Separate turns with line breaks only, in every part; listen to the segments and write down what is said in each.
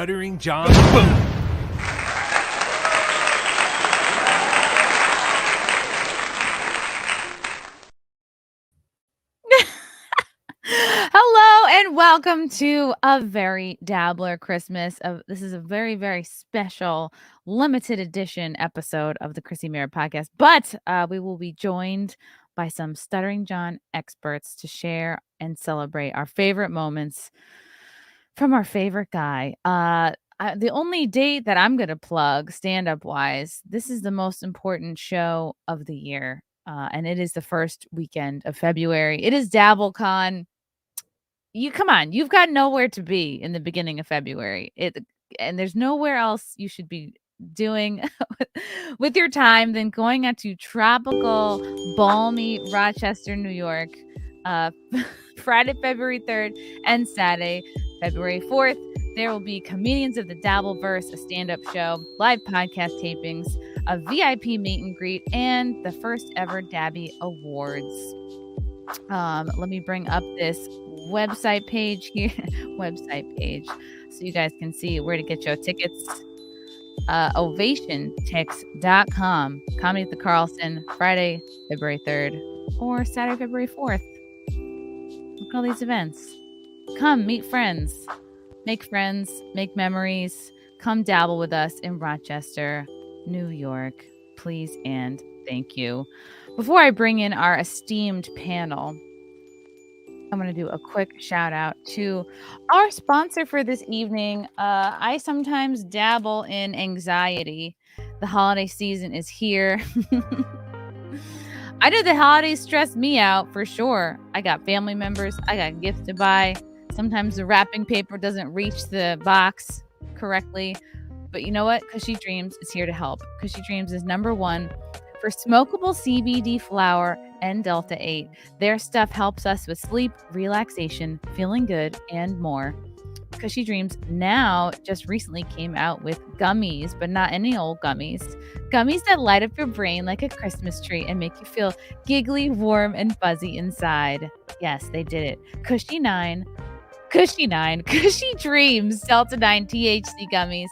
Stuttering John. Boom.
Hello and welcome to a very Dabbler Christmas. This is a very, very special limited edition episode of the Chrissie Mayr podcast. But we will be joined by some Stuttering John experts to share and celebrate our favorite moments from our favorite guy. The only date that I'm going to plug stand-up wise, this is the most important show of the year. And it is the first weekend of February. It is DabbleCon. Come on, you've got nowhere to be in the beginning of February. And there's nowhere else you should be doing with your time than going out to tropical, balmy Rochester, New York, Friday, February 3rd, and Saturday, February 4th. There will be Comedians of the Dabbleverse, a stand-up show, live podcast tapings, a VIP meet and greet, and the first ever Dabby Awards. Let me bring up this website page here, so you guys can see where to get your tickets. Ovationtix.com. Comedy at the Carlson, Friday, February 3rd, or Saturday, February 4th. Look at all these events. Come meet friends, make memories. Come dabble with us in Rochester, New York. Please and thank you. Before I bring in our esteemed panel, I'm going to do a quick shout out to our sponsor for this evening. I sometimes dabble in anxiety. The holiday season is here. I know the holidays stress me out for sure. I got family members. I got gifts to buy. Sometimes the wrapping paper doesn't reach the box correctly. But you know what? Cushy Dreams is here to help. Cushy Dreams is #1 for smokable CBD flower and Delta 8. Their stuff helps us with sleep, relaxation, feeling good, and more. Cushy Dreams now just recently came out with gummies, but not any old gummies. Gummies that light up your brain like a Christmas tree and make you feel giggly, warm, and fuzzy inside. Yes, they did it. Cushy Dreams Delta 9 THC gummies.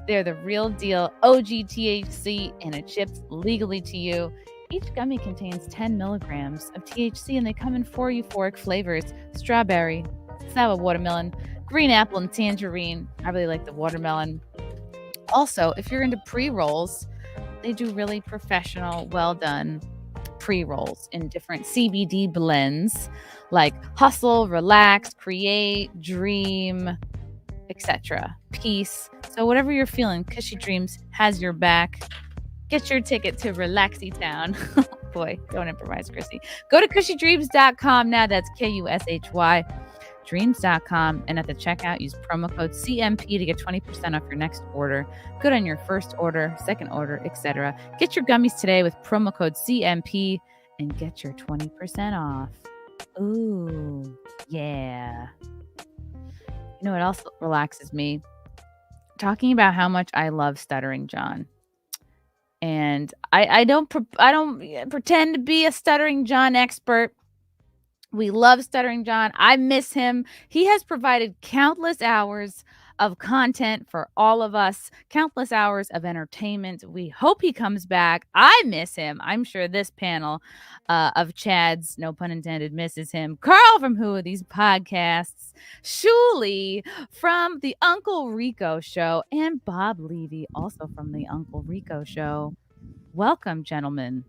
They're the real deal OG THC, and it ships legally to you. Each gummy contains 10 milligrams of THC, and they come in 4 euphoric flavors: strawberry, sour watermelon, green apple, and tangerine. I really like the watermelon. Also, if you're into pre-rolls, they do really professional, well-done pre-rolls in different CBD blends like hustle, relax, create, dream, etc. Peace. So whatever you're feeling, Cushy Dreams has your back. Get your ticket to Relaxy Town. Boy, don't improvise, Chrissy. Go to cushydreams.com now. That's KUSHY dreams.com. And at the checkout, use promo code CMP to get 20% off your next order. Good on your first order, second order, etc. Get your gummies today with promo code CMP and get your 20% off. Ooh, yeah. You know what else relaxes me? Talking about how much I love Stuttering John. And I don't pretend to be a Stuttering John expert. We love Stuttering John. I miss him. He has provided countless hours of content for all of us, countless hours of entertainment. We hope he comes back. I miss him. I'm sure this panel of Chads, no pun intended, misses him. Karl from Who Are These Podcasts, Shuli from the Uncle Rico Show, and Bob Levy, also from the Uncle Rico Show. Welcome, gentlemen.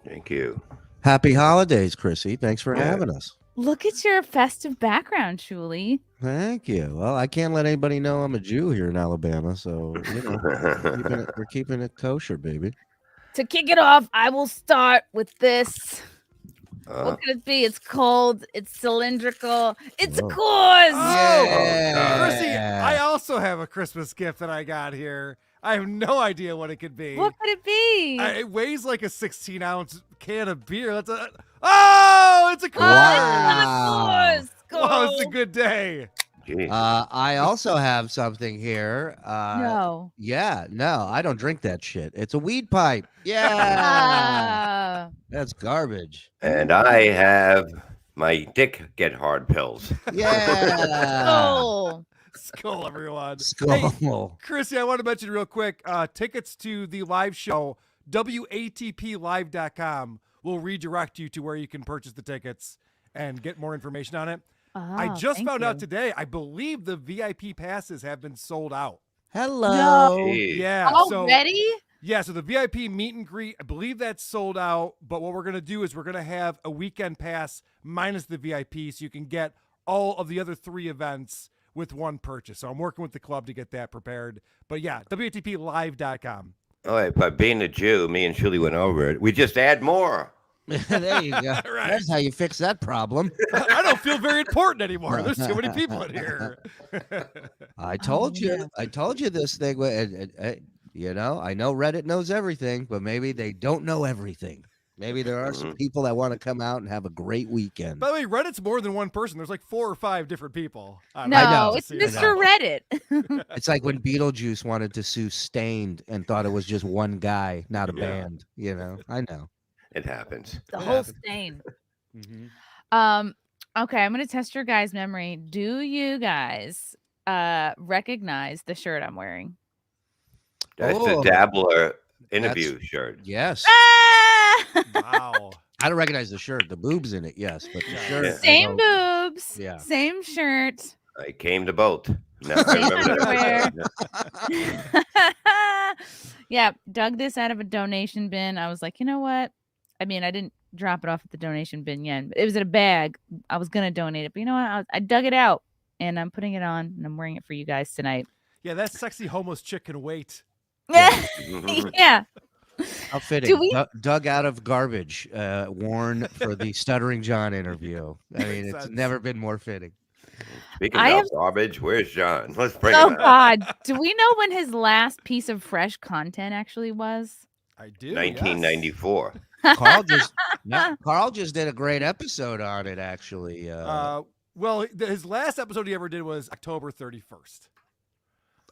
Thank you.
Happy holidays, Chrissy. Thanks for having us.
Look at your festive background, Shuli.
Thank you. Well, I can't let anybody know I'm a Jew here in Alabama, so we're keeping it kosher, baby.
To kick it off, I will start with this. What could it be? It's cold. It's cylindrical. It's a course.
Oh, Chrissy, I also have a Christmas gift that I got here. I have no idea what it could be.
What could it be?
It weighs like a 16-ounce can of beer. It's a course.
Wow.
Wow, it's a good day.
I also have something here.
No.
Yeah, no, I don't drink that shit. It's a weed pipe. Yeah. That's garbage.
And I have my dick get hard pills.
Yeah.
Oh.
Skull, everyone.
Skull.
Hey, Chrissy, I want to mention real quick, tickets to the live show, watplive.com will redirect you to where you can purchase the tickets and get more information on it. I just found out today, I believe the VIP passes have been sold out.
Hello.
No.
Yeah.
Already?
So the VIP meet and greet, I believe that's sold out. But what we're going to do is we're going to have a weekend pass minus the VIP so you can get all of the other 3 events with one purchase. So I'm working with the club to get that prepared. But yeah, watplive.com.
All right, by being a Jew, me and Shuli went over it. We just add more.
There you go.
Right.
That's how you fix that problem.
I don't feel very important anymore. There's too many people in here.
I told you.
yeah.
I told you this thing. You know, I know Reddit knows everything, but maybe they don't know everything. Maybe there are some people that want to come out and have a great weekend.
By the way, Reddit's more than one person. There's like 4 or 5 different people.
No, it's Mr. Reddit.
It's like when Beetlejuice wanted to sue Stained and thought it was just one guy, not a band. You know, I know.
It happens.
The whole stain. Okay, I'm gonna test your guys' memory. Do you guys recognize the shirt I'm wearing?
That's the Dabbler interview shirt.
Yes.
Wow.
I don't recognize the shirt. The boobs in it, yes, but the shirt.
Yeah.
Same boobs.
Yeah.
Same shirt.
I came to both. No, I remember that.
Yeah, dug this out of a donation bin. I was like, you know what? I mean, I didn't drop it off at the donation bin yet. It was in a bag. I was gonna donate it, but you know what? I dug it out and I'm putting it on and I'm wearing it for you guys tonight.
Yeah, that sexy homeless chick can wait.
Yeah.
How fitting. Dug out of garbage, worn for the Stuttering John interview. I mean, it's never been more fitting.
Speaking of garbage, where's John? Let's bring him out.
God. Do we know when his last piece of fresh content actually was?
I do.
1994.
Karl just did a great episode on it, actually.
Well, his last episode he ever did was October 31st.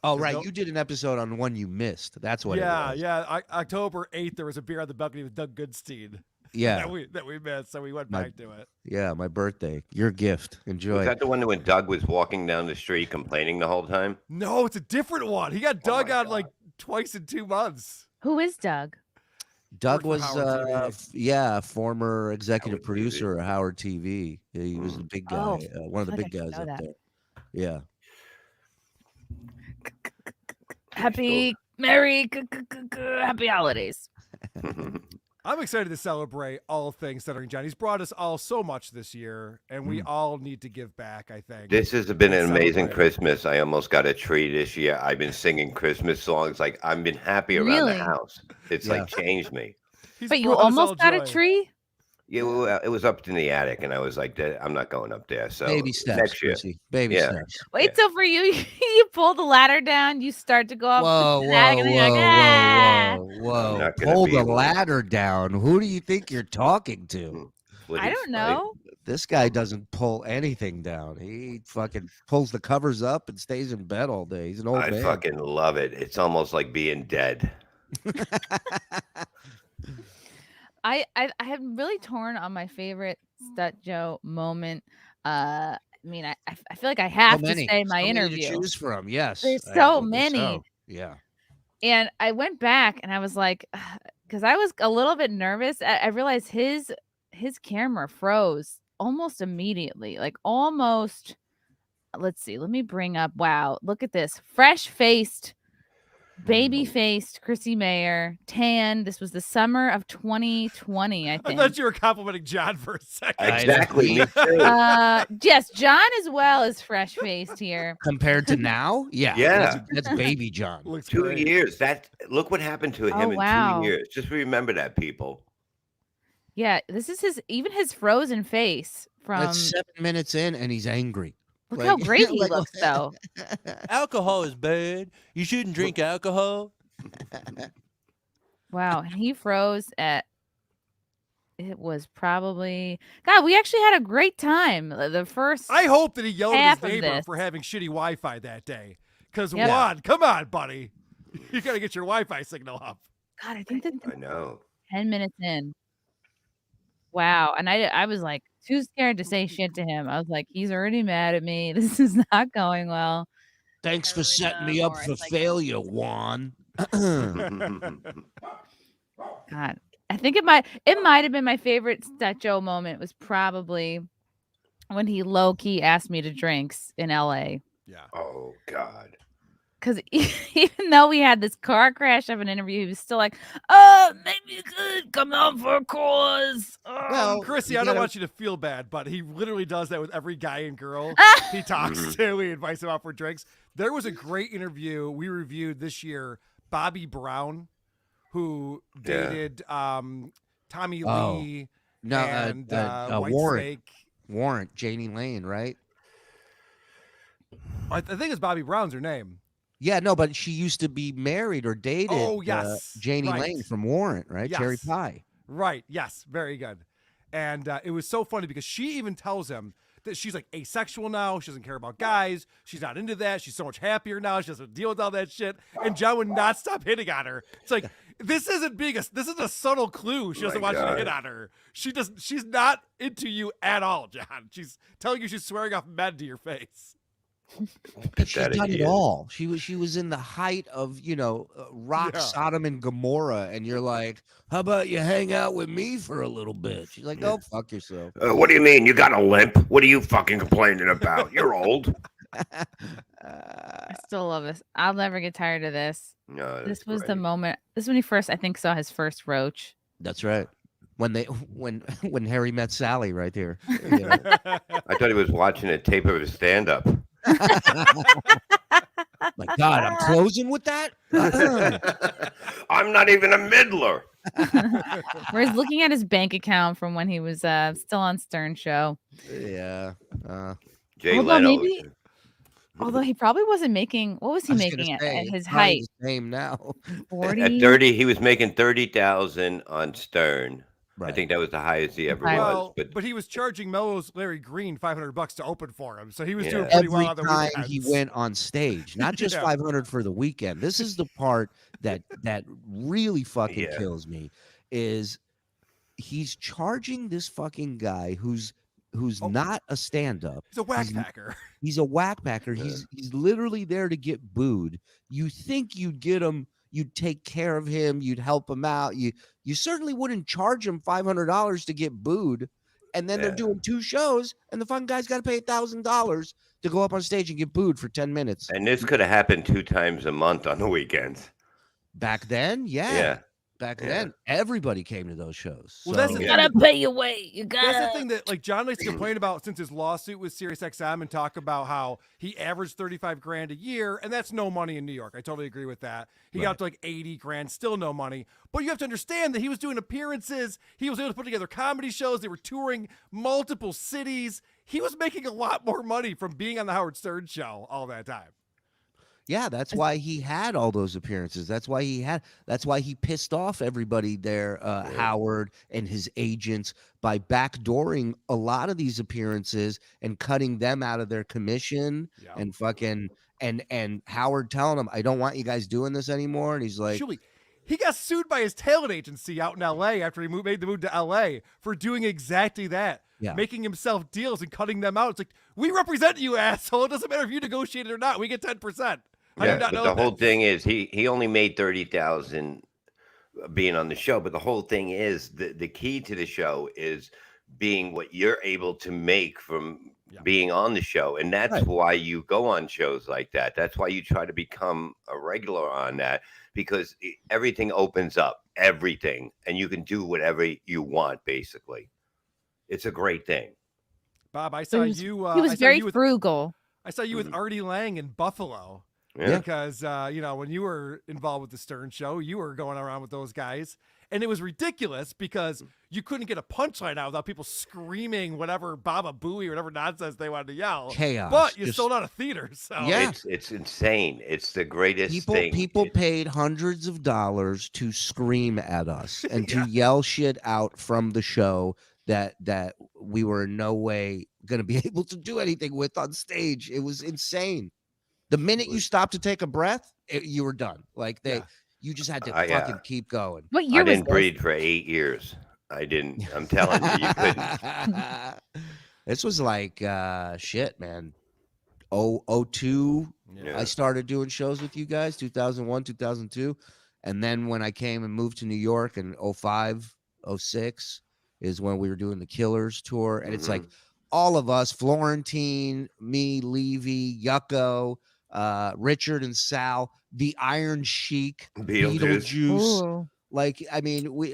Oh, right. You did an episode on one you missed. That's what it was.
Yeah. October 8th, there was a beer on the balcony with Doug Goodstein.
Yeah.
That we missed, so we went back to it.
Yeah, my birthday. Your gift. Enjoy.
Was that the one when Doug was walking down the street complaining the whole time?
No, it's a different one. He got Doug on like twice in 2 months.
Who is Doug?
Doug was, former executive producer at Howard TV. He was the big guy, one of the big guys up there. Yeah.
Happy Merry Happy Holidays.
I'm excited to celebrate all things Stuttering John. He's brought us all so much this year, and we all need to give back, I think.
This has been an amazing Christmas. I almost got a tree this year. I've been singing Christmas songs. Like, I've been happy around the house. It's like changed me.
But you almost got a tree?
Yeah, well, it was up in the attic, and I was like, I'm not going up there. So
baby steps,
next year.
Baby steps.
Wait, so for you, you pull the ladder down, you start to go up.
Whoa. Pull the ladder down. Who do you think you're talking to?
I don't know.
This guy doesn't pull anything down. He fucking pulls the covers up and stays in bed all day. He's an old man.
I fucking love it. It's almost like being dead.
I have really torn on my favorite Stut Joe moment. I mean, I feel like I have to say my interview.
To choose from, yes.
There's so many.
So. Yeah.
And I went back and I was like, because I was a little bit nervous. I realized his camera froze almost immediately. Like almost. Let's see. Let me bring up. Wow, look at this. Fresh-faced. Baby-faced Chrissie Mayr, tan. This was the summer of 2020, I think.
I thought you were complimenting John for a second.
Exactly. Me too.
Yes, John as well is fresh-faced here.
Compared to now? Yeah. That's baby John.
Looks
2
great.
years. Look what happened to him in 2 years. Just remember that, people.
Yeah, this is his frozen face from.
That's 7 minutes in, and he's angry.
Look how great he looks, though.
Alcohol is bad. You shouldn't drink alcohol.
Wow, and he froze at. It was probably God. We actually had a great time. The first.
I hope that he yelled at his neighbor
this.
for having shitty Wi-Fi that day. Because Juan, come on, buddy, you gotta get your Wi-Fi signal up.
God, I think that
I know.
10 minutes in. Wow, and I was like too scared to say shit to him. I was like, he's already mad at me. This is not going well.
Thanks for
really
setting
dumb,
me up
or
for
it's like-
failure, Juan.
God, I think it might have been my favorite Joe moment was probably when he low key asked me to drinks in LA.
Yeah.
Oh God.
Because even though we had this car crash of an interview, he was still like, maybe you could come out for a cause.
Well,
Chrissy,
you
I don't
gotta-
want you to feel bad, but he literally does that with every guy and girl he talks to. He invites them out for drinks. There was a great interview we reviewed this year. Bobby Brown, who dated Tommy Lee
No,
and White
Warrant.
Snake.
Warrant, Janie Lane, right?
I think it's Bobby Brown's her name.
Yeah, no, but she used to be married or dated.
Oh, yes.
Janie
Right.
Lane from Warrant, right?
Yes.
Cherry Pie.
Right. Yes. Very good. And it was so funny because she even tells him that she's like asexual now. She doesn't care about guys. She's not into that. She's so much happier now. She doesn't deal with all that shit. And John would not stop hitting on her. It's like, this isn't this is a subtle clue. She doesn't want you to hit on her. She's not into you at all, John. She's telling you she's swearing off men to your face.
She's done it
idiot.
all. She was in the height of rock
Yeah.
Sodom and Gomorrah, and you're like, how about you hang out with me for a little bit? She's like, go fuck yourself.
What do you mean? You got a limp? What are you fucking complaining about? You're old.
I still love this. I'll never get tired of this.
No,
This was the moment. This is when he first, I think, saw his first roach.
That's right. When Harry met Sally right there.
I thought he was watching a tape of his stand-up.
My God, I'm closing with that?
I'm not even a middler.
Where he's looking at his bank account from when he was still on Stern Show.
Yeah.
Jay
Although
Leno.
maybe- Although he probably wasn't making. What was he making at his height?
Same now.
40.
At 30, he was making 30,000 on Stern.
Right.
I think that was the highest he ever
Right.
was.
Well, but he was charging Mello's Larry Green $500 to open for him, so he was
Yeah.
doing pretty
Every
well on the
time
weekends.
he went on stage, not just
Yeah.
500 for the weekend. This is the part that really fucking
Yeah.
kills me is he's charging this fucking guy who's not a stand-up.
He's a whack packer.
He's a whack packer. He's literally there to get booed. You think you'd get him, you'd take care of him, you'd help him out. You certainly wouldn't charge him $500 to get booed. And then they're
Yeah.
doing 2 shows, and the fucking guy's got to pay $1,000 to go up on stage and get booed for 10 minutes.
And this could have happened 2 times a month on the weekends.
Back then,
Yeah.
back
Yeah.
then, everybody came to those shows.
Well, that's the
Yeah.
Gotta pay your way. You
That's the
gotta.
thing that like John likes to complain about since his lawsuit with SiriusXM and talk about how he averaged 35 grand a year, and that's no money in New York. I totally agree with that. He got up to like 80 grand, still no money. But you have to understand that he was doing appearances. He was able to put together comedy shows. They were touring multiple cities. He was making a lot more money from being on the Howard Stern show all that time.
Yeah, that's why he had all those appearances. That's why he pissed off everybody there, Howard and his agents, by backdooring a lot of these appearances and cutting them out of their commission
Yeah.
and fucking and Howard telling him, I don't want you guys doing this anymore. And he's like,
Shuli, he got sued by his talent agency out in LA after he made the move to LA for doing exactly that.
Yeah.
Making himself deals and cutting them out. It's like, we represent you, asshole. It doesn't matter if you negotiated or not. We get 10%. I did not
but
know
the
that.
whole thing is he only made 30,000 being on the show. But the whole thing is the key to the show is being what you're able to make from being on the show. And that's why you go on shows like that. That's why you try to become a regular on that, because everything opens up, everything, and you can do whatever you want, basically. It's a great thing.
Bob, I saw
He
you.
was very frugal.
I saw you with Artie Lang in Buffalo.
Yeah.
Because, when you were involved with the Stern Show, you were going around with those guys. And it was ridiculous because you couldn't get a punchline out without people screaming whatever Baba Booey or whatever nonsense they wanted to yell.
chaos.
But you
Just-
sold out a theater. So
Yeah.
It's insane. It's the greatest thing.
People paid hundreds of dollars to scream at us and to yell shit out from the show that we were in no way going to be able to do anything with on stage. It was insane. The minute you stopped to take a breath, you were done. Like you just had to fucking keep going.
What
I
year was
didn't
this?
breathe for 8 years. I didn't. I'm telling you, you couldn't.
This was like shit, man. 02.
Yeah.
I started doing shows with you guys, 2001, 2002. And then when I came and moved to New York in 05, 06 is when we were doing the Killers tour. And it's like all of us, Florentine, me, Levy, Yucko, Richard and Sal, the Iron Sheik, Beetlejuice.
Ooh.
Like, I mean, we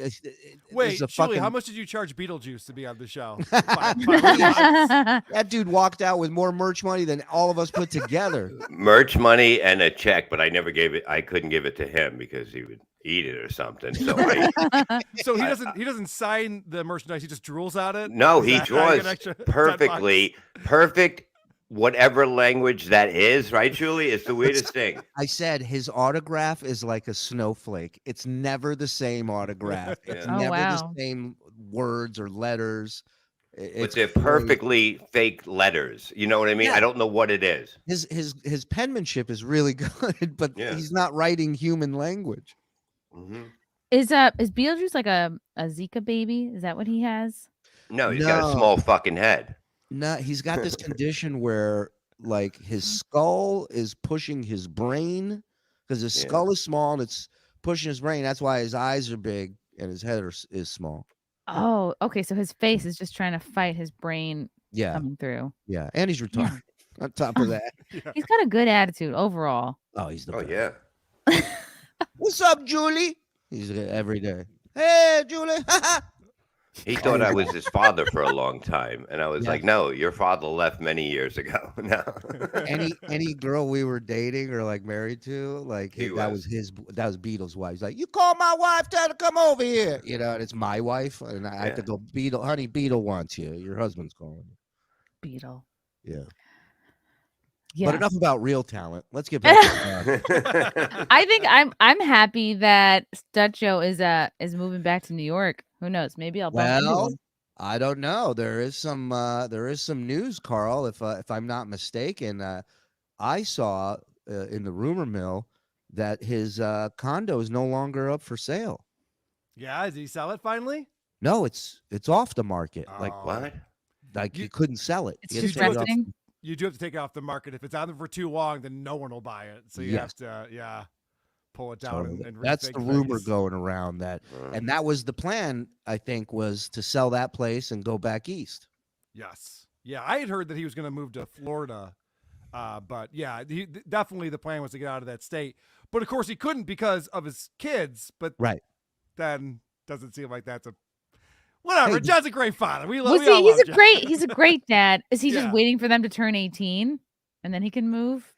Wait,
a
Shuli,
fucking,
how much did you charge Beetlejuice to be on the show?
that dude walked out with more merch money than all of us put together.
Merch money and a check, but I never gave it. I couldn't give it to him because he would eat it or something. So
So he doesn't sign the merchandise. He just drools on it.
no,
Is
he
that how you get
draws
extra $10?
perfectly, perfect, whatever language that is. Right, Shuli? It's the weirdest thing.
I said his autograph is like a snowflake. It's never the same autograph. It's
Yeah.
Oh,
never
wow.
the same words or letters.
But
It's
they're
crazy.
perfectly fake letters. You know what I mean?
Yeah.
I don't know what it is.
His penmanship is really good, but
Yeah.
he's not writing human language.
Mhm.
Is Beetlejuice like a Zika baby? Is that what he has?
No, he's got a
No.
small fucking head.
No, he's got this condition where like his skull is pushing his brain because his
Yeah.
skull is small and it's pushing his brain. That's why his eyes are big and his head is small.
Oh, okay. So his face is just trying to fight his brain
Yeah,
coming through.
yeah, and he's retarded. On top of that,
He's got a good attitude overall.
oh, he's the
Oh
best.
yeah.
What's up, Julie? He's every day. Hey, Julie.
He thought I was his father for a long time, and I was
Yeah.
like, "No, your father left many years ago." No.
any girl we were dating or like married to, like
He
that
was.
that was Beetle's wife. He's like, you call my wife, tell her to come over here. You know, and it's my wife, and I have to
Yeah.
go. Beetle, honey, Beetle wants you. Your husband's calling you.
Beetle.
Yeah.
Yeah.
But enough about real talent. Let's get back to
I think I'm happy that Stutcho is moving back to New York. Who knows? Maybe I'll bump into
well,
him.
I don't know. There is some news, Carl. If I'm not mistaken, I saw in the rumor mill that his condo is no longer up for sale.
Yeah, did he sell it finally?
No, it's off the market. Like
Oh.
What?
you couldn't sell it.
It's
You had
just
to take it off-
resting.
You do have to take it off the market. If it's on there for too long, then no one will buy it. So you have to, pull it down
Totally.
and
That's the
rethink
rumor
things.
going around and that was the plan, I think, was to sell that place and go back east.
Yes. Yeah, I had heard that he was going to move to Florida. But yeah, definitely the plan was to get out of that state. But of course he couldn't because of his kids. But
Right.
then doesn't seem like that's a whatever.
Hey,
John's a great father. We
Well,
we
see,
all love John.
he's a great dad. Is he
Yeah.
just waiting for them to turn 18 and then he can move?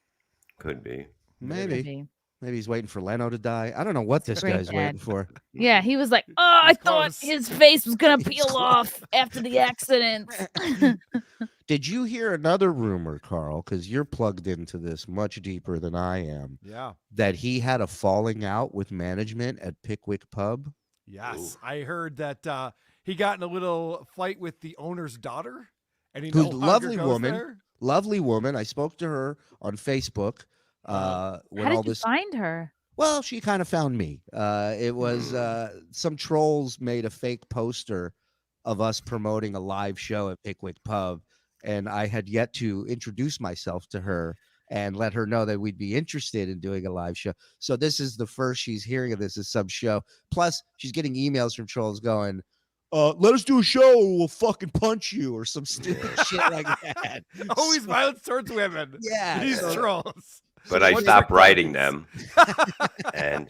Could be.
Maybe.
Maybe.
Maybe he's waiting for Leno to die. I don't know what this
Great
guy's
dad.
waiting for.
Yeah, he was like, "Oh, I
He's
thought
close.
his face was gonna
He's
peel
close.
off after the accident."
Did you hear another rumor, Carl? Because you're plugged into this much deeper than I am.
Yeah.
That he had a falling out with management at Pickwick Pub.
Yes. I heard that he got in a little fight with the owner's daughter. And he
Who's
no
a
longer
lovely
goes
woman.
there.
Lovely woman. I spoke to her on Facebook. When
How
all
did you
this
find her?
Well, she kind of found me. It was some trolls made a fake poster of us promoting a live show at Pickwick Pub, and I had yet to introduce myself to her and let her know that we'd be interested in doing a live show. So this is the first she's hearing of this is some show. Plus, she's getting emails from trolls going, let us do a show or we'll fucking punch you or some stupid shit like that.
Always violence towards women.
Yeah.
These
so-
trolls.
But I
What's
stopped
your
writing
comments?
them, and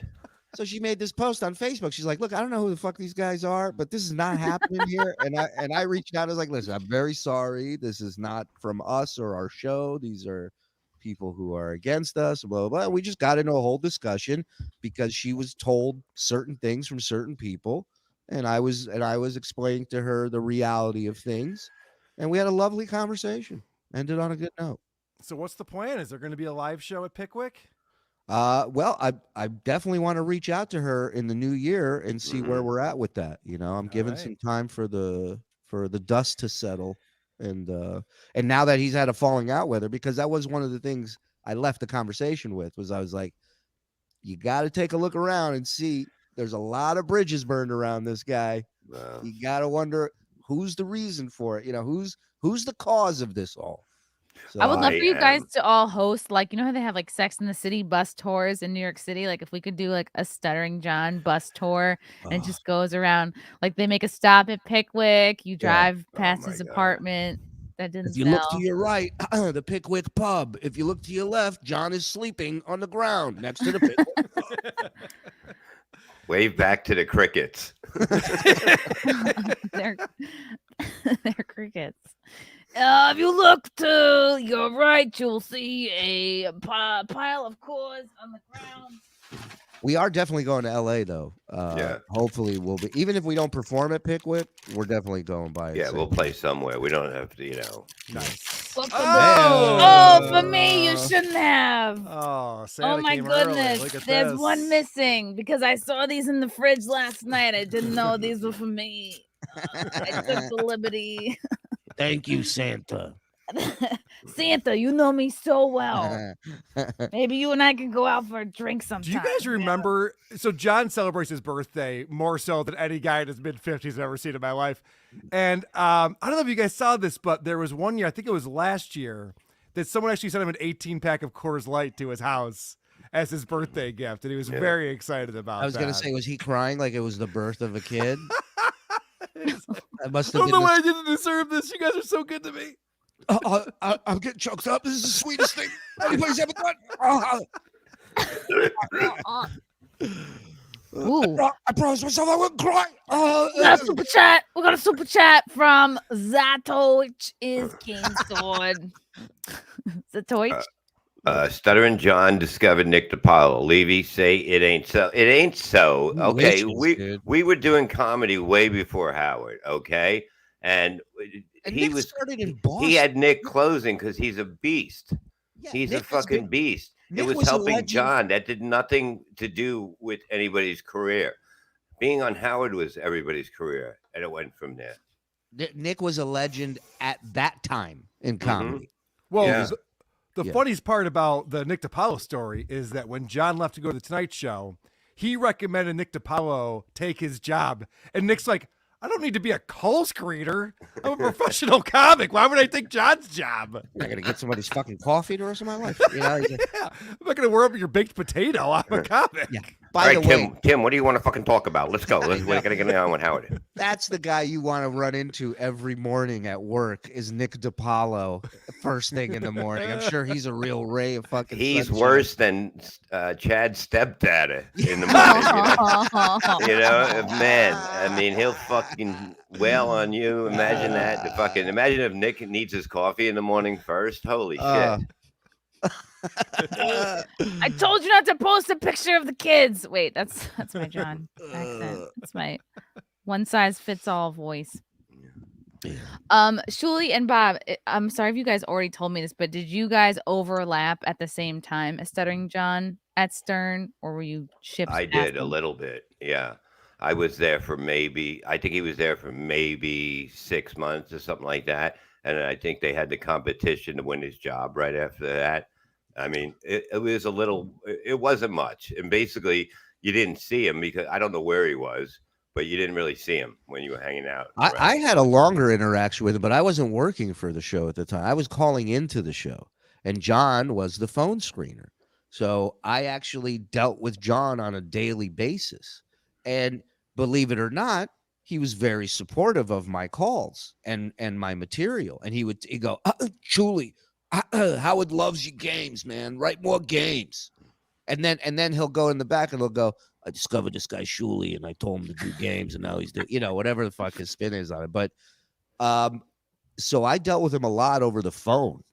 So she made this post on Facebook. She's like, "Look, I don't know who the fuck these guys are, but this is not happening here." And I reached out. I was like, "Listen, I'm very sorry. This is not from us or our show. These are people who are against us." Blah blah. Blah. We just got into a whole discussion because she was told certain things from certain people, and I was explaining to her the reality of things, and we had a lovely conversation. Ended on a good note.
So what's the plan? Is there going to be a live show at Pickwick?
Well, I definitely want to reach out to her in the new year and see where we're at with that. You know, I'm giving
right.
some time for the dust to settle, and now that he's had a falling out with her, because that was one of the things I left the conversation with, was I was like, you got to take a look around and see. There's a lot of bridges burned around this guy. You got to wonder who's the reason for it. You know, who's the cause of this all. So
I would love
I
for you guys
am.
to all host, like, you know how they have like Sex in the City bus tours in New York City? Like, if we could do like a Stuttering John bus tour and it just goes around, like, they make a stop at Pickwick, you drive
Oh
past
my
his
God.
apartment. That
if
didn't
you look to
sell.
your right, the Pickwick pub. If you look to your left, John is sleeping on the ground next to the Pickwick pub.
Wave back to the crickets.
they're, they're crickets. If you look to your right, you'll see a pile of cores on the ground.
We are definitely going to LA though.
Yeah.
Hopefully we'll be, even if we don't perform at Pickwick, we're definitely going by.
Yeah, we'll play somewhere. We don't have to,
Nice.
Oh, for me, you shouldn't have.
Oh, Santa
Oh my
came early.
goodness,
Look at
there's
this.
one missing because I saw these in the fridge last night. I didn't know these were for me. I took the liberty.
Thank you, Santa.
Santa, you know me so well. Maybe you and I can go out for a drink sometime.
Do you guys remember? So John celebrates his birthday more so than any guy in his mid-50s I've ever seen in my life. And I don't know if you guys saw this, but there was one year, I think it was last year, that someone actually sent him an 18-pack of Coors Light to his house as his birthday gift, and he was very excited about that.
I was going to say, was he crying like it was the birth of a kid? I must
I
have
don't know
been.
why I didn't deserve this. You guys are so good to me.
I'm getting choked up. This is the sweetest thing anybody's ever done.
Ooh.
I promised myself I wouldn't cry.
We got a super chat. We got a super chat from Zato, which is King's Sword. Zatoich.
Stuttering John discovered Nick DiPaolo. Levy say it ain't so. It ain't so. Okay, we were doing comedy way before Howard. Okay, and he
Nick started in Boston.
He had Nick closing because he's a beast.
Yeah,
he's
Nick
a fucking beast.
Nick
It was
was a
helping
legend.
John. That did nothing to do with anybody's career. Being on Howard was everybody's career, and it went from there.
Nick was a legend at that time in comedy.
Well,
Yeah.
the funniest part about the Nick DiPaolo story is that when John left to go to the Tonight Show, he recommended Nick DiPaolo take his job. And Nick's like, I don't need to be a call screener. I'm a professional comic. Why would I take John's job?
I'm not gonna get somebody's fucking coffee the rest of my life. You know, he's like,
Yeah, I'm not going to worry about your baked potato. I'm a comic.
yeah.
All
By
right,
the way,
Tim, what do you want to fucking talk about? Let's go. We're gonna get on with Howard.
that's the guy you want to run into every morning at work is Nick DiPaolo. First thing in the morning. I'm sure he's a real ray of fucking.
He's
sunshine.
worse than Chad's stepdad in the morning. You know, man. I mean, he'll fucking wail on you. Imagine that. Imagine if Nick needs his coffee in the morning first. Holy shit.
I told you not to post a picture of the kids. Wait, that's my John accent. That's my one size fits all voice. Shuli and Bob, I'm sorry if you guys already told me this, but did you guys overlap at the same time as Stuttering John at Stern, or were you ships?
I did a little bit. Yeah. I was there for I think he was there for maybe 6 months or something like that. And I think they had the competition to win his job right after that. I mean, it was it wasn't much. And basically, you didn't see him because I don't know where he was, but you didn't really see him when you were hanging out.
I had a longer interaction with him, but I wasn't working for the show at the time. I was calling into the show, and John was the phone screener. So I actually dealt with John on a daily basis. And believe it or not, he was very supportive of my calls and my material. And he'd go, Shuli, Howard loves your games, man. Write more games. And then he'll go in the back and he'll go, I discovered this guy Shuli and I told him to do games and now he's doing, whatever the fuck his spin is on it. But so I dealt with him a lot over the phone.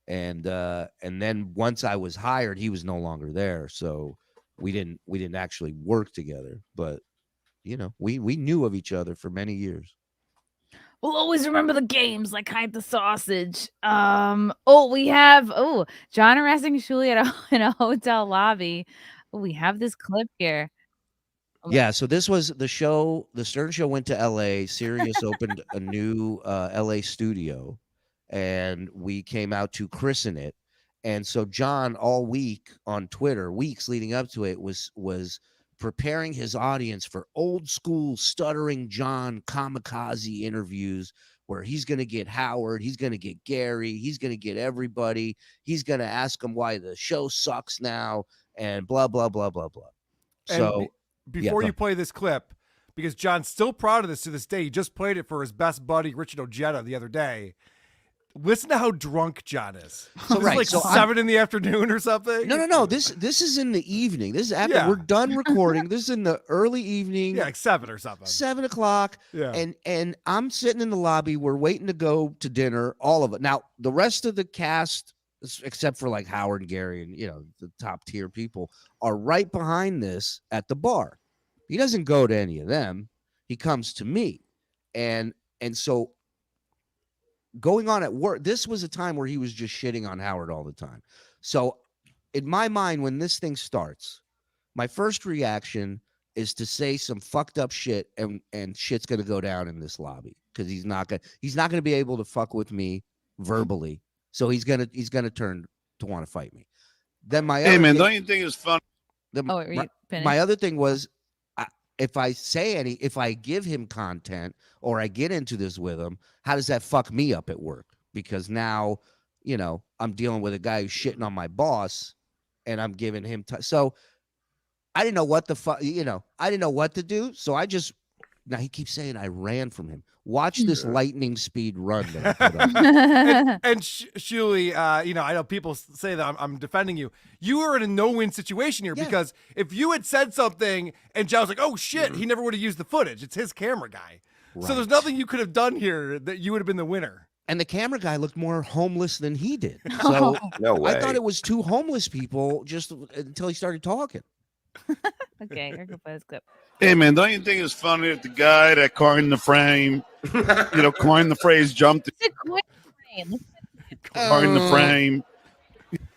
And then once I was hired, he was no longer there. So we didn't actually work together, but we knew of each other for many years.
We'll always remember the games like hide the sausage. We have John harassing Shuli in a hotel lobby. We have this clip here.
Yeah, so this was the show. The Stern Show went to LA. Sirius opened a new LA studio, and we came out to christen it. And so John, all week on Twitter, weeks leading up to it, was preparing his audience for old school Stuttering John kamikaze interviews where he's going to get Howard, he's going to get Gary, he's going to get everybody. He's going to ask them why the show sucks now and blah, blah, blah, blah, blah. So
before you play this clip, because John's still proud of this to this day, he just played it for his best buddy, Richard Ojeda, the other day. Listen to how drunk John is. So this is like 7 in the afternoon or something.
No. This is in the evening. This is after we're done recording. This is in the early evening.
Yeah, like 7 or something.
7 o'clock.
Yeah.
And I'm sitting in the lobby. We're waiting to go to dinner. All of it. Now the rest of the cast, except for like Howard and Gary and the top tier people, are right behind this at the bar. He doesn't go to any of them. He comes to me, and so. Going on at work, this was a time where he was just shitting on Howard all the time. So in my mind, when this thing starts, my first reaction is to say some fucked up shit, and shit's going to go down in this lobby because he's not going to be able to fuck with me verbally. So he's going to turn to want to fight me. Then my
don't you think it's fun?
My other thing was, if I give him content or I get into this with him, how does that fuck me up at work? Because now, I'm dealing with a guy who's shitting on my boss, and I'm giving him so I didn't know what the fuck, I didn't know what to do. So now he keeps saying I ran from him. Watch this lightning speed run that I put up.
and Shuli, I know people say that I'm defending you. You were in a no-win situation here because if you had said something and John was like, "Oh shit," he never would have used the footage. It's his camera guy. Right. So there's nothing you could have done here that you would have been the winner.
And the camera guy looked more homeless than he did. So
no way.
I thought it was 2 homeless people just until he started talking.
Okay, here go play this clip.
Hey man, don't you think it's funny that the guy that coined the frame, coined the phrase jumped coined the frame.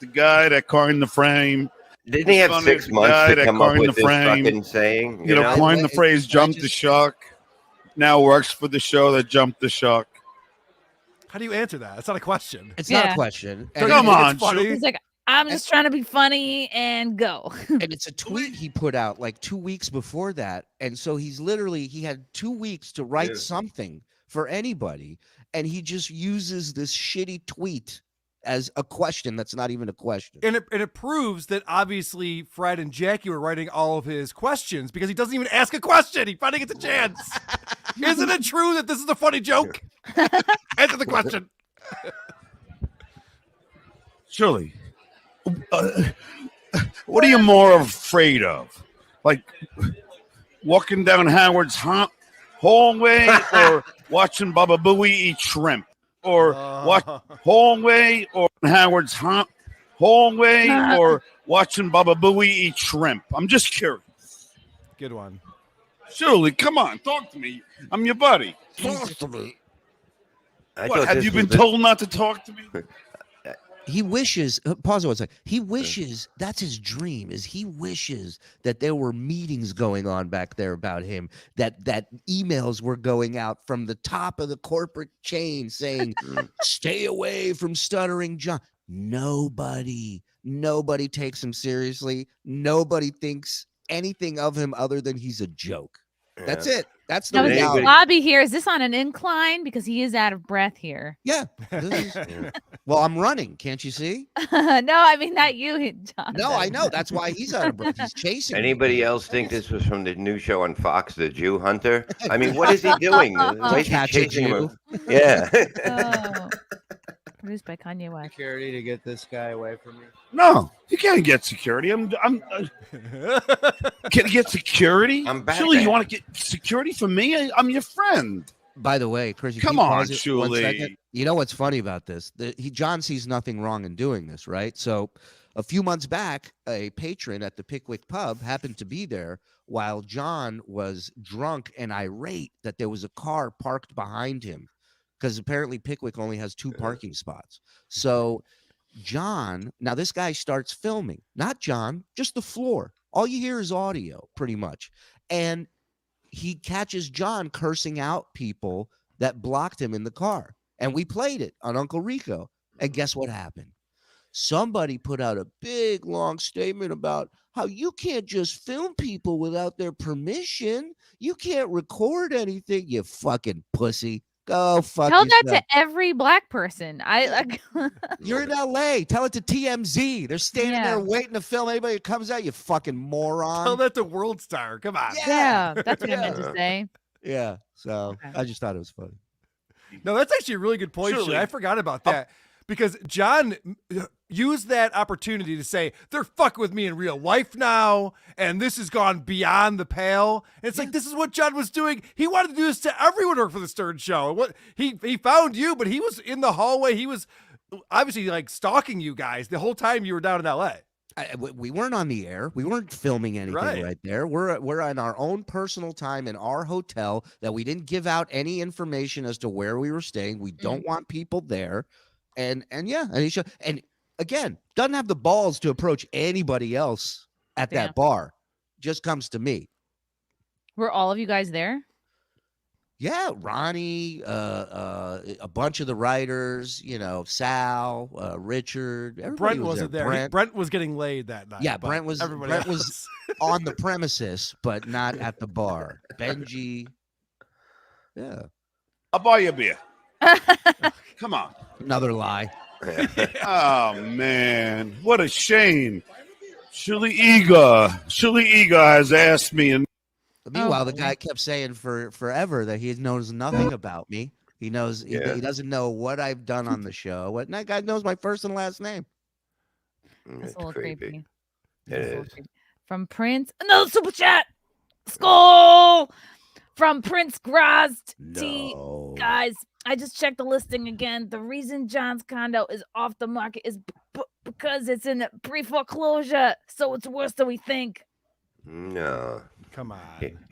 The guy that coined the frame.
Didn't he have 6 months to come up with this fucking saying?
Coined the phrase jump the shark. Now works for the show that jumped the shark.
How do you answer that? It's not a question.
It's not a question.
Come on.
He's like, I'm just trying to be funny and go.
And it's a tweet he put out like 2 weeks before that. And so he had 2 weeks to write something for anybody. And he just uses this shitty tweet as a question that's not even a question.
And it proves that obviously Fred and Jackie were writing all of his questions because he doesn't even ask a question. He finally gets a chance. Isn't it true that this is a funny joke? Answer the question.
Shuli, what are you more afraid of? Like walking down Howard's hallway or watching Baba Booey eat shrimp? Or watch hallway or Howard's hallway or watching Baba Booey eat shrimp? I'm just curious.
Good one.
Shuli, come on, talk to me. I'm your buddy.
Talk to me.
What, have you been told not to talk to me?
He wishes, pause 1 second. He wishes, that's his dream, is he wishes that there were meetings going on back there about him, that emails were going out from the top of the corporate chain saying, stay away from Stuttering John. Nobody takes him seriously. Nobody thinks anything of him other than he's a joke. That's it. That's the reality.
Lobby here. Is this on an incline? Because he is out of breath here.
Yeah. Well, I'm running. Can't you see?
No, I mean, not you, John.
No, I know. That's why he's out of breath. He's chasing
Anybody else think this was from the new show on Fox, The Jew Hunter? I mean, what is he doing? Why is he chasing him? Yeah.
Oh. Produced by Kanye West.
Security to get this guy away from me.
No, you can't get security. Can I get security?
I'm back.
Shuli, you want to get security from me? I'm your friend.
By the way, Chris,
come on, Shuli.
You know what's funny about this? John sees nothing wrong in doing this, right? So a few months back, a patron at the Pickwick pub happened to be there while John was drunk and irate that there was a car parked behind him, because apparently Pickwick only has 2 parking spots. So John, now this guy starts filming, not John, just the floor. All you hear is audio pretty much. And he catches John cursing out people that blocked him in the car. And we played it on Uncle Rico. And guess what happened? Somebody put out a big, long statement about how you can't just film people without their permission. You can't record anything, you fucking pussy. Go fuck
Tell that
yourself.
to every black person. I like.
You're in LA. Tell it to TMZ. They're standing there waiting to film anybody that comes out. You fucking moron.
Tell that to World Star. Come on.
Yeah, that's what I meant to say.
Yeah. So
Okay.
I just thought it was funny.
No, that's actually a really good point,
Surely.
Shuli. I forgot about that. Because John used that opportunity to say, they're fucking with me in real life now, and this has gone beyond the pale. And it's like, this is what John was doing. He wanted to do this to everyone who worked for the Stern Show. What he found you, but he was in the hallway. He was obviously like stalking you guys the whole time you were down in LA.
We weren't on the air. We weren't filming anything right there. We're on our own personal time in our hotel that we didn't give out any information as to where we were staying. We don't want people there. And again, doesn't have the balls to approach anybody else at that bar. Just comes to me.
Were all of you guys there?
Yeah, Ronnie, a bunch of the writers, Sal, Richard.
Brent wasn't there. Brent was getting laid that night.
Yeah,
but
Brent was on the premises, but not at the bar. Benji. Yeah.
I'll buy you a beer. Come on.
Another lie.
Oh, man. What a shame. Shuli Egar has asked me. And
meanwhile, the guy kept saying for forever that he knows nothing about me. He knows he doesn't know what I've done on the show. And that guy knows my first and last name.
That's a little creepy.
It is.
From Prince, another super chat. Skull from Prince Grazd.
No.
Guys, I just checked the listing again. The reason John's condo is off the market is because it's in pre-foreclosure, so it's worse than we think.
No.
Come on.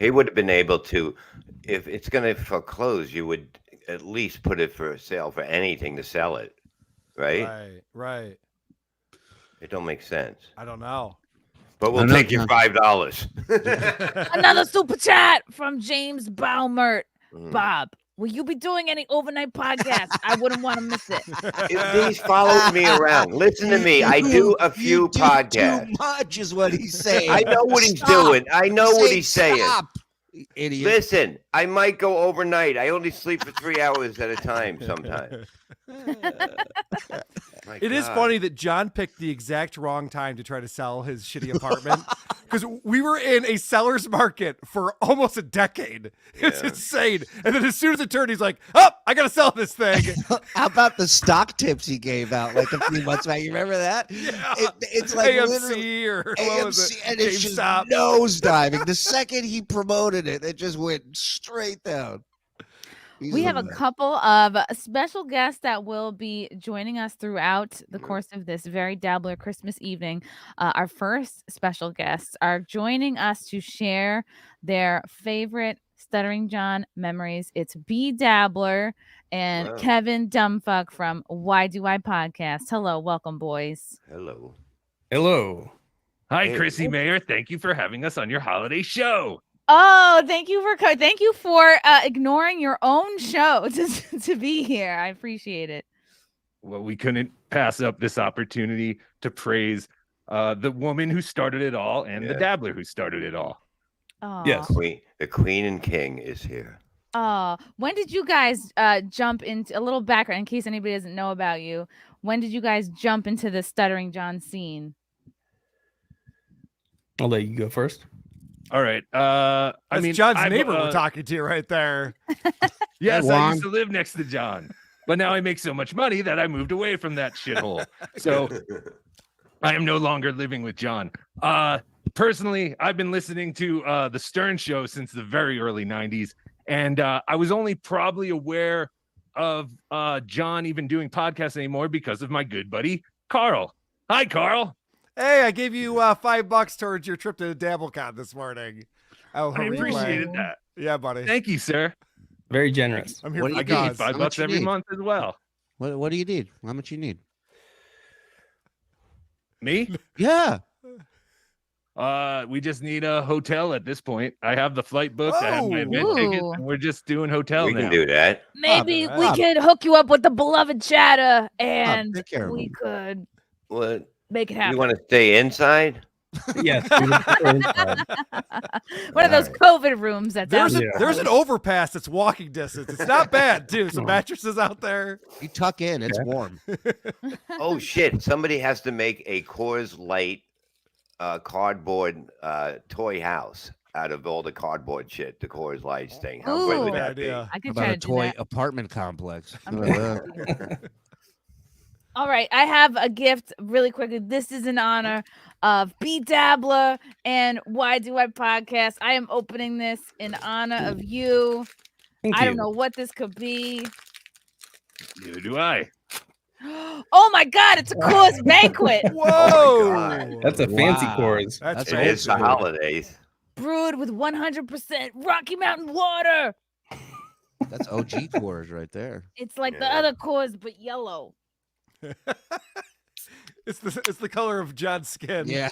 He would have been able to, if it's going to foreclose, you would at least put it for sale for anything to sell it, right?
Right.
It don't make sense.
I don't know.
But we'll take your $5.
Another super chat from James Baumert. Bob, will you be doing any overnight podcasts? I wouldn't want to miss it.
He's followed me around. Listen to me. I do a few podcasts.
Too much is what he's saying.
I know what he's doing. I know what he's saying.
Stop, idiot.
Listen, I might go overnight. I only sleep for 3 hours at a time sometimes.
It is funny that John picked the exact wrong time to try to sell his shitty apartment because we were in a seller's market for almost a decade. It's insane. And then as soon as it turned, he's like, oh, I got to sell this thing.
How about the stock tips he gave out like a few months back? You remember that?
Yeah.
It's like
AMC or what was it?
and it's just
GameStop.
nosediving. The second he promoted it, it just went straight down.
We have a couple of special guests that will be joining us throughout the course of this very Dabbler Christmas evening. Our first special guests are joining us to share their favorite Stuttering John memories. It's B. Dabbler and Kevin Dumbfuck from Why Do I Podcast. Hello, welcome, boys.
Hello.
Hi, Chrissie Mayr. Thank you for having us on your holiday show.
Oh, thank you for ignoring your own show to be here. I appreciate it.
Well, we couldn't pass up this opportunity to praise the woman who started it all and the Dabbler who started it all.
Oh.
Yes.
The Queen and King is here.
When did you guys jump into a little background in case anybody doesn't know about you? When did you guys jump into the Stuttering John scene?
I'll let you go first.
All right.
That's John's neighbor we're talking to right there.
Yes, I used to live next to John, but now I make so much money that I moved away from that shithole. So I am no longer living with John. Personally, I've been listening to the Stern Show since the very early 90s, and I was only probably aware of John even doing podcasts anymore because of my good buddy, Karl. Hi, Karl.
Hey, I gave you $5 towards your trip to DabbleCon this morning.
I appreciated that.
Yeah, buddy.
Thank you, sir.
Very generous.
I'm here
What
for
do you
my
need?
cause.
$5 every month as well.
What do you need? How much you need?
Me?
Yeah.
We just need a hotel at this point. I have the flight booked. I have my event tickets, and we're just doing hotel
We
now.
can do that.
Maybe
Bob,
we could hook you up with the beloved chatter and
take care of
we
him.
could
What?
make it
You
happen.
want to stay inside?
Yes.
One of those COVID rooms that's out there.
There's an overpass that's walking distance. It's not bad, too. Some mattresses out there.
You tuck in, it's warm.
Oh shit! Somebody has to make a Coors Light cardboard toy house out of all the cardboard shit. The Coors Lights thing. How great would that be?
I could
About
try
a
to do
toy
that.
apartment complex.
All right, I have a gift really quickly. This is in honor of Dabbler and Why Do I Podcast. I am opening this in honor of you. I don't know what this could be.
Neither do I.
Oh my God, it's a Coors Banquet.
Whoa.
Oh
That's a fancy chorus.
That's
it is the holidays.
Brewed with 100% Rocky Mountain water.
That's OG Coors right there.
It's like the other Coors, but yellow.
It's the color of John's skin.
Yeah.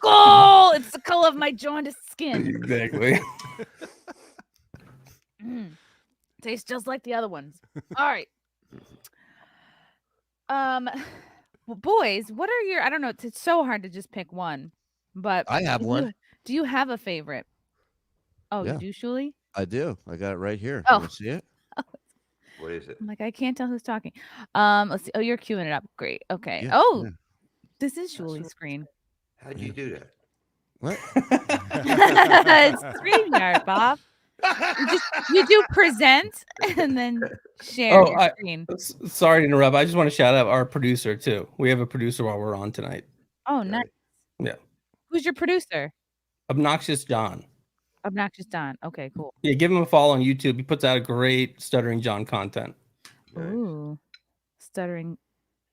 Gold! It's the color of my jaundiced skin.
Exactly.
Tastes just like the other ones. All right. Well, boys, what are your? I don't know. It's so hard to just pick one, but
I have one.
Do you have a favorite? Oh,
Yeah.
you do, Shuli?
I do. I got it right here.
Oh.
You wanna see it?
What is it?
I'm like, I can't tell who's talking. Let's see. Oh, you're queuing it up. Great. Okay.
Yeah,
Oh,
yeah.
this is Shuli's screen.
How'd you do that?
What?
It's StreamYard, Bob. You do present and then share
Oh,
your screen.
Sorry to interrupt. I just want to shout out our producer too. We have a producer while we're on tonight.
Oh, nice.
Yeah.
Who's your producer?
Obnoxious John.
Obnoxious Don. Okay, cool.
Yeah, give him a follow on YouTube. He puts out a great Stuttering John content.
Ooh, stuttering.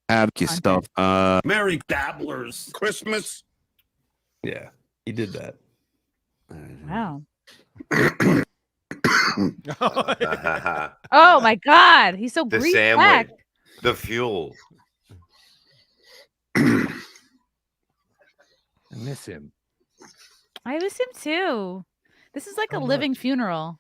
Abky
Content.
stuff. Merry Dabblers. Christmas.
Yeah, he did that.
Wow. Oh my God, he's so
The
greased
sandwich.
back.
The fuel.
I miss him.
I miss him too. This is like a living funeral.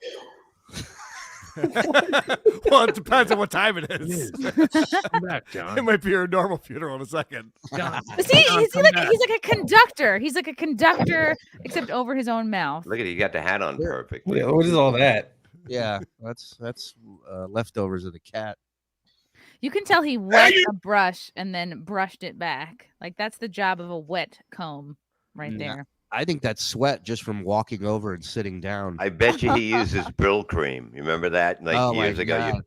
Well, it depends on what time it is.
Come back, John.
It might be your normal funeral in a second.
John.
See,
John,
he's
come
like
back.
a conductor. He's like a conductor, except over his own mouth.
Look at it. You got the hat on perfectly.
Yeah, what is all that?
Yeah, that's leftovers of the cat.
You can tell he wet a brush and then brushed it back. Like that's the job of a wet comb right there.
I think that's sweat just from walking over and sitting down.
I bet you he uses Brill cream. You remember that? Like
Oh,
years
my
ago.
God.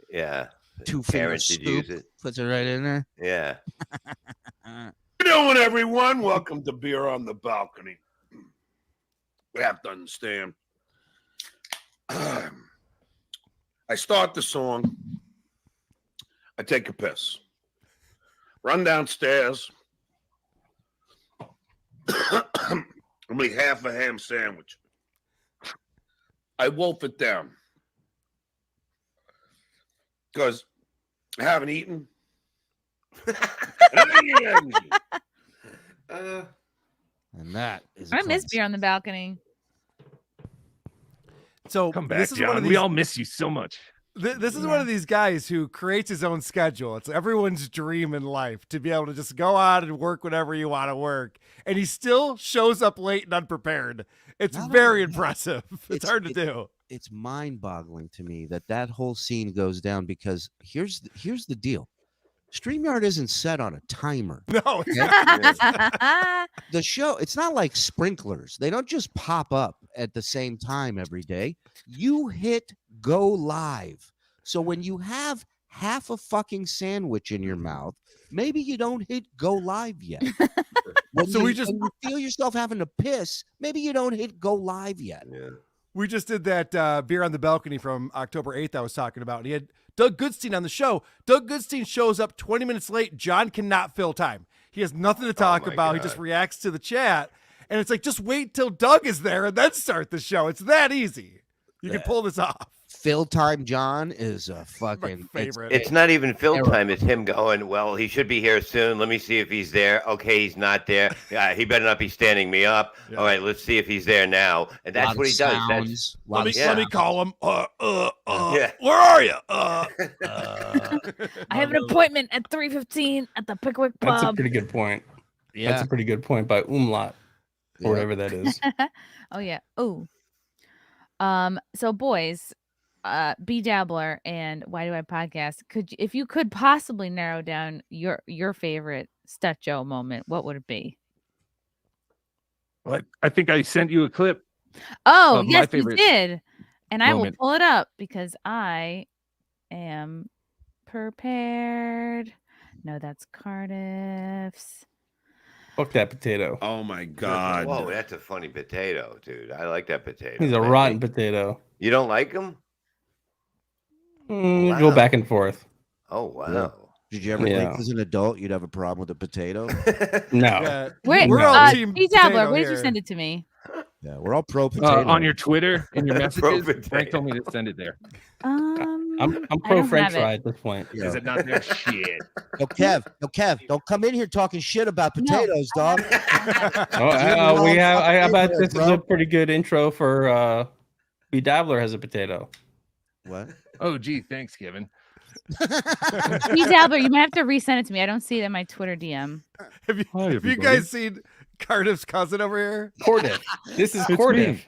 Yeah.
Two
Parents
fingers
did use
scoop,
it.
puts it right in there.
Yeah.
How you doing, everyone? Welcome to Beer on the Balcony. We have to understand. I start the song. I take a piss. Run downstairs. I'm like half a ham sandwich. I wolf it down. Because I haven't eaten.
And that is.
I miss Beer on the Balcony.
So
Come back,
this is one
John.
of
We
these,
all miss you so much.
this is one of these guys who creates his own schedule. It's everyone's dream in life to be able to just go out and work whenever you want to work, and he still shows up late and unprepared. It's very impressive. It's hard to do.
It's mind-boggling to me that whole scene goes down because here's the deal. StreamYard isn't set on a timer.
No, it's
The show, it's not like sprinklers. They don't just pop up at the same time every day. You hit go live. So when you have half a fucking sandwich in your mouth, maybe you don't hit go live yet. When you feel yourself having to piss, maybe you don't hit go live yet.
Yeah.
We just did that Beer on the Balcony from October 8th I was talking about. And he had Doug Goodstein on the show. Doug Goodstein shows up 20 minutes late. John cannot fill time. He has nothing to talk about.
God.
He just reacts to the chat. And it's like, just wait till Doug is there and then start the show. It's that easy. You can pull this off.
Fill time John is a fucking
favorite.
It's not even fill time. It's him going, well, he should be here soon. Let me see if he's there. Okay, he's not there. He better not be standing me up.
Yeah.
All right, let's see if he's there now. And that's what he does.
Let me call him.
Yeah.
Where are you?
I have an appointment at 3:15 at the Pickwick
That's a
Pub.
pretty good point.
Yeah.
That's a pretty good point by Umlaut. or whatever that is.
Oh yeah. Oh. So boys, B Dabbler and Why Do I Podcast? If you could possibly narrow down your favorite Stut Joe moment, what would it be?
What? I think I sent you a clip.
Oh,
of my
yes, you
favorite
did. And I will
moment.
pull it up because I am prepared. No, that's Cardiff's.
Fuck that potato.
Oh my God.
Whoa, that's a funny potato, dude. I like that potato.
He's a rotten potato.
You don't like him?
Go back and forth.
Oh wow.
Yeah. Did you ever think as an adult you'd have a problem with a potato?
No.
Yeah.
Wait,
We're all team
B Dabbler,
potato
where did you
here.
send it to me?
Yeah, we're all pro potato.
On your Twitter, in your messages,
potato.
Frank told me to send it there.
I'm
I
pro
don't
French
have it.
fry at this point.
Yeah.
Is it not there? Shit.
No, Kev, don't come in here talking shit about potatoes, dog.
I bet this is
bro.
a pretty good intro for B Dabbler has a potato.
What?
Oh, gee, thanks, Kevin.
B Dabbler, you might have to resend it to me. I don't see it in my Twitter DM.
Have you,
Hi,
have you
everybody.
guys seen Cardiff's cousin over here?
Cordiff. This is
It's
Cordiff.
me.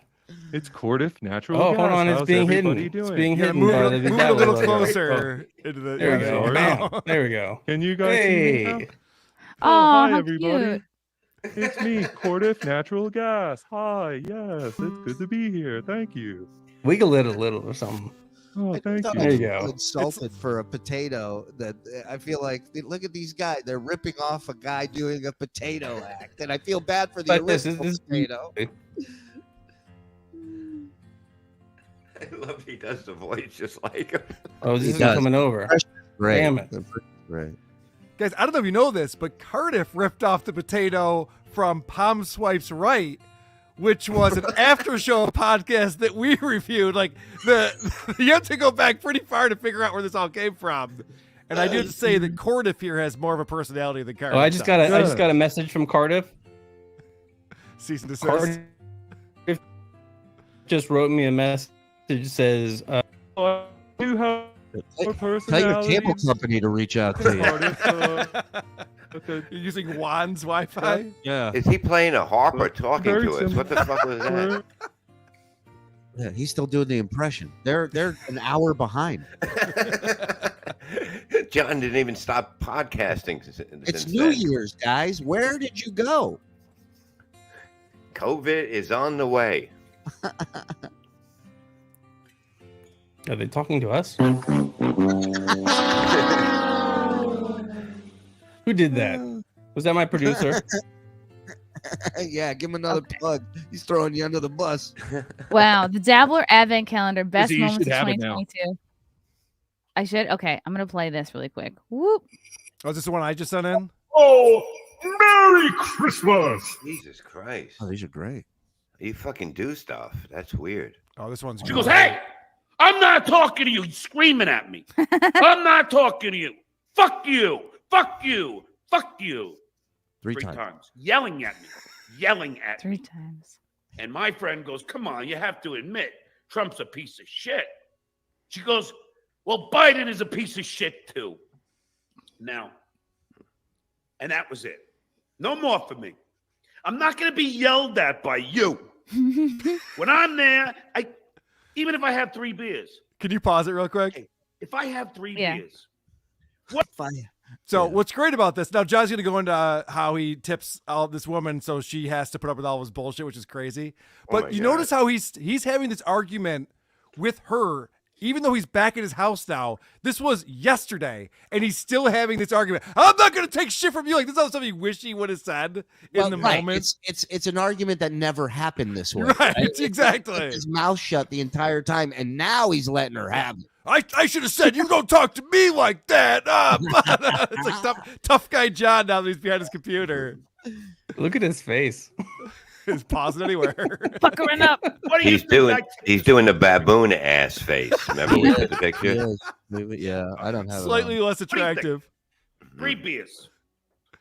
It's Cordiff Natural
Oh,
Gas.
hold on. It's
How's
being
everybody
hidden.
Doing?
It's being
Yeah,
hidden
move
by
it,
the
move it a
Dabbler
little
logo.
closer into the.
There we
yeah,
go.
sorry.
Bam. There we go.
Can you guys see me now?
Hey.
Oh,
hi,
how
everybody.
cute.
It's me, Cordiff Natural Gas. Hi, yes, it's good to be here. Thank you.
Wiggle it a little or something.
Oh, thank
thought
you.
There
I
you
feel
go.
insulted for a potato. That I feel like look at these guys. They're ripping off a guy doing a potato act, and I feel bad for the
But this
original
is
potato.
I love he does the voice just like him.
Oh, this
He
is
does.
coming over.
Great.
Damn it.
Right.
Guys, I don't know if you know this, but Cardiff ripped off the potato from Palm Swipes Right, which was an after show podcast that we reviewed. Like you have to go back pretty far to figure out where this all came from. And I do have to say that Cardiff here has more of a personality than Cardiff.
Oh, I just got a message from Cardiff.
Cease and desist.
Cardiff just wrote me a message that says,
I do have a
Tell your
personality.
cable company to reach out to you.
Cardiff, okay.
You're using Juan's Wi-Fi?
Yeah.
Is he playing a harp or talking
Very
to us? What the fuck was that?
Yeah, he's still doing the impression. They're an hour behind.
John didn't even stop podcasting
It's
since
New
then.
Year's, guys. Where did you go?
COVID is on the way.
are they talking to us? Who did that? Was that my producer?
Yeah, give him another plug. He's throwing you under the bus.
Wow, the Dabbler Advent Calendar, best
you
moments
should
of
have it now.
2022. I should? Okay, I'm going to play this really quick. Whoop.
Oh, is this the one I just sent in?
Oh, Merry Christmas.
Jesus Christ.
Oh, these are great.
You fucking do stuff. That's weird.
Oh, this one's
She
good.
goes, hey, I'm not talking to you. He's screaming at me. I'm not talking to you. Fuck you. Fuck you. Fuck you.
Three
Three
times.
times. Yelling at me. Yelling at
3
me.
times.
And my friend goes, come on, you have to admit, Trump's a piece of shit. She goes, well, Biden is a piece of shit too. Now, and that was it. No more for me. I'm not going to be yelled at by you. When I'm there, even if I have 3 beers,
Can you pause it real quick?
if I have 3
Yeah.
beers,
So what's great about this, now John's going to go into how he tips all this woman so she has to put up with all his bullshit, which is crazy. But
my
you
God.
notice how he's having this argument with her, even though he's back at his house now. This was yesterday, and he's still having this argument. I'm not going to take shit from you. Like, this is not something he wish he would have said in the moment.
It's an argument that never happened this way.
Right, exactly.
Kept his mouth shut the entire time, and now he's letting her have it.
I should have said, you don't talk to me like that. It's like tough guy John now that he's behind his computer.
Look at his face.
His paws anywhere.
Puckering up.
what do you think?
He's doing the baboon ass face. Remember we took the picture?
Yes. Yeah, I don't have
Slightly less
do you think?
attractive.
3 beers,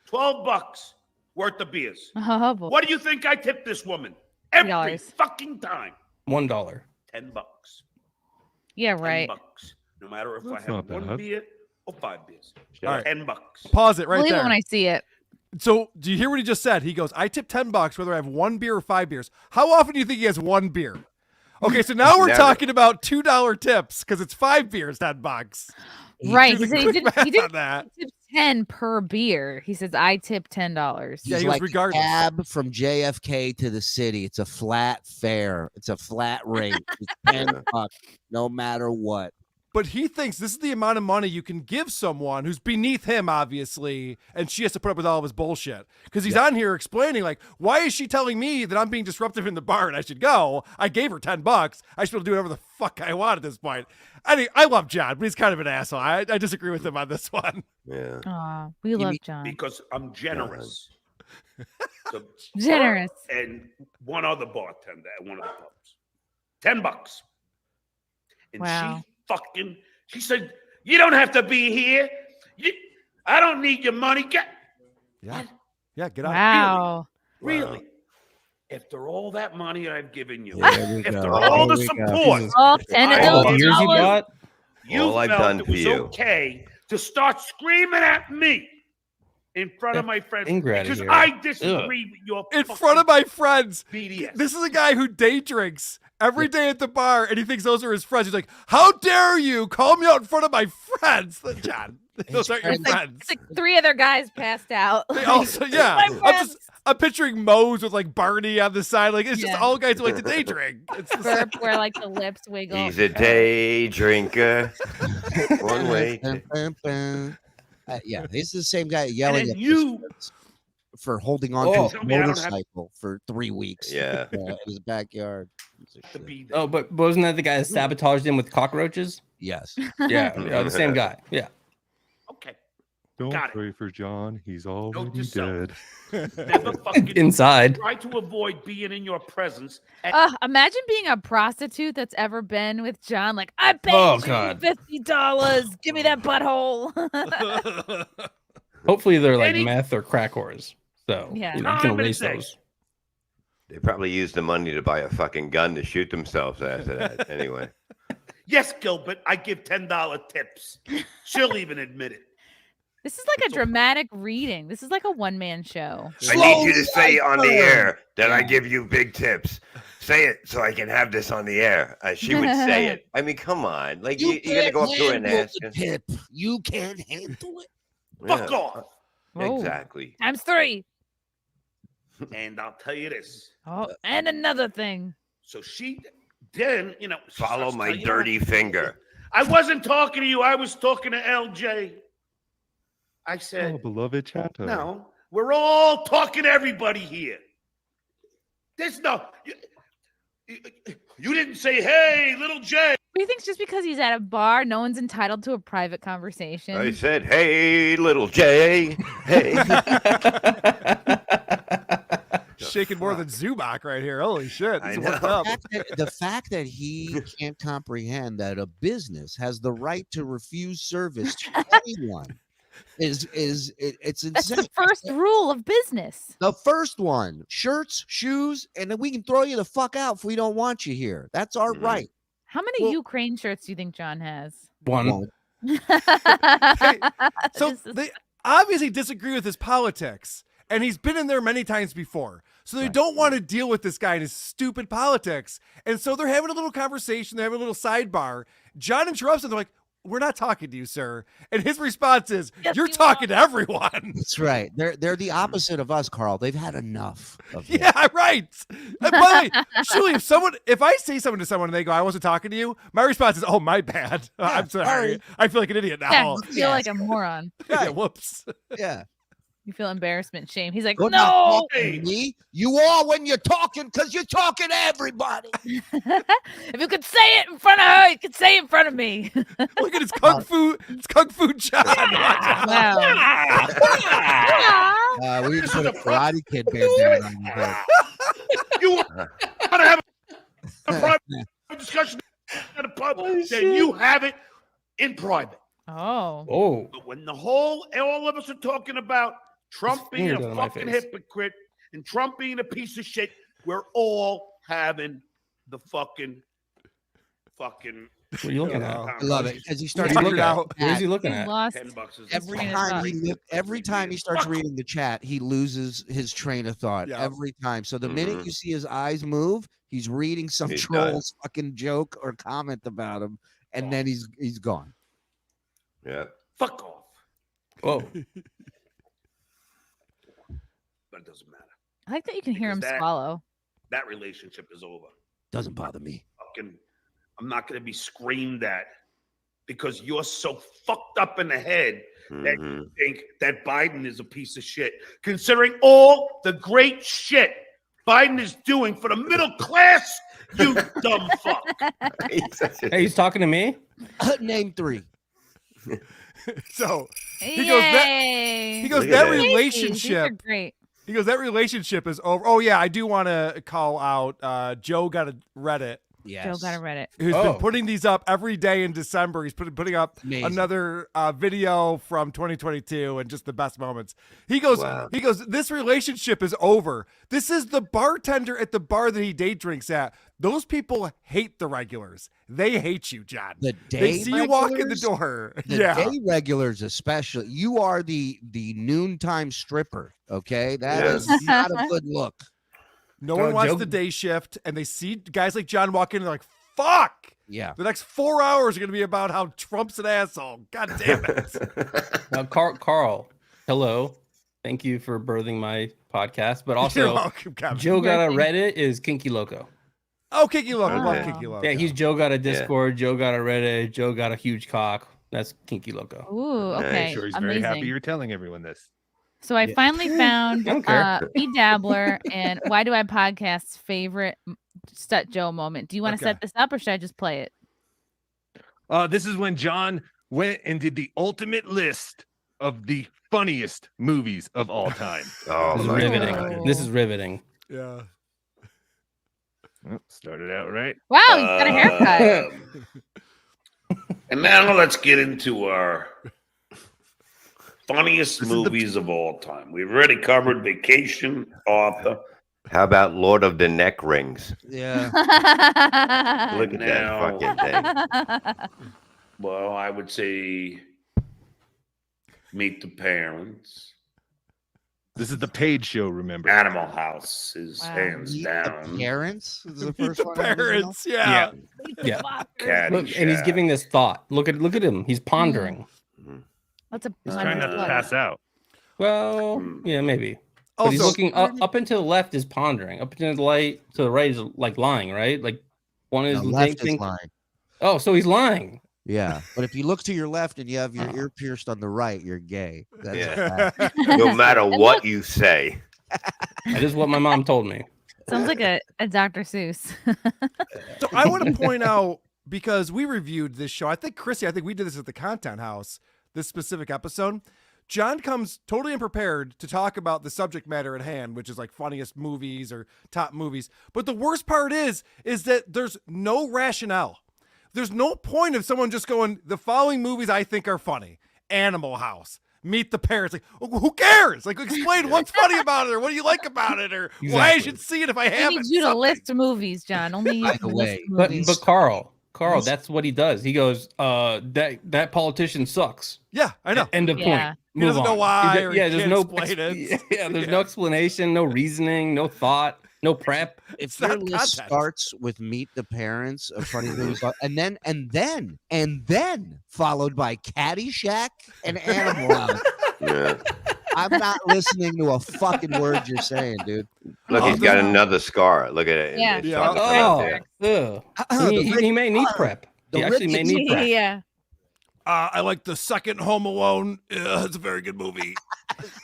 $12 worth of beers.
Oh, boy.
What do you think I tipped this woman? Every
$3.
fucking time.
$1.
$10.
Yeah, right.
$10. No matter if
That's
I have
not
1
bad.
beer or 5 beers.
All right.
$10.
Pause it right
Believe
there.
it when I see it.
So do you hear what he just said? He goes, I tip $10 whether I have 1 beer or 5 beers. How often do you think he has 1 beer? Okay, so now we're talking about $2 tips because it's 5 beers, $10.
Right. He said he did
that.
tip 10 per beer. He says, I tip $10.
Yeah,
He's
he was
like
regardless.
cab from JFK to the city. It's a flat fare. It's a flat rate. It's $10 no matter what.
But he thinks this is the amount of money you can give someone who's beneath him, obviously, and she has to put up with all of his bullshit. Because he's on here explaining, like, why is she telling me that I'm being disruptive in the bar and I should go? I gave her $10. I should be able to do whatever the fuck I want at this point. I mean, I love John, but he's kind of an asshole. I disagree with him on this one.
Yeah.
Aw, we love John.
Because I'm generous. So
Generous.
her and one other bartender at one of the pubs. $10. And
Wow.
she said, you don't have to be here. I don't need your money. Get
Yeah, get out.
Wow.
really. After all that money I've given you,
There we
after
go.
all the
There we go.
support,
All 10 of
All
those
the
beers you
dollars?
bought?
you
All I've
felt
done
it
for
was
you.
okay to start screaming at me in front of my friends
Finger outta
because
here.
I disagree with your
In front of my friends.
BDS.
This is a guy who day drinks every day at the bar, and he thinks those are his friends. He's like, how dare you call me out in front of my friends? John, those aren't your
It's like,
friends.
it's like 3 other guys passed out.
They also, yeah.
My friends.
I'm picturing Moe's with like Barney on the side. Like, it's just
Yeah.
all guys who like to day drink. It's the same.
Burp where like the lips wiggle.
He's a day drinker. One way.
Yeah, he's the same guy yelling
then
at
you-
for holding on
Oh.
to
Tell me I
his
don't have-
motorcycle for 3 weeks.
Yeah.
In his backyard. Piece of
to
shit.
be there.
Oh, but wasn't that the guy that sabotaged him with cockroaches?
Yes.
Yeah, the same guy. Yeah.
Okay.
Don't
Got it.
pray for John. He's already
yourself.
dead.
Never fucking
Inside.
try to avoid being in your presence.
Imagine being a prostitute that's ever been with John. Like, I paid
Oh,
you
God.
$50. Give me that butthole.
Hopefully they're like
Any-
meth or crack whores. So
Yeah.
you
I'm
can
gonna
erase
say-
those.
They probably used the money to buy a fucking gun to shoot themselves after that. Anyway.
Yes, Gilbert, I give $10 tips. She'll even admit it.
This is like a dramatic reading. This is like a one-man show.
I need you to say on the air that I
Yeah.
give you big tips. Say it so I can have this on the air. She would say it. I mean, come on. Like, you're going to go up to her and
handle
ask
the
her.
tip. You can't handle it.
Fuck
Yeah,
off.
Whoa.
Exactly.
Times 3.
And I'll tell you this.
Oh, and another thing.
So she then, she
Follow
starts
my
telling,
dirty finger.
I wasn't talking to you. I was talking to LJ. I
Oh,
said,
beloved chatter.
no, we're all talking to everybody here. There's no, you didn't say, hey, little Jay.
He thinks just because he's at a bar, no one's entitled to a private conversation.
I said, hey, little Jay. Hey.
Shaking more than Zubak right here. Holy shit.
I
This is worked
know.
up.
The fact that he can't comprehend that a business has the right to refuse service to anyone it's insane.
That's the first rule of business.
The first one: shirts, shoes, and then we can throw you the fuck out if we don't want you here. That's our
Mhm.
right.
How many
Well-
Ukraine shirts do you think John has?
One.
Well,
So
This is-
they obviously disagree with his politics, and he's been in there many times before. So they
Right.
don't want to deal with this guy and his stupid politics. And so they're having a little conversation. They're having a little sidebar. John interrupts them. They're like, we're not talking to you, sir. And his response is,
Yes,
you're
you
talking to everyone.
that's right. They're the opposite of us, Carl. They've had enough of it.
Yeah, right. And by the way, Shuli, if I say something to someone and they go, I wasn't talking to you, my response is, oh, my bad. I'm sorry.
sorry.
I feel like an idiot
yeah,
now.
you feel like a moron.
Yeah, whoops.
Yeah.
You feel embarrassment, shame. He's like,
You're not
no.
talking to me. You are when you're talking because you're talking to everybody.
If you could say it in front of her, you could say it in front of me.
Look at his kung fu. It's kung fu John.
Wow.
We just put a Karate Kid bandana on your head.
You want to have a private discussion at a pub, then you have it in private.
Oh.
Oh.
But when all of us are talking about Trump being
fingers
a
on my
fucking
face.
hypocrite and Trump being a piece of shit, we're all having the fucking
What are you looking at?
I love it as he starts
What are you
reading
looking at?
out.
What is he looking
He
at?
lost.
$10 is
Every time he starts reading the chat, he loses his train of thought.
Yeah.
Every time. So the minute you see his eyes move, he's reading some
He's
troll's fucking joke or comment about him, and then he's gone.
Yeah.
Fuck off.
Whoa.
But it doesn't matter.
I like that you can hear him
Because
swallow.
That relationship is over.
Doesn't bother me.
I'm not going to be screamed at because you're so fucked up in the head that you think that Biden is a piece of shit, considering all the great shit Biden is doing for the middle class. You dumb fuck.
Hey, he's talking to me.
Name 3.
So he
Yay!
goes
Look
that
at that.
These are
relationship.
great.
He goes that relationship is over. Oh yeah, I do want to call out. Joe got a Reddit.
Yes.
Joe got to read it.
Who's been putting these up every day in December. He's putting up
Amazing.
another video from 2022 and just the best moments. He goes, this relationship is over. This is the bartender at the bar that he day drinks at. Those people hate the regulars. They hate you, John.
The day
They see you walk in the
regulars?
door.
The day regulars, especially. You are the noontime stripper. Okay, that is not a good look.
No one wants the day shift, and they see guys like John walk in and they're like, fuck.
Yeah.
The next 4 hours are going to be about how Trump's an asshole. God damn it.
Now, Carl, hello. Thank you for birthing my podcast. But
You're
also,
welcome, Kevin.
Joe got a Reddit is Kinky Loco.
Oh, Kinky Loco.
Oh.
Love Kinky Loco.
Yeah, he's Joe got a Discord. Joe got a Reddit. Joe got a huge cock. That's Kinky Loco.
Ooh, okay.
I'm sure he's
Amazing.
very happy you're telling everyone this.
So I finally found
don't care.
Dabbler and Why Do I Podcast's favorite Stut Joe moment. Do you want to set this up or should I just play it?
This is when John went and did the ultimate list of the funniest movies of all time.
Oh,
This is
my
riveting.
God.
This is riveting.
Yeah.
Well, started out right.
Wow, he's got a haircut.
And now let's get into our funniest movies of all time. We've already covered Vacation, Arthur.
How about Lord of the Neck Rings?
Yeah.
Look at
Now-
that fucking thing.
Well, I would say Meet the Parents.
This is the paid show, remember?
Animal House is
Wow.
hands
Meet
down.
the Parents is the
Meet
first
the
one. I was
parents. Yeah.
Yeah.
Caddyshack.
And he's giving this thought. Look at him. He's pondering.
That's a
He's trying not to pass out.
Well, yeah, maybe. But he's
Also,
looking up and to the left is pondering. Up and to the right is like lying, right? Like one is
The left is
thinking.
lying.
Oh, so he's lying.
Yeah, but if you look to your left and you have your ear pierced on the right, you're gay. That's
Yeah.
a fact.
No matter what you say.
That is what my mom told me.
Sounds like a Dr. Seuss.
So I want to point out, because we reviewed this show, I think we did this at the Content House, this specific episode. John comes totally unprepared to talk about the subject matter at hand, which is like funniest movies or top movies. But the worst part is that there's no rationale. There's no point of someone just going, the following movies I think are funny. Animal House. Meet the Parents. Like, who cares? Like, explain what's funny about it, or what do you like about it, or why I should see it if I
I
haven't.
need you to list movies, John. Only you
By
can
the
list
way,
movies.
But Carl, that's what he does. He goes, that politician sucks.
Yeah, I know.
End of
Yeah.
point.
He doesn't
Move
know
on.
why,
He-
or
yeah,
he
there's
can't
no
explain it.
Yeah, there's no explanation, no reasoning, no thought, no prep.
If
not
your list
content.
starts with Meet the Parents of funny movies, and then followed by Caddyshack and Animal House,
Yeah.
I'm not listening to a fucking word you're saying, dude.
Look, he's got another scar. Look at it.
Yeah.
It's
Yeah.
showing right
Oh,
there.
ugh.
The
He may need prep.
the
He actually may
Rickets-
need prep.
Yeah.
I like the second Home Alone. It's a very good movie.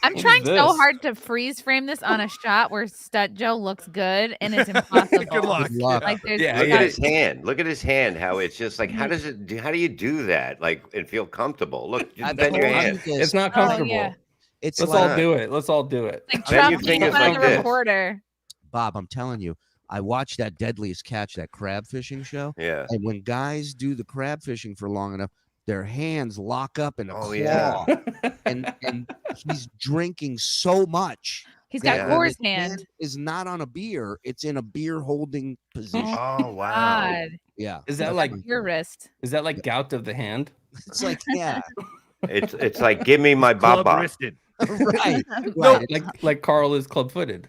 I'm
What
trying
is
so
this?
hard to freeze frame this on a shot where Stut Joe looks good, and it's impossible.
Good luck.
Good luck.
Like there's
Yeah,
Look
yeah.
at his hand. Look at his hand. How it's just like, how do you do that? Like, and feel comfortable? Look, just bend your hand.
It's not
Oh,
comfortable.
yeah.
It's
Let's
like,
all do it. Let's all do it.
like
Bend your
Trump being
fingers
in front
like
of the
this.
reporter.
Bob, I'm telling you, I watched that Deadliest Catch, that crab fishing show,
Yeah.
and when guys do the crab fishing for long enough, their hands lock up in a
Oh,
claw,
yeah.
and he's drinking so much
He's got
Yeah.
Core's
The
hand.
is not on a beer; it's in a beer holding position.
Oh wow.
God.
Yeah,
Is that
That's
like
your wrist?
is that like gout of the hand?
it's like yeah,
It's like give me my
Club
baba.
wristed.
right.
No.
Like Karl is club footed.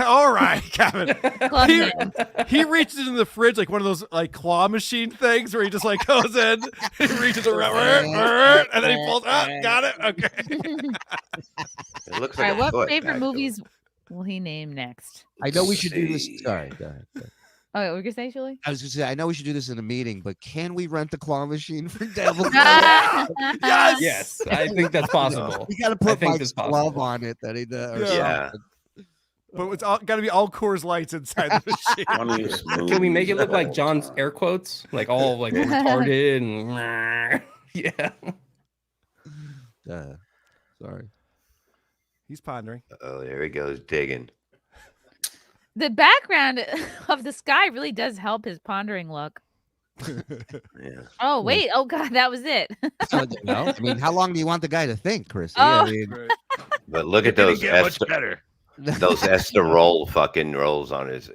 All right, Kevin.
Club
He,
hand.
he reaches into the fridge like one of those like claw machine things where he just like goes in, he reaches around, and then he pulls. Oh, got it. Okay.
It looks
All
like
right,
a
what
foot,
favorite
actually.
movies will he name next?
I know we should do
Let's
this.
see.
Sorry, go ahead.
Oh, what were you gonna say, Shuli?
I was gonna say I know we should do this in a meeting, but can we rent the claw machine for Devil?
Yes.
Yes, I think that's possible.
We got to
I
put
think
Mike's
it's
glove
possible.
on it that he does. or
Yeah.
something.
But it's all got to be all Coors Lights inside the machine.
Funniest
Can we make it look
movies
like
of all
John's
time.
air quotes, like all like retarded and yeah?
Sorry.
He's pondering.
Oh, there he goes digging.
The background of the sky really does help his pondering look.
Yeah.
Oh wait! Oh God, that was it.
No, I mean, how long do you want the guy to think, Chrissy?
Oh.
I mean,
But look at
Didn't
those
get much
Esther,
better.
those Esther roll fucking rolls on his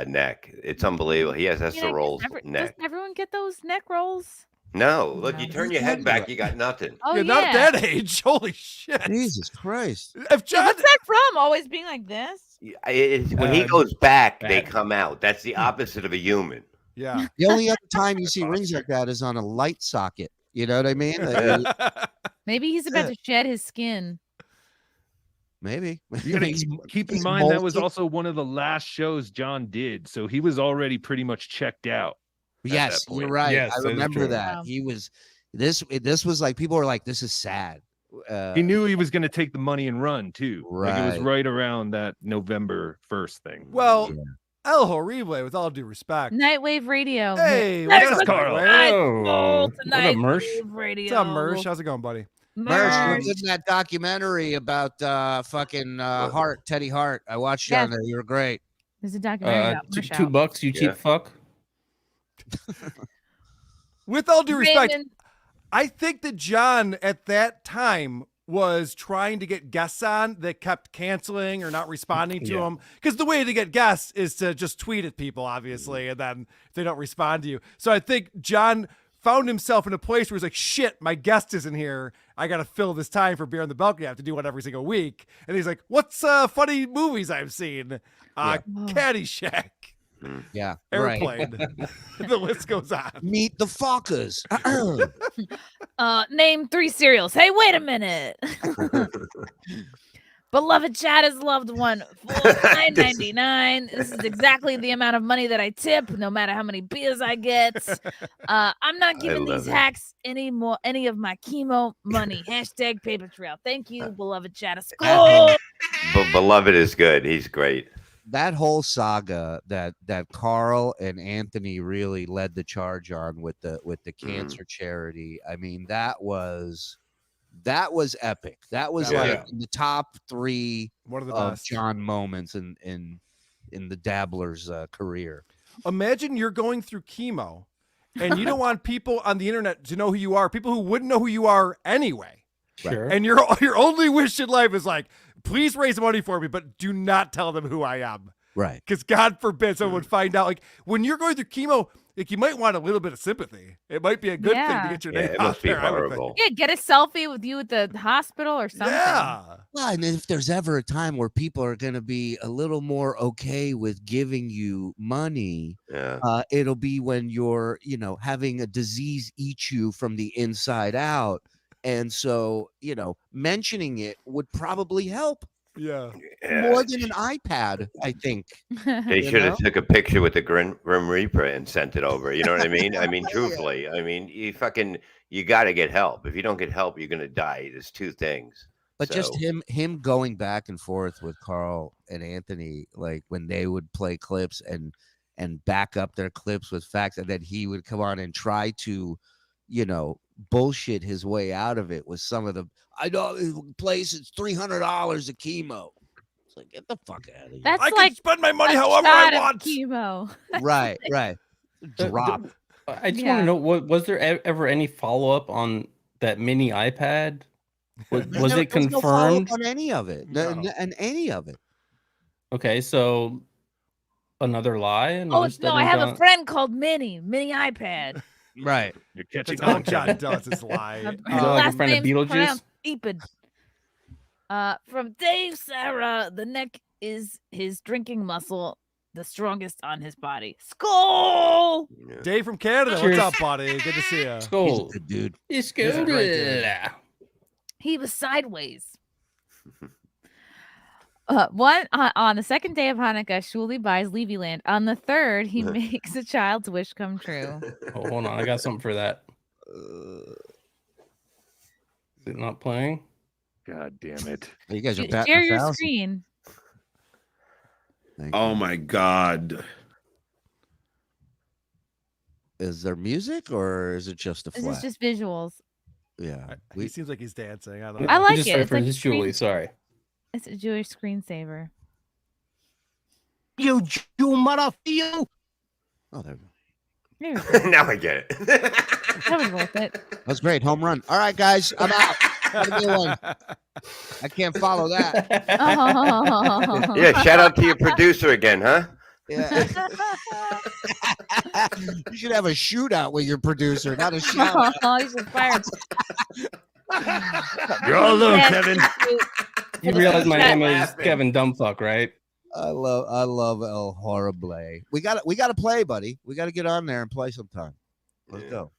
neck. It's unbelievable. He has
You
Esther
know,
rolls
doesn't
neck.
everyone get those neck rolls?
No, look, you
No.
turn your head back, you got nothing.
Oh
yeah,
yeah.
not at that age. Holy shit.
Jesus Christ.
If
Yeah,
John,
what's that from? Always being like this?
When he goes back, they
bad.
come out. That's the opposite of a human.
yeah.
The only other time you see rings like that is on a light socket. You know what I mean?
Maybe he's about to shed his skin.
Maybe.
You gotta
He's-
keep in
he's
mind that was
molted.
also one of the last shows John did, so he was already pretty much checked out.
Yes,
that
you're
point.
right.
Yes,
I
that is
remember
true.
that.
Wow.
He was this was like people were like, this is sad.
He knew he was going to take the money and run too. Like it was
Right.
right around that November 1st thing.
Well,
Yeah.
El Horrible, with all due respect.
Nightwave Radio.
Hey,
There's
what's
a
up,
Carl?
Nightwave?
Oh,
What
what a merch.
Radio.
What's up, Mersh? How's it going, buddy?
Merch, you were
Merch.
good in that documentary about fucking Hart, Teddy Hart. I watched you on there. You were great.
There's a documentary about Mersh out.
$2, you
Yeah.
cheap fuck.
With all due respect,
Raymond-
I think that John at that time was trying to get guests on that kept canceling or not responding to
Yeah.
him. Because the way to get guests is to just tweet at people, obviously, and then if they don't respond to you. So I think John found himself in a place where he's like, shit, my guest isn't here. I got to fill this time for Beer on the Balcony. I have to do one every single week. And he's like, what's funny movies I've seen? Caddyshack,
Yeah. Right.
Airplane. The list goes on.
Meet the Fockers.
Name 3 cereals. Hey, wait a minute. Beloved chat has loved one for $9.99. This is exactly the amount of money that I tip, no matter how many beers I get. I'm not giving
love
these
it.
hacks any of my chemo money. Hashtag paper trail. Thank you, beloved chat. School.
But Beloved is good. He's great.
That whole saga that Karl and Anthony really led the charge on with the cancer charity. I mean, that was epic. That was
Yeah.
like in the top 3
One of the
of
best.
John moments in the Dabbler's career.
Imagine you're going through chemo and you don't want people on the internet to know who you are, people who wouldn't know who you are anyway.
Sure.
And your only wish in life is like, please raise money for me, but do not tell them who I am.
Right.
Because God forbid someone would find out. Like when you're going through chemo, like you might want a little bit of sympathy. It might be a good thing
Yeah.
to get your
Yeah,
name
it
out
must be
there. I would think.
horrible.
Yeah, get a selfie with you at the hospital or something.
Yeah.
Well, and if there's ever a time where people are going to be a little more okay with giving you money,
Yeah.
it'll be when you're, having a disease eat you from the inside out. And so, mentioning it would probably help
Yeah.
Yeah.
more than an iPad, I think.
They
you
should have
know?
took a picture with the Grim Reaper and sent it over. You know what I mean? I mean, truthfully, I mean, you got to get help. If you don't get help, you're gonna die. There's 2 things.
But just
So-
him going back and forth with Karl and Anthony, like when they would play clips and back up their clips with facts, and then he would come on and try to, bullshit his way out of it with some of the. I know this place is $300 a chemo. It's like, get the fuck out of here.
That's
I
like
can spend my money
a
however
shot
I
of
want.
chemo.
Right. Drop.
I just
Yeah.
want to know, was there ever any follow up on that mini iPad? Was
There
it
was no follow-up
confirmed?
on any of it?
No.
And any of it.
Okay, so another lie.
Oh, no, I have a friend called Mini iPad.
Right.
You're catching
That's all
on,
John
Kevin.
does is lie.
Is that like a friend of Beetlejuice?
From Dave Sarah, the neck is his drinking muscle, the strongest on his body. Skull!
Dave from Canada.
Cheers.
What's up, buddy? Good to see you.
Skull.
He's a good dude.
He's
He's a great dude.
He was sideways. On the second day of Hanukkah, Shuli buys Levy land. On the third, he makes a child's wish come true.
Oh, hold on, I got something for that. Is it not playing?
God damn it!
You guys are
Share your screen.
Oh my God.
Is there music or is it just a
This
flat?
is just visuals.
Yeah.
He seems like he's dancing. I don't know.
I like
Just
it.
sorry
It's
for
like
this Shuli. Sorry.
It's a Jewish screensaver.
You Jew motherfucker!
Oh, there we go.
There we go.
Now I get it.
That was worth it.
That was great. Home run. All right, guys. I'm out. Have a good one. I can't follow that.
Yeah, shout out to your producer again, huh?
Yeah. You should have a shootout with your producer, not a shout.
Oh, he's just fired.
You're all alone, Kevin.
You realize my name is Kevin Dumbfuck, right?
I love El Horrible. We got to play, buddy. We got to get on there and play sometime. Let's go.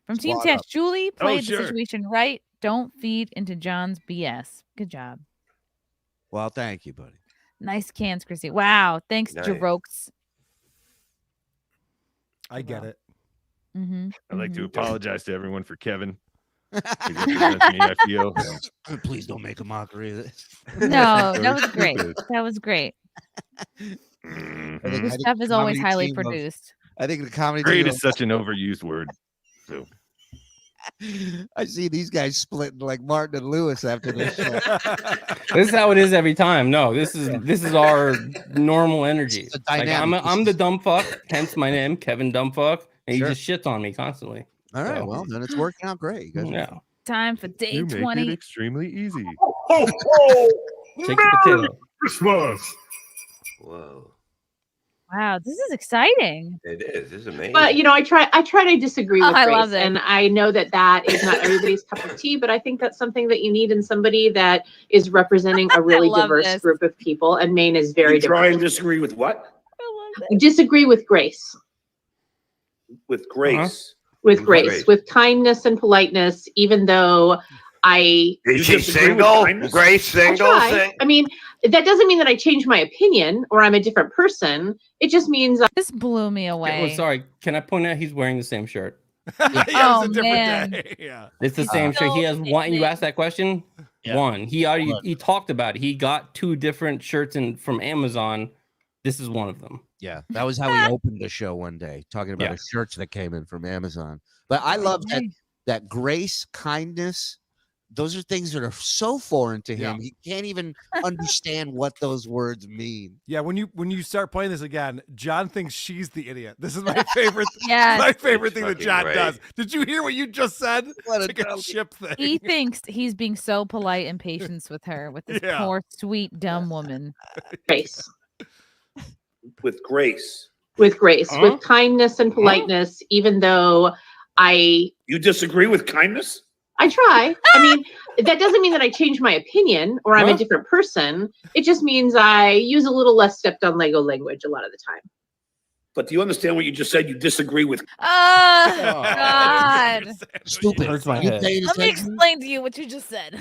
From Team
Squad
Test, Julie played the
sure.
situation right. Don't feed into John's BS. Good job.
Well, thank you, buddy.
Nice cans, Chrissy. Wow. Thanks,
Nice.
Jerokes.
I get it.
Mm-hmm.
I'd like to apologize to everyone for Kevin. He represents me, I feel.
Please don't make a mockery of this.
No, that was great. That was great.
Mhm.
Your
I
stuff
think
is always
comedy
highly
team of-
produced.
I think the comedy
Great
team
is such an overused word. So
I see these guys splitting like Martin and Lewis after this show.
This is how it is every time. No, this is our normal energy.
It's a
Like,
dynamic.
I'm the dumb fuck, hence my name, Kevin Dumbfuck, and
Sure.
he just shits on me constantly.
All right,
So,
well then it's working out great. You guys are-
yeah.
Time for day
you make it
20.
extremely easy.
Take the potato.
Christmas.
Whoa.
Wow, this is exciting.
It is. This is amazing.
But I try to disagree
Oh,
with
I
Grace,
love it.
and I know that is not everybody's cup of tea, but I think that's something that you need in somebody that is representing a really
love
diverse
this.
group of people. And Maine is very
You try and
diverse.
disagree with what?
I love it.
Disagree with Grace,
With Grace.
with Grace,
Grace.
with kindness and politeness, even though
is
You
she
disagree with
single?
kindness?
Grace
I
single?
try. I mean, that doesn't mean that I change my opinion or I'm a different person. It just means
This blew me away.
Oh, sorry. Can I point out he's wearing the same shirt?
Yeah,
Oh,
it's a different
man.
day. Yeah.
It's the same shirt. He has one. You
Still
asked that question.
Yeah.
One. He already he talked about it. He got 2 different shirts from Amazon. This is one of them.
Yeah, that was how we opened the show one day, talking about
Yeah.
a shirts that came in from Amazon. But I love that grace, kindness. Those are things that are so foreign to him. He can't even understand what those words mean.
Yeah, when you start playing this again, John thinks she's the idiot. This is my favorite.
Yes.
My favorite thing that
fucking
John
great.
does. Did you hear what you just said?
What a
It's like a
brilliant-
chip thing.
He thinks he's being so polite and patient with her, with this
Yeah.
poor, sweet, dumb woman.
Grace,
With Grace.
with Grace,
Huh?
with kindness and politeness, even though I
You disagree with kindness?
try. I mean, that doesn't mean that I change my opinion or I'm a
Huh?
different person. It just means I use a little less stepped on Lego language a lot of the time.
But do you understand what you just said? You disagree with.
Oh,
Oh.
God.
Stupid.
Hurts my
You
head.
paying
Let me
attention?
explain to you what you just said.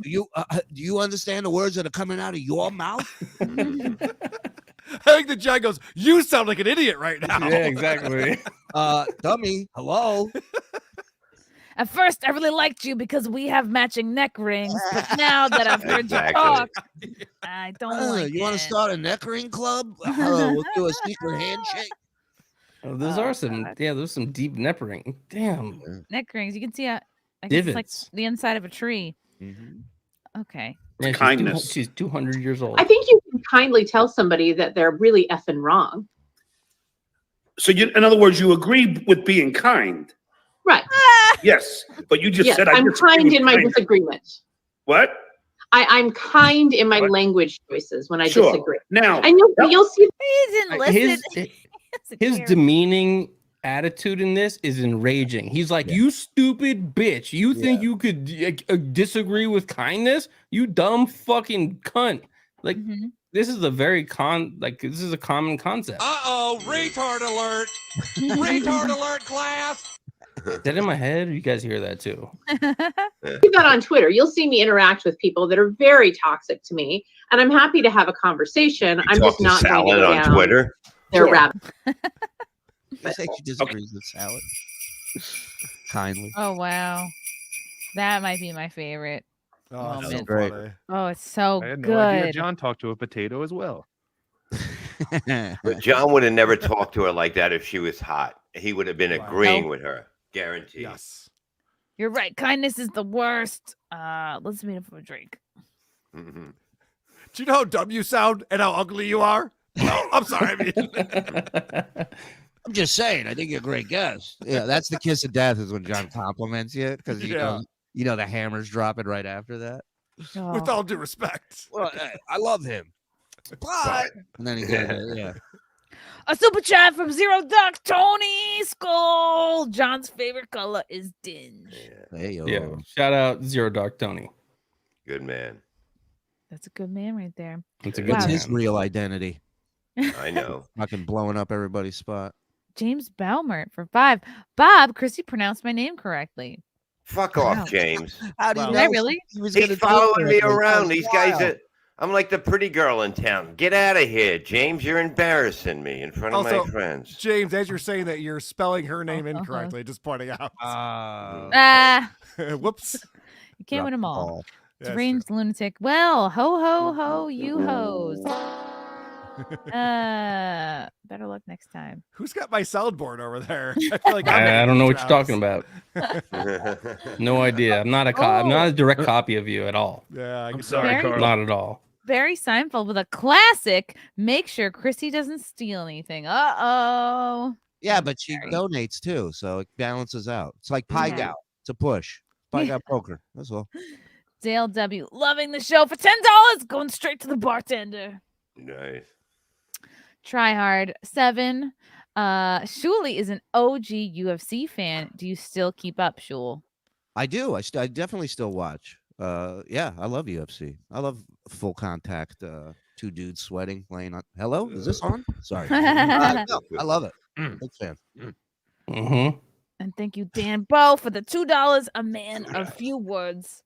Do you understand the words that are coming out of your mouth?
I think that John goes, "You sound like an idiot right now."
Yeah, exactly.
Dummy. Hello.
At first, I really liked you because we have matching neck rings, but now that I've heard
Exactly.
you talk, I don't like
You want
it.
to start a neck ring club? We'll do a secret handshake.
Oh, those
Oh,
are some.
God.
Yeah, there's some deep neck ring. Damn.
Neck rings. You can see I guess it's like
Divots.
the inside of a tree.
Mm-hmm.
Okay.
Yeah,
Kindness.
She's 200 years old.
I think you can kindly tell somebody that they're really effing wrong.
So in other words, you agree with being kind.
Right.
Yes. But you just
Yes,
said I
I'm
disagree
kind
with
in my
kindness.
disagreement.
What?
I'm kind in my language choices when I disagree.
Now,
I know you'll see.
He didn't listen.
His demeaning attitude in this is enraging. He's like, "You stupid bitch! You think you could disagree with kindness? You dumb fucking cunt!" Like this is a very this is a common concept.
Retard alert! Retard alert, class!
Is that in my head? Or you guys hear that too?
Do that on Twitter. You'll see me interact with people that are very toxic to me, and I'm happy to have a conversation. I'm just not going to go
on Twitter.
Their rabbit.
I say she disagrees with salad. Kindly.
Oh wow, that might be my favorite.
Oh,
moment.
so great.
Oh, it's so
I had no
good.
idea John talked to a potato as well.
But John would have never talked to her like that if she was hot. He would have been agreeing with her. Guaranteed.
Yes.
You're right. Kindness is the worst. Let's meet up for a drink.
Do you know how dumb you sound and how ugly you are? No, I'm sorry. I mean,
I'm just saying. I think you're a great guest. Yeah, that's the kiss of death is when John compliments you because you know the hammer's dropping right after that.
With all due respect.
Well, I love him. But and then he goes,
A super chat from Zero Dark Tony Skull. John's favorite color is dinge.
Yeah. Shout out Zero Dark Tony.
Good man.
That's a good man right there.
It's a good
What's
man.
his real identity?
I know.
Fucking blowing up everybody's spot.
James Baumert for 5. Bob, Chrissy pronounced my name correctly.
Fuck off, James.
How do you
Did
know?
I really?
He's following me around. These guys I'm like the pretty girl in town. Get out of here, James. You're embarrassing me in front of my friends.
James, as you're saying that, you're spelling her name incorrectly. Just pointing out. Whoops.
You can't win them all. Deranged lunatic. Well, ho, ho, ho, you hoes. Better luck next time.
Who's got my soundboard over there? I feel like
I don't know what you're talking about. No idea. I'm not I'm not a direct copy of you at all.
Yeah,
I'm sorry, Karl.
Not at all.
Barry Seinfeld with a classic. Make sure Chrissy doesn't steal anything. Uh-oh.
Yeah, but she donates too, so it balances out. It's like Pie Gal. It's a push. Pie Gal poker. That's all.
Dale W. Loving the show for $10. Going straight to the bartender.
Nice.
Try hard 7. Shuli is an OG UFC fan. Do you still keep up, Shul?
I do. I definitely still watch. Yeah, I love UFC. I love full contact. Two dudes sweating, playing on. Hello, is this on? Sorry. No, I love it. Big fan.
And thank you, Dan Bo, for the $2. A man of few words.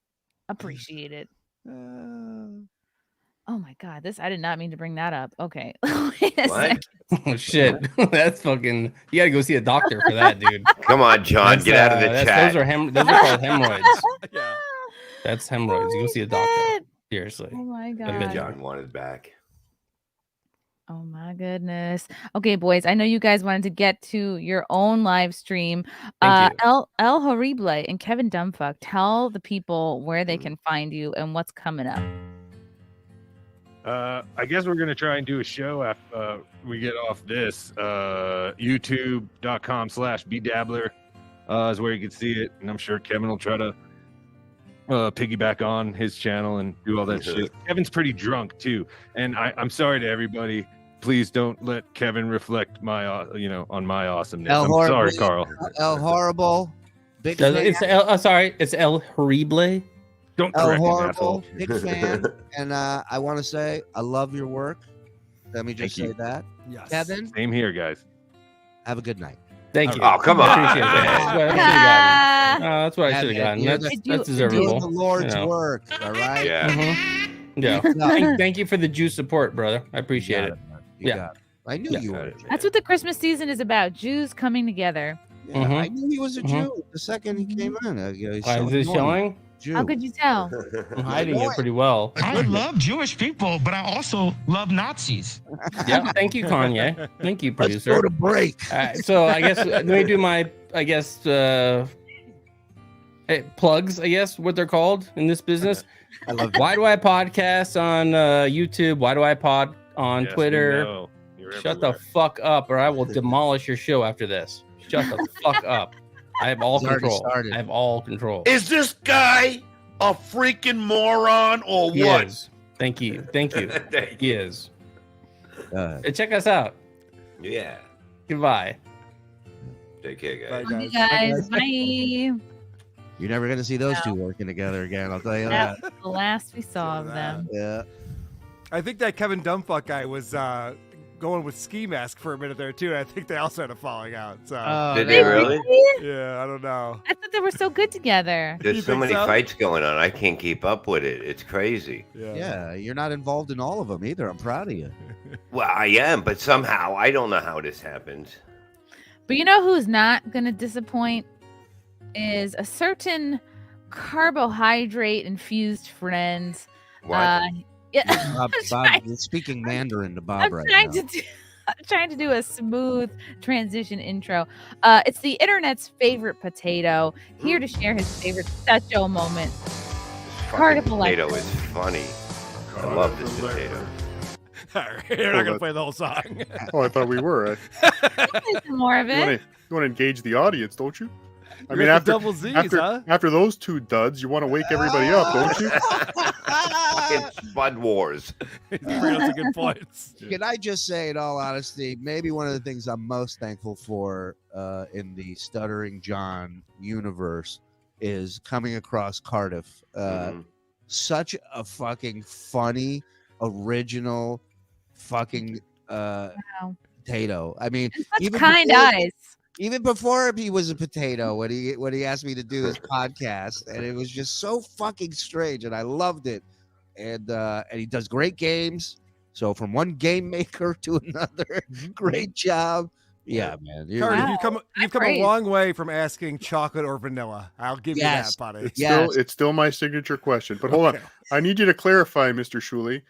Appreciate it. Oh my God, I did not mean to bring that up. Okay. Wait a second.
Oh shit. That's fucking you gotta go see a doctor for that, dude.
Come on, John, get out of the chat.
Those are called hemorrhoids. That's hemorrhoids. You go see a doctor. Seriously.
Oh my God.
John wanted back.
Oh my goodness. Okay, boys. I know you guys wanted to get to your own live stream. El Horrible and Kevin Dumbfuck, tell the people where they can find you and what's coming up.
I guess we're going to try and do a show after we get off this. YouTube.com/bdabbler is where you can see it. And I'm sure Kevin will try to piggyback on his channel and do all that shit. Kevin's pretty drunk too. And I'm sorry to everybody. Please don't let Kevin reflect my, on my awesomeness. I'm sorry, Karl.
El Horrible. Big fan.
It's El Horrible.
Don't
El
correct him,
Horrible.
asshole.
Big fan. And I want to say I love your work. Let me just say that.
Yes.
Kevin.
Same here, guys.
Have a good night.
Thank you.
Oh, come on.
Appreciate that. That's what I should have gotten. That's deservable.
The Lord's work. All right.
Yeah.
Yeah. Thank you for the Jew support, brother. I appreciate it.
I knew you were.
That's what the Christmas season is about. Jews coming together.
Yeah, I knew he was a Jew the second he came in.
Is it showing?
Jew. How could you tell?
I'm hiding it pretty well.
I love Jewish people, but I also love Nazis.
Yeah, thank you, Kanye. Thank you, producer.
Let's go to break.
So I guess let me do my, plugs, I guess, what they're called in this business.
I love
Why Do I Podcast on YouTube? Why Do I Pod on Twitter? Shut the fuck up, or I will demolish your show after this. Shut the fuck up. I have all control. I have all control.
Is this guy
a freaking moron or
He
what?
is. Thank you. Thank you.
Thank
He is. And check us out.
Yeah.
Goodbye.
Take care, guys.
Bye,
Love you guys. Bye.
You're never gonna see those two working together again. I'll tell you
That
that.
was the last we saw of them.
Yeah.
I think that Kevin Dumbfuck guy was going with Ski Mask for a minute there too. And I think they also had a falling out. So
Did they really?
yeah, I don't know.
I thought they were so good together.
There's
You
so
think
many
so?
fights going on. I can't keep up with it. It's crazy.
Yeah, you're not involved in all of them either. I'm proud of you.
Well, I am, but somehow I don't know how this happens.
But you know who's not going to disappoint is a certain carbohydrate infused friend.
What?
Yeah,
Bob, you're speaking Mandarin to Bob
I'm
right
trying
now.
I'm trying to do a smooth transition intro. It's the internet's favorite potato, here to share his favorite Stacho moment. Heart
Fucking
of a
potato
lifetime.
is funny. I love this potato.
All right, you're not gonna play the whole song.
Oh, I thought we were.
More of it.
You want to engage the audience, don't you? I
You
mean,
got the
after
double Z's, huh?
after those two duds, you want to wake everybody up, don't you?
Fucking Spud Wars.
He brings up some good points.
Can I just say, in all honesty, maybe one of the things I'm most thankful for in the Stuttering John universe is coming across Cardiff. Such a fucking funny, original, fucking potato. I mean,
Such kind eyes.
Even before he was a potato, when he asked me to do this podcast, and it was just so fucking strange, and I loved it. And he does great games. So from one game maker to another, great job. Yeah, man.
Cardi, you've come a long way from asking chocolate or vanilla. I'll give you that, buddy.
It's still my signature question. But hold on, I need you to clarify, Mr. Shuli.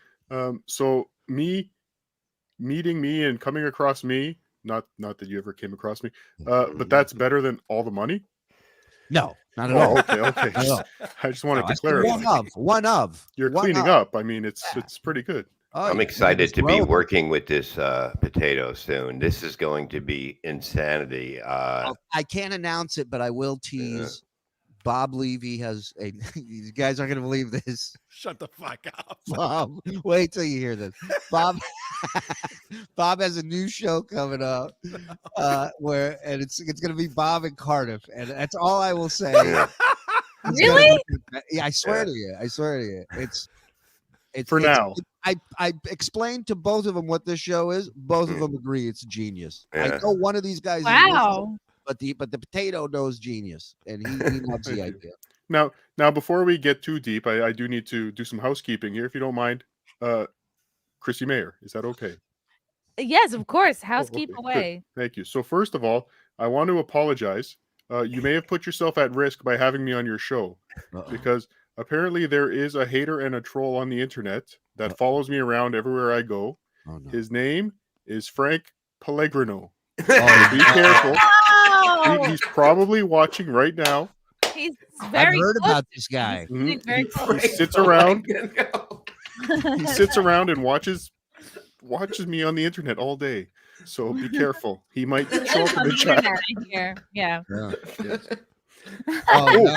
So meeting me and coming across me. Not that you ever came across me, but that's better than all the money?
No, not at all.
Okay. I just wanted to clarify.
One of.
You're cleaning up. I mean, it's pretty good.
I'm excited to be working with this potato soon. This is going to be insanity.
I can't announce it, but I will tease. Bob Levy has a. You guys aren't going to believe this.
Shut the fuck up,
Bob. Wait till you hear this. Bob has a new show coming up, and it's going to be Bob and Cardiff, and that's all I will say.
Really?
Yeah, I swear to you. It's
for now.
I explained to both of them what this show is. Both of them agree it's genius. I know one of these guys.
Wow.
But the potato knows genius, and he loves the idea.
Now, before we get too deep, I do need to do some housekeeping here, if you don't mind. Chrissie Mayr, is that okay?
Yes, of course. Housekeep
Okay,
away.
good. Thank you. So first of all, I want to apologize. You may have put yourself at risk by having me on your show, because apparently there is a hater and a troll on the internet that follows me around everywhere I go.
Oh, no.
His name is Frank Pellegrino. Be careful. He's probably watching right now.
He's
I've
very
heard
close.
about this guy.
He's very close.
He sits around. He sits around and watches me on the internet all day. So be careful. He might show up in the chat.
Yeah.
Oh, no.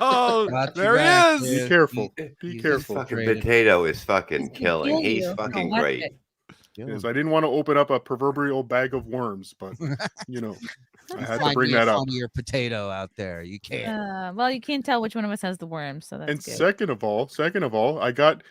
Oh, there he is.
Be careful. Be careful.
Fucking potato is fucking killing. He's fucking great.
Yes, I didn't want to open up a proverbial bag of worms, but I had to
Find
bring
me a
that up.
funnier potato out there. You can't.
Well, you can't tell which one of us has the worm, so that's
And
good.
second of all, I got,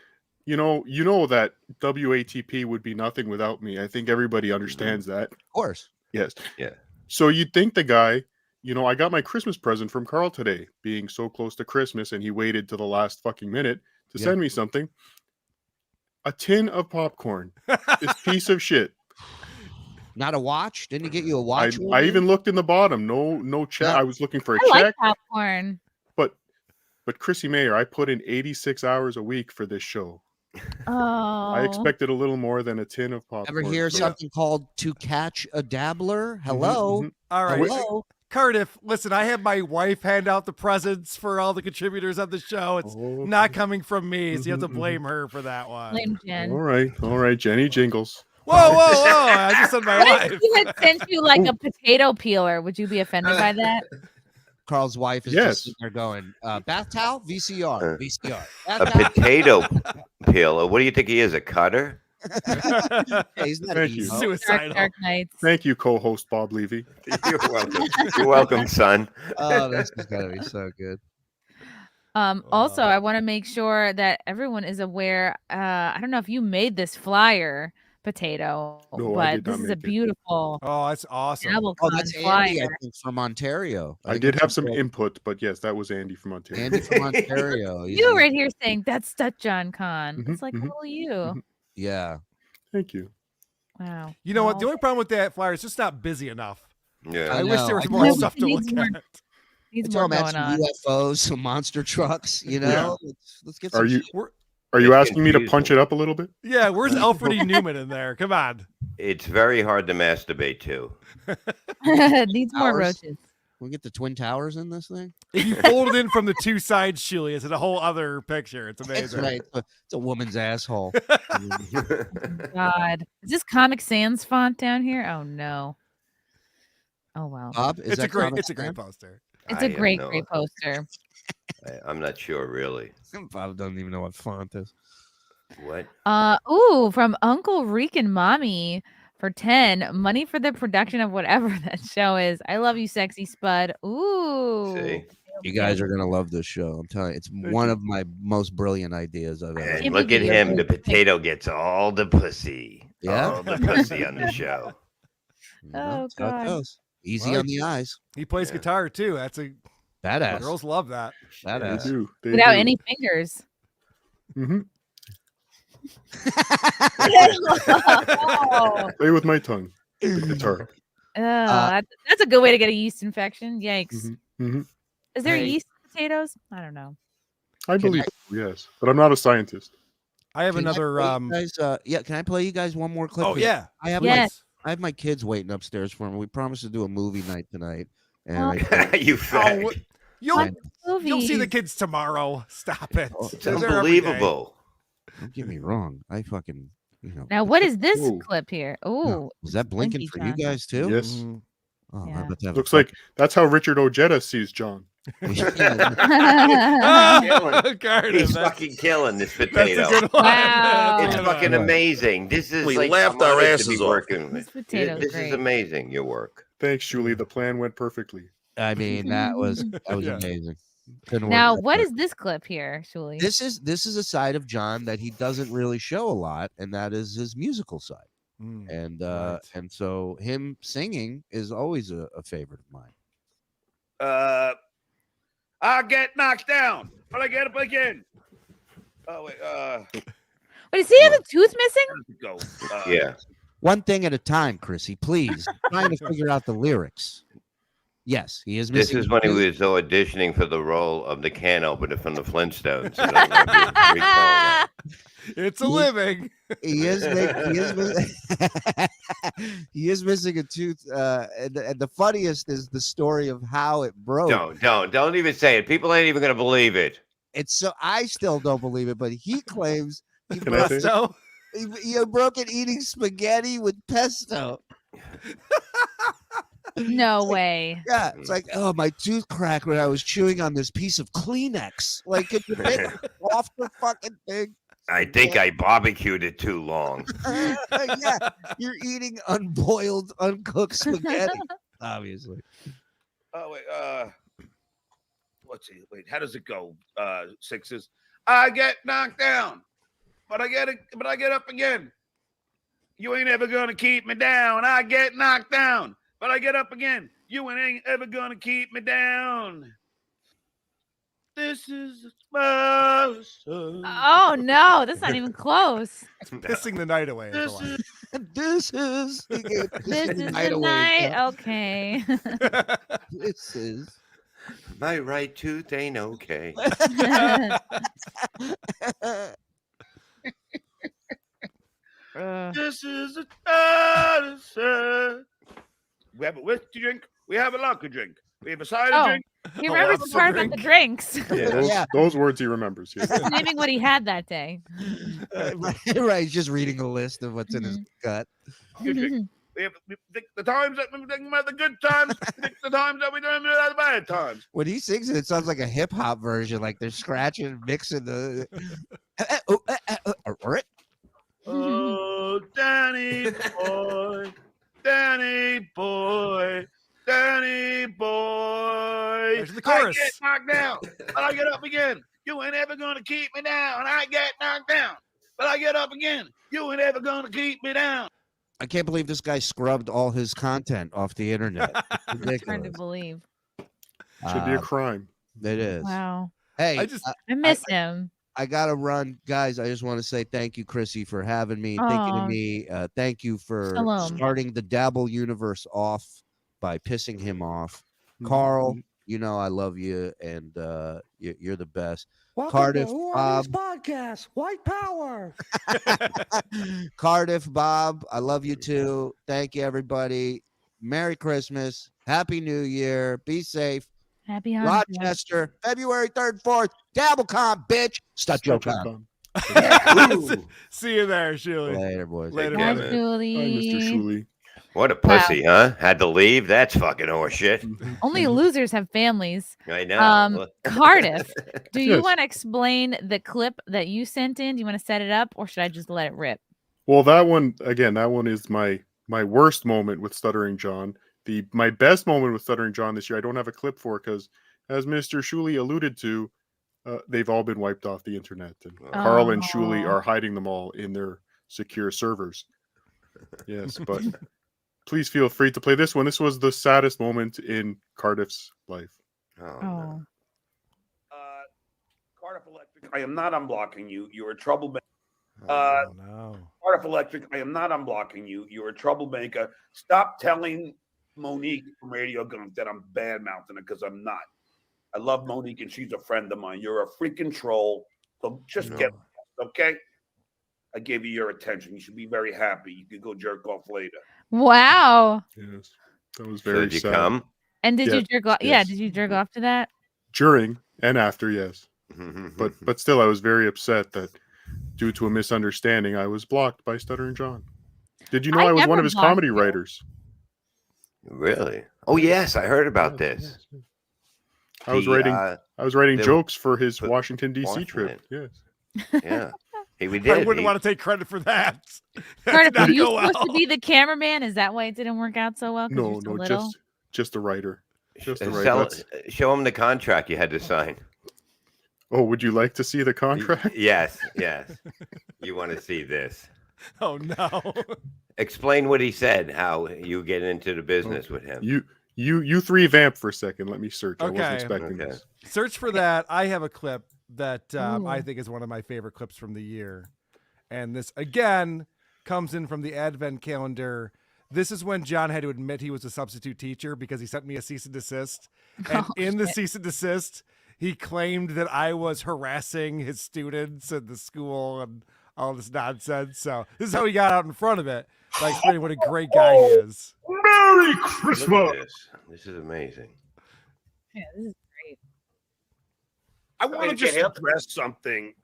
you know that WATP would be nothing without me. I think everybody understands that.
Of course.
Yes.
Yeah.
So you'd think the guy, I got my Christmas present from Karl today, being so close to Christmas, and he waited to the last fucking minute to send me something. A tin of popcorn. This piece of shit.
Not a watch? Didn't he get you a watch?
I even looked in the bottom. No check.
Yeah.
I was looking for a
I
check.
like popcorn.
But Chrissie Mayr, I put in 86 hours a week for this show.
Oh.
I expected a little more than a tin of popcorn.
Ever hear something called to catch a dabbler? Hello.
All right.
Hello.
Cardiff, listen, I have my wife hand out the presents for all the contributors of the show. It's not coming from me, so you have to blame her for that one.
Blame Jen.
All right, Jenny Jingles.
Whoa! I just said my
What
wife.
if he had sent you like a potato peeler? Would you be offended by that?
Carl's wife is just sitting there going, bath towel, VCR, VCR.
A potato peeler. What do you think he is? A cutter?
He's not
Thank you.
Suicidal.
Dark Nights.
Thank you, co-host Bob Levy.
You're welcome. You're welcome, son.
Oh, this is gonna be so good.
Also, I want to make sure that everyone is aware. I don't know if you made this flyer, Potato,
No, I
but
did not
this is a
make it.
beautiful
Oh, that's awesome.
Oh,
DoubleCon
that's Andy,
flyer.
I think, from Ontario.
I did have some input, but yes, that was Andy from Ontario.
Andy from Ontario. He's
You
in-
right here saying that's Stuttering John Con.
Mhm,
It's like
mhm,
little you.
Yeah.
Thank you.
Wow.
You know what? The
Well,
only problem with that flyer is just not busy enough.
Yeah.
I wish
know.
there was
I
more
know.
stuff to
Needs
look
more-
at.
Needs
I
more
told him,
going
add
on.
some UFOs, some monster trucks, you know? Let's get some
Are you
shit.
are you
It's
asking me to
confusing.
punch it up a little bit?
Yeah, where's Alfred E. Newman in there? Come on.
It's very hard to masturbate to.
Needs more
Hours?
roaches.
Can we get the Twin Towers in this thing?
If you fold it in from the two sides, Shuli, it's a whole other picture. It's
That's
amazing.
right. It's a woman's asshole.
God. Is this Comic Sans font down here? Oh no. Oh wow.
Bob, is
It's
that
a great
Comic
it's a great
Sans?
poster.
It's
I
a
have
great,
no-
great poster.
I'm not sure, really.
Bob doesn't even know what font is.
What?
Ooh, from Uncle Reek and Mommy for 10. Money for the production of whatever that show is. I love you, sexy spud. Ooh.
See?
You guys are gonna love this show. I'm telling you, it's one of my most brilliant ideas I've ever.
And
Can't
look at
believe
him.
it.
The potato gets all the pussy.
Yeah.
All the pussy on the show.
You know,
Oh,
that's how it
God.
goes. Easy
Well,
on the eyes.
He plays
Yeah.
guitar too. That's a
Badass.
girls love that.
They
Badass.
do. They
Without
do.
any fingers.
Mhm.
Oh,
Play with my tongue. The guitar.
that's a good way to get a yeast infection. Yikes.
Mhm, mhm.
Is there
Hey.
yeast in potatoes? I don't know.
I believe so, yes, but I'm not a scientist.
I have
Can I
another
play you guys, yeah, can I play you guys one more clip?
oh
'Cause
yeah.
I have
Yes.
I have my kids waiting upstairs for me. We promised to do a movie night tonight. And
Oh.
You fag.
Oh, you'll
What
you'll see the
movie?
kids tomorrow. Stop it.
Oh,
It's
They're there every day.
unbelievable.
don't get me wrong. I fucking, you know.
Now, what is this
Ooh.
clip here?
no.
Oh,
Was that blinking
Blinky
for you
John.
guys too?
Yes,
Mhm.
Oh,
Yeah.
I'm about to have
looks like that's how Richard Ojeda sees John.
Yeah,
Oh, Garden,
He's
that's-
fucking killing this
That's a
potato.
good one.
Wow.
It's
That's a good
fucking
one.
amazing. This is
We
like
laughed
I'm
our
honored to
asses
be
off.
working
This
with.
potato's
This
great.
is amazing. Your work.
Thanks, Shuli. The plan went perfectly.
I mean, that was
Yeah.
amazing. Couldn't work
Now,
better.
what is this clip here, Shuli?
This is a side of John that he doesn't really show a lot, and that is his musical side.
Mm.
And
Right.
and so him singing is always a favorite of mine.
I get knocked down, but I get up again. Oh wait,
Wait, does he have a tooth missing?
go.
Yeah.
One thing at a time, Chrissy, please. I'm trying to figure out the lyrics. Yes, he is
This
missing.
is when he was auditioning for the role of the can opener from the Flintstones. I don't know if you recall that.
It's a living.
He is he is missing a tooth. And the funniest is the story of how it broke.
Don't even say it. People ain't even gonna believe it.
It's so I still don't believe it, but he claims he
Can I
broke,
say it?
So
he broke it eating spaghetti with pesto.
No way.
Yeah, it's like, oh, my tooth cracked when I was chewing on this piece of Kleenex. Like, could you pick off the fucking thing?
I think I barbecued it too long.
Yeah, you're eating unboiled, uncooked spaghetti, obviously.
Oh wait, what's it? Wait, how does it go? Sixes. I get knocked down, but I get up again. You ain't ever gonna keep me down. I get knocked down, but I get up again. You ain't ever gonna keep me down. This is my song.
Oh no, that's not even close.
pissing the night away. is the line.
This is
This is the
night away,
night.
yeah.
Okay.
This is.
My right tooth ain't okay.
This is a odyssey. We have a whiskey drink. We have a vodka drink. We have a cider
Oh,
drink.
he remembers the
lots of
part about the
drink.
drinks.
Those words he remembers. Yeah.
He's naming what he had that day.
Right, he's just reading a list of what's in his gut.
Good drink. We think the times that we think about the good times, we think the times that we don't remember the bad times.
When he sings it, it sounds like a hip hop version, like they're scratching and mixing the.
Oh, Danny boy, Danny boy, Danny boy.
There's the chorus.
I get knocked down, but I get up again. You ain't ever gonna keep me down. I get knocked down, but I get up again. You ain't ever gonna keep me down.
I can't believe this guy scrubbed all his content off the internet.
It's hard to believe.
Should be a crime.
It is.
Wow.
Hey,
I miss him.
I gotta run, guys. I just want to say thank you, Chrissy, for having me, thinking of me. Thank you for starting the Dabble universe off by pissing him off. Carl, you know I love you, and you're the best. Cardiff, Bob.
Podcast, White Power.
Cardiff, Bob, I love you too. Thank you, everybody. Merry Christmas. Happy New Year. Be safe.
Happy Hanukkah.
Rochester, February 3rd, 4th. DabbleCon, bitch. StutJoeCon.
See you there, Shuli.
Later, boys.
Later,
Bye,
brother.
Shuli.
Hi, Mr. Shuli.
What a pussy, huh? Had to leave? That's fucking horseshit.
Only losers have families.
I know.
Cardiff, do you
Yes.
want to explain the clip that you sent in? Do you want to set it up, or should I just let it rip?
Well, that one is my worst moment with Stuttering John. My best moment with Stuttering John this year, I don't have a clip for because, as Mr. Shuli alluded to, they've all been wiped off the internet, and Karl and Shuli are hiding them all in their secure servers. Yes, but please feel free to play this one. This was the saddest moment in Cardiff's life.
Oh.
Cardiff Electric, I am not unblocking you. You're a troublemaker.
No.
Cardiff Electric, I am not unblocking you. You're a troublemaker. Stop telling Monique from Radio Gunk that I'm bad mouthing her because I'm not. I love Monique and she's a friend of mine. You're a freaking troll. So just get okay. I gave you your attention. You should be very happy. You could go jerk off later.
Wow.
Yes, that was very
Did you
sad.
come?
And did you
Yes,
jerk off?
yes.
Yeah, did you jerk off to that?
During and after, yes. But still, I was very upset that due to a misunderstanding, I was blocked by Stuttering John. Did you know I was one
never
of his
blocked
comedy
you.
writers?
Really? Oh yes, I heard about this.
I was
The,
writing
the-
jokes for his Washington D.C. trip.
Washington.
Yes.
Yeah. We
I
did.
wouldn't want to take credit for that. That
Cardiff,
did not
were you
go
supposed
well.
to be the cameraman? Is that why it didn't work out so well? 'Cause you're
No,
so
no,
little?
just a writer. Just a writer.
Sell,
That's-
show him the contract you had to sign.
Oh, would you like to see the contract?
Yes, yes. You want to see this?
Oh no.
Explain what he said. How you get into the business with him?
You three vamp for a second. Let me search. I wasn't
Okay.
expecting this.
Search for that. I have a clip that I
Ooh.
think is one of my favorite clips from the year. And this, again, comes in from the Advent calendar. This is when John had to admit he was a substitute teacher because he sent me a cease and desist. And in the cease and desist, he claimed that I was harassing his students at the school and all this nonsense. So this is how he got out in front of it by explaining what a great guy he is.
Merry
Look
Christmas.
at this. This is amazing.
Yeah, this is great.
I want to just address something.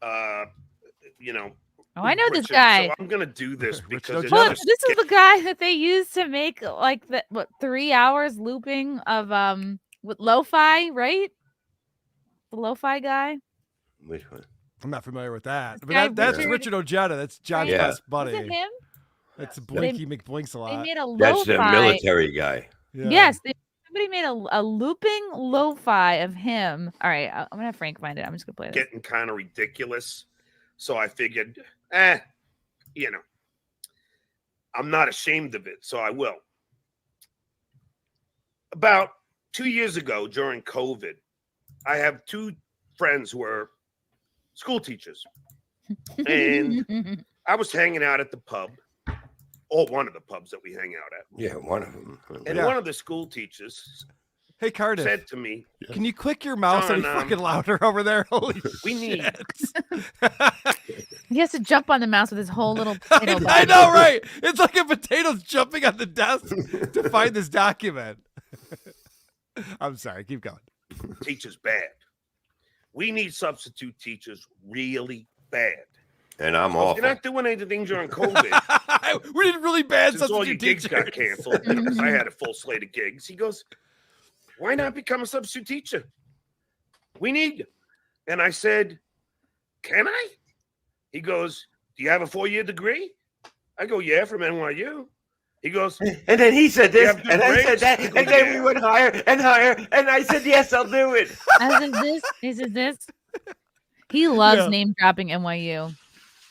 Oh, I know this
Richard,
guy.
So I'm gonna do this because it
Look,
just
this is the guy that they used to make like the 3 hours looping of with lo-fi, right? The lo-fi guy.
Which one?
I'm not familiar with that. But
guy
that's
Richard-
Richard Ojeda. That's John's
Yeah.
best buddy.
Is it him?
That's Blinky McBlinks a
They
lot.
made a lo-fi.
That's the military guy.
Yeah.
Yes, somebody made a looping lo-fi of him. All right, I'm gonna have Frank find it. I'm just gonna play this.
getting kind of ridiculous. So I figured, I'm not ashamed of it, so I will. About 2 years ago during COVID, I have two friends who are school teachers. And I was hanging out at the pub, or one of the pubs that we hang out at.
Yeah, one of them.
And one of the school teachers
Hey, Cardiff,
said to me,
can you click your mouse any
John,
fucking louder over there? Holy
we need
He has to jump on the mouse with his whole little potato
I
bag.
know, right? It's like a potato's jumping on the desk to find this document. I'm sorry, keep going.
teachers bad. We need substitute teachers really bad.
And I'm
Well,
off.
you're not doing anything during COVID.
We did really bad
Since all your
substitute
gigs
teachers.
got canceled. You know, 'cause I had a full slate of gigs. He goes, why not become a substitute teacher? We need you. And I said, can I? He goes, do you have a 4-year degree? I go, yeah, from NYU. He goes,
and then he said this,
"You have
and I said
good
that,
grades?"
and then we went higher and higher, and I said, yes, I'll do it.
I said this. He said this. He loves
Yeah.
name dropping NYU.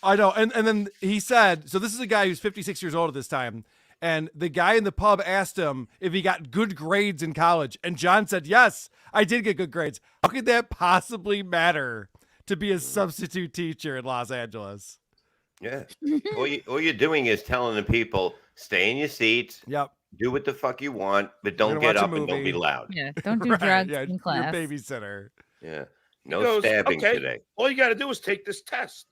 I know. And then he said, so this is a guy who's 56 years old at this time. And the guy in the pub asked him if he got good grades in college. And John said, yes, I did get good grades. How could that possibly matter to be a substitute teacher in Los Angeles?
Yeah. All you're doing is telling the people, stay in your seats.
Yep.
Do what the fuck you want, but don't
gonna
get
watch a
up and don't be
movie.
loud.
Yeah, don't do
Right,
drugs
yeah,
in class.
Your babysitter.
Yeah.
He
No
goes,
stabbing
okay,
today.
all you got to do is take this test.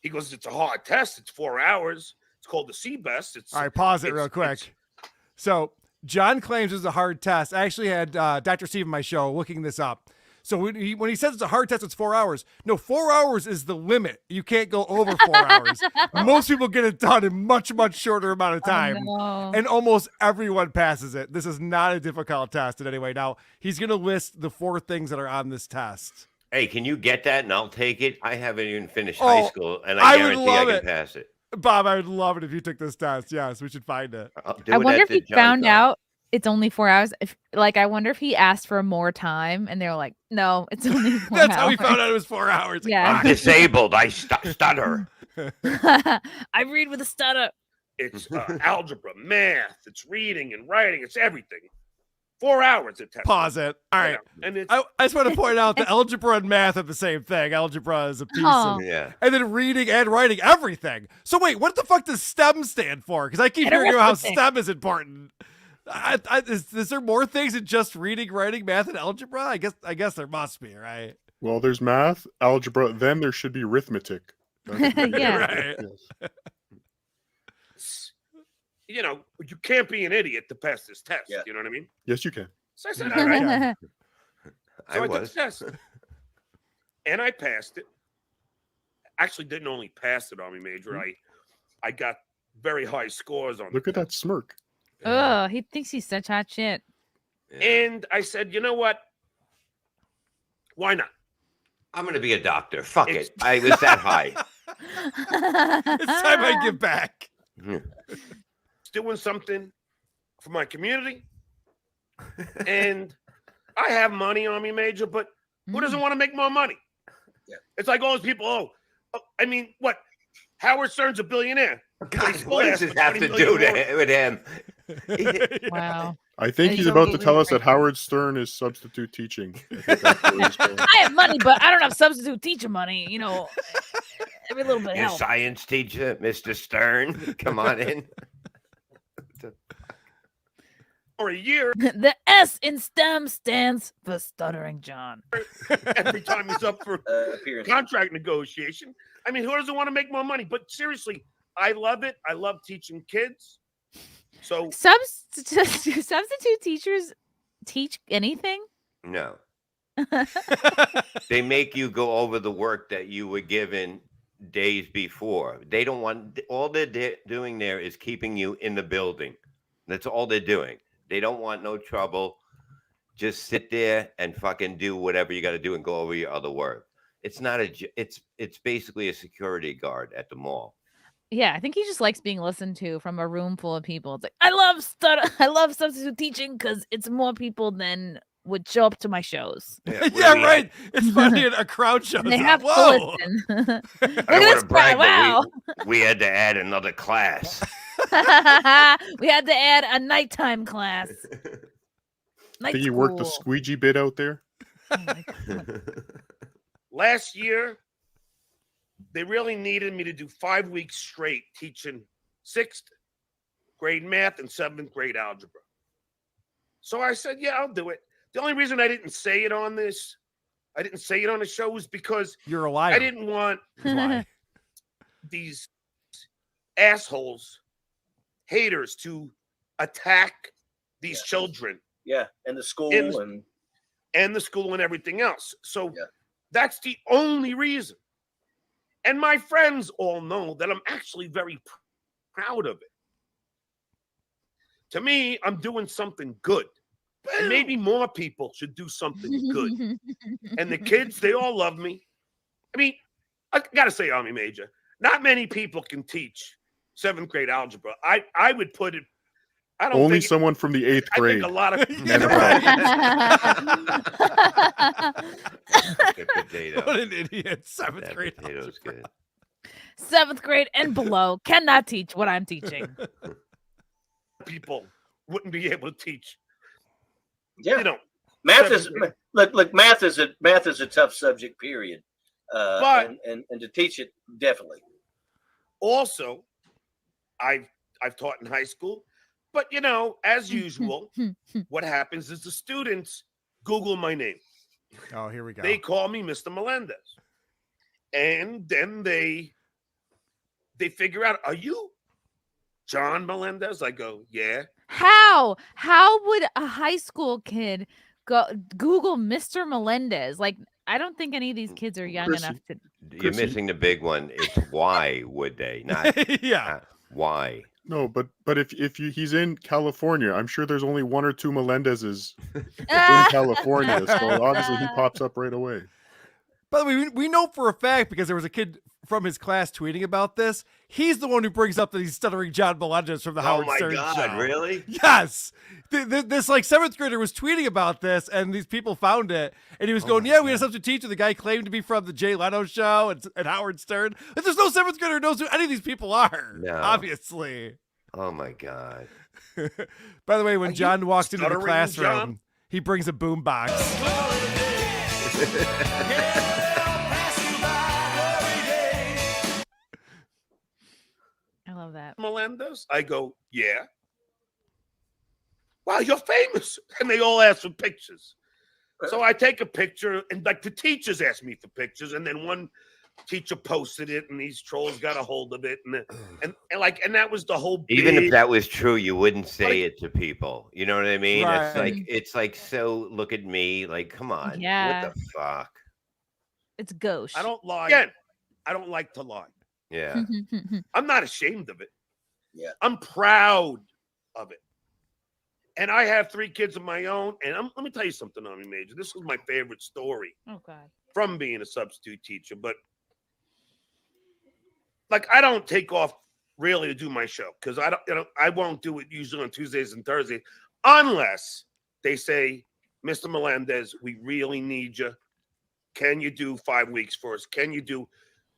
He goes, it's a hard test. It's 4 hours. It's called the C-Best. It's
All right, pause it
it's-
real quick. So John claims it's a hard test. I actually had Dr. Steve on my show looking this up. So when he says it's a hard test, it's 4 hours. No, 4 hours is the limit. You can't go over 4 hours. Most people get it done in much, much shorter amount of time.
no.
And almost everyone passes it. This is not a difficult test in any way. Now, he's going to list the 4 things that are on this test.
Hey, can you get that and I'll take it? I haven't even finished
Oh,
high school, and
I
I
would
guarantee I
love
can
it.
pass it.
Bob, I would love it if you took this test. Yes, we should find it.
I'll do
I
it
wonder
at
if he
the John
found
Con.
out it's only 4 hours. I wonder if he asked for more time and they're like, no, it's only 4 hours.
That's how we found out it was 4 hours.
Yeah.
I'm disabled. I stutter.
I read with a stutter.
It's algebra, math, it's reading and writing, it's everything. 4 hours a test.
Pause it. All right.
And it's
I just want to point out that algebra and math are the same thing. Algebra is a piece
Oh.
of,
Yeah.
and then reading and writing, everything. So wait, what the fuck does STEM stand for? Because I keep
And
hearing about how
arithmetic.
STEM is important. Is there more things than just reading, writing, math, and algebra? I guess there must be, right?
Well, there's math, algebra, then there should be arithmetic.
Yeah.
Right.
Yes.
you know, you can't be an idiot to pass this test.
Yeah.
You know what I mean?
Yes, you can.
So I said, all right.
I
So I took
was.
the test. And I passed it. Actually didn't only pass it, Army Major. I got very high scores on
Look at that smirk.
Oh, he thinks he's such hot shit.
And I said, you know what? Why not?
I'm going to be a doctor. Fuck it. I was that high.
It's time I give back.
Doing something for my community. And I have money, Army Major, but who doesn't want to make more money?
Yeah.
It's like all those people, I mean, what? Howard Stern's a billionaire.
God, what does this have to do with him?
Wow.
I think he's about to tell us that Howard Stern is substitute teaching. I think that's where he's going.
I have money, but I don't have substitute teacher money. You know, every little bit
Your
helps.
science teacher, Mr. Stern. Come on in.
For a year,
The S in STEM stands for Stuttering John.
every time he's up for
Appearance.
contract negotiation. I mean, who doesn't want to make more money? But seriously, I love it. I love teaching kids. So
Substitute teachers teach anything?
No. They make you go over the work that you were given days before. They don't want, all they're doing there is keeping you in the building. That's all they're doing. They don't want no trouble. Just sit there and fucking do whatever you got to do and go over your other work. It's not it's basically a security guard at the mall.
Yeah, I think he just likes being listened to from a room full of people. It's like, I love substitute teaching because it's more people than would show up to my shows.
Yeah, right. It's funny. A crowd shows
They
up.
have
Whoa.
to listen. Look
I
at
don't
this
want to brag,
crowd. Wow.
but we had to add another class.
We had to add a nighttime class.
I think he worked the squeegee bit out there.
last year, they really needed me to do 5 weeks straight teaching 6th grade math and 7th grade algebra. So I said, yeah, I'll do it. The only reason I didn't say it on the show was because
You're a liar.
I didn't want
Lie.
these assholes, haters, to attack these children.
Yeah, and the school
and the school and everything else. So
Yeah.
that's the only reason. And my friends all know that I'm actually very proud of it. To me, I'm doing something good. And maybe more people should do something good. And the kids, they all love me. I mean, I got to say, Army Major, not many people can teach 7th grade algebra. I would put it, I don't
Only
think
someone from the 8th grade.
I think a lot of
Potato.
What an idiot. 7th
That
grade.
potato's good.
7th grade and below cannot teach what I'm teaching.
people wouldn't be able to teach.
Yeah.
You know,
Math
7th
is
grade.
look. Math is a tough subject. Period.
But
and to teach it, definitely.
Also, I've taught in high school, but you know, as usual, what happens is the students Google my name.
Oh, here we go.
They call me Mr. Melendez, and then they figure out, are you John Melendez? I go, yeah.
How would a high school kid go Google Mr. Melendez? Like, I don't think any of these kids are young enough to.
You're missing the big one. It's why would they? Not
yeah.
Why?
No, but if he's in California, I'm sure there's only 1 or 2 Melendezes in California, so obviously he pops up right away.
By the way, we know for a fact because there was a kid from his class tweeting about this. He's the one who brings up that he's Stuttering John Melendez from the Howard Stern
God,
show.
really?
Yes. This like 7th grader was tweeting about this, and these people found it, and he was going, "Yeah, we had a substitute teacher. The guy claimed to be from the Jay Leno show and Howard Stern. But there's no 7th grader who knows who any of these people are.
No.
Obviously."
Oh my God.
By the way, when John walks into the
Stuttering
classroom,
John?
he brings a boombox.
I love that.
Melendez? I go, yeah. Wow, you're famous. And they all ask for pictures. So I take a picture, and like the teachers ask me for pictures, and then one teacher posted it, and these trolls got a hold of it, and that was the whole.
Even
big,
if that was true, you wouldn't say it to people. You know what I mean?
Right.
It's like so. Look at me. Like, come on.
Yeah.
What the fuck?
It's gauche.
I don't lie. Again, I don't like to lie.
Yeah.
I'm not ashamed of it.
Yeah.
I'm proud of it. And I have 3 kids of my own. And let me tell you something, Army Major. This was my favorite story
Oh God.
from being a substitute teacher. But like, I don't take off really to do my show because I won't do it usually on Tuesdays and Thursdays unless they say, Mr. Melendez, we really need you. Can you do 5 weeks for us? Can you do,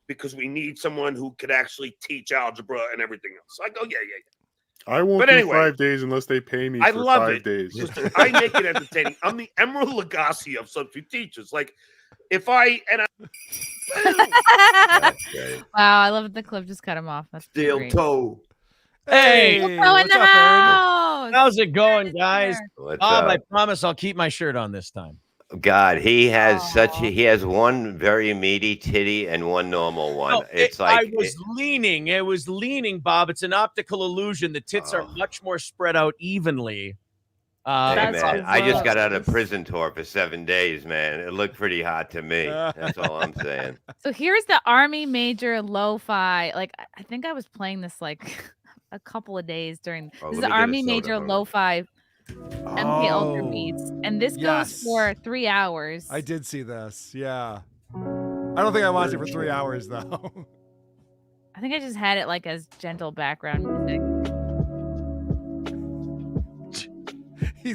because we need someone who could actually teach algebra and everything else. So I go, yeah.
I won't
But
do
anyway,
5 days unless they pay me
I
for
love
5
it.
days.
I make it entertaining. I'm the Emerald Lagasse of substitute teachers. Like, if I
Wow, I love that the clip just cut him off. That's
Steel
great.
toe.
Hey,
Go in
what's
the
up, Aaron?
house.
how's it going, guys?
What's
Bob, I
up?
promise I'll keep my shirt on this time.
God, he has he has one very meaty titty and one normal one.
No,
It's like
I was leaning. It was leaning, Bob. It's an optical illusion. The tits are much more spread out evenly.
hey,
That's
man, I just got out of
gross.
prison tour for 7 days, man. It looked pretty hot to me. That's all I'm saying.
So here's the Army Major lo-fi. Like, I think I was playing this like a couple of days during.
Oh,
This is
let
the
me get a
Army
soda
Major
from
lo-fi MK Ultra
Oh,
beats, and this
yes.
goes for 3 hours.
I did see this. Yeah. I don't think I watched it for 3 hours though.
I think I just had it like as gentle background music.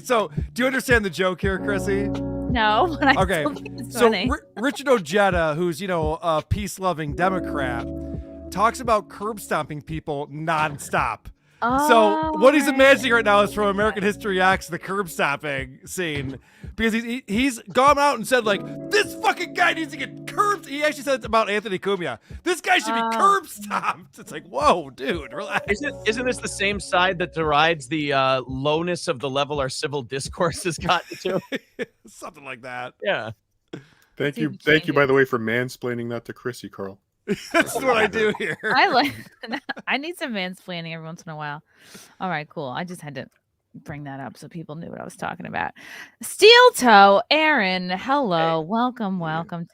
So, do you understand the joke here, Chrissy?
No, but I
Okay,
still think it's
so
funny.
Richard Ojeda, who's a peace-loving Democrat, talks about curb stomping people nonstop. So what he's imagining right now is from American History X, the curb stomping scene, because he's gone out and said like, this fucking guy needs to get curbed. He actually said it about Anthony Cumia. This guy should be curb stomped. It's like, whoa, dude, relax.
Isn't this the same side that derides the lowness of the level our civil discourse has gotten to?
Something like that.
Yeah.
Thank you, by the way, for mansplaining that to Chrissy, Karl.
That's what I do here.
I need some mansplaining every once in a while. All right, cool. I just had to bring that up so people knew what I was talking about. Steel Toe, Aaron, hello. Welcome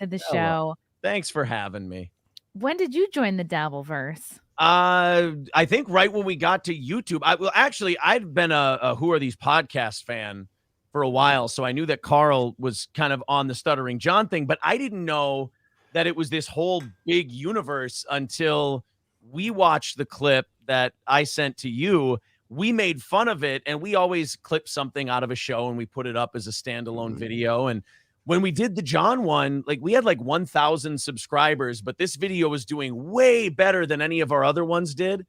to the show.
Thanks for having me.
when did you join the Dabbleverse?
I think right when we got to YouTube. I'd been a Who Are These Podcasts fan for a while, so I knew that Karl was kind of on the Stuttering John thing, but I didn't know that it was this whole big universe until we watched the clip that I sent to you. We made fun of it, and we always clip something out of a show and we put it up as a standalone video. And when we did the John one, like we had like 1,000 subscribers, but this video was doing way better than any of our other ones did.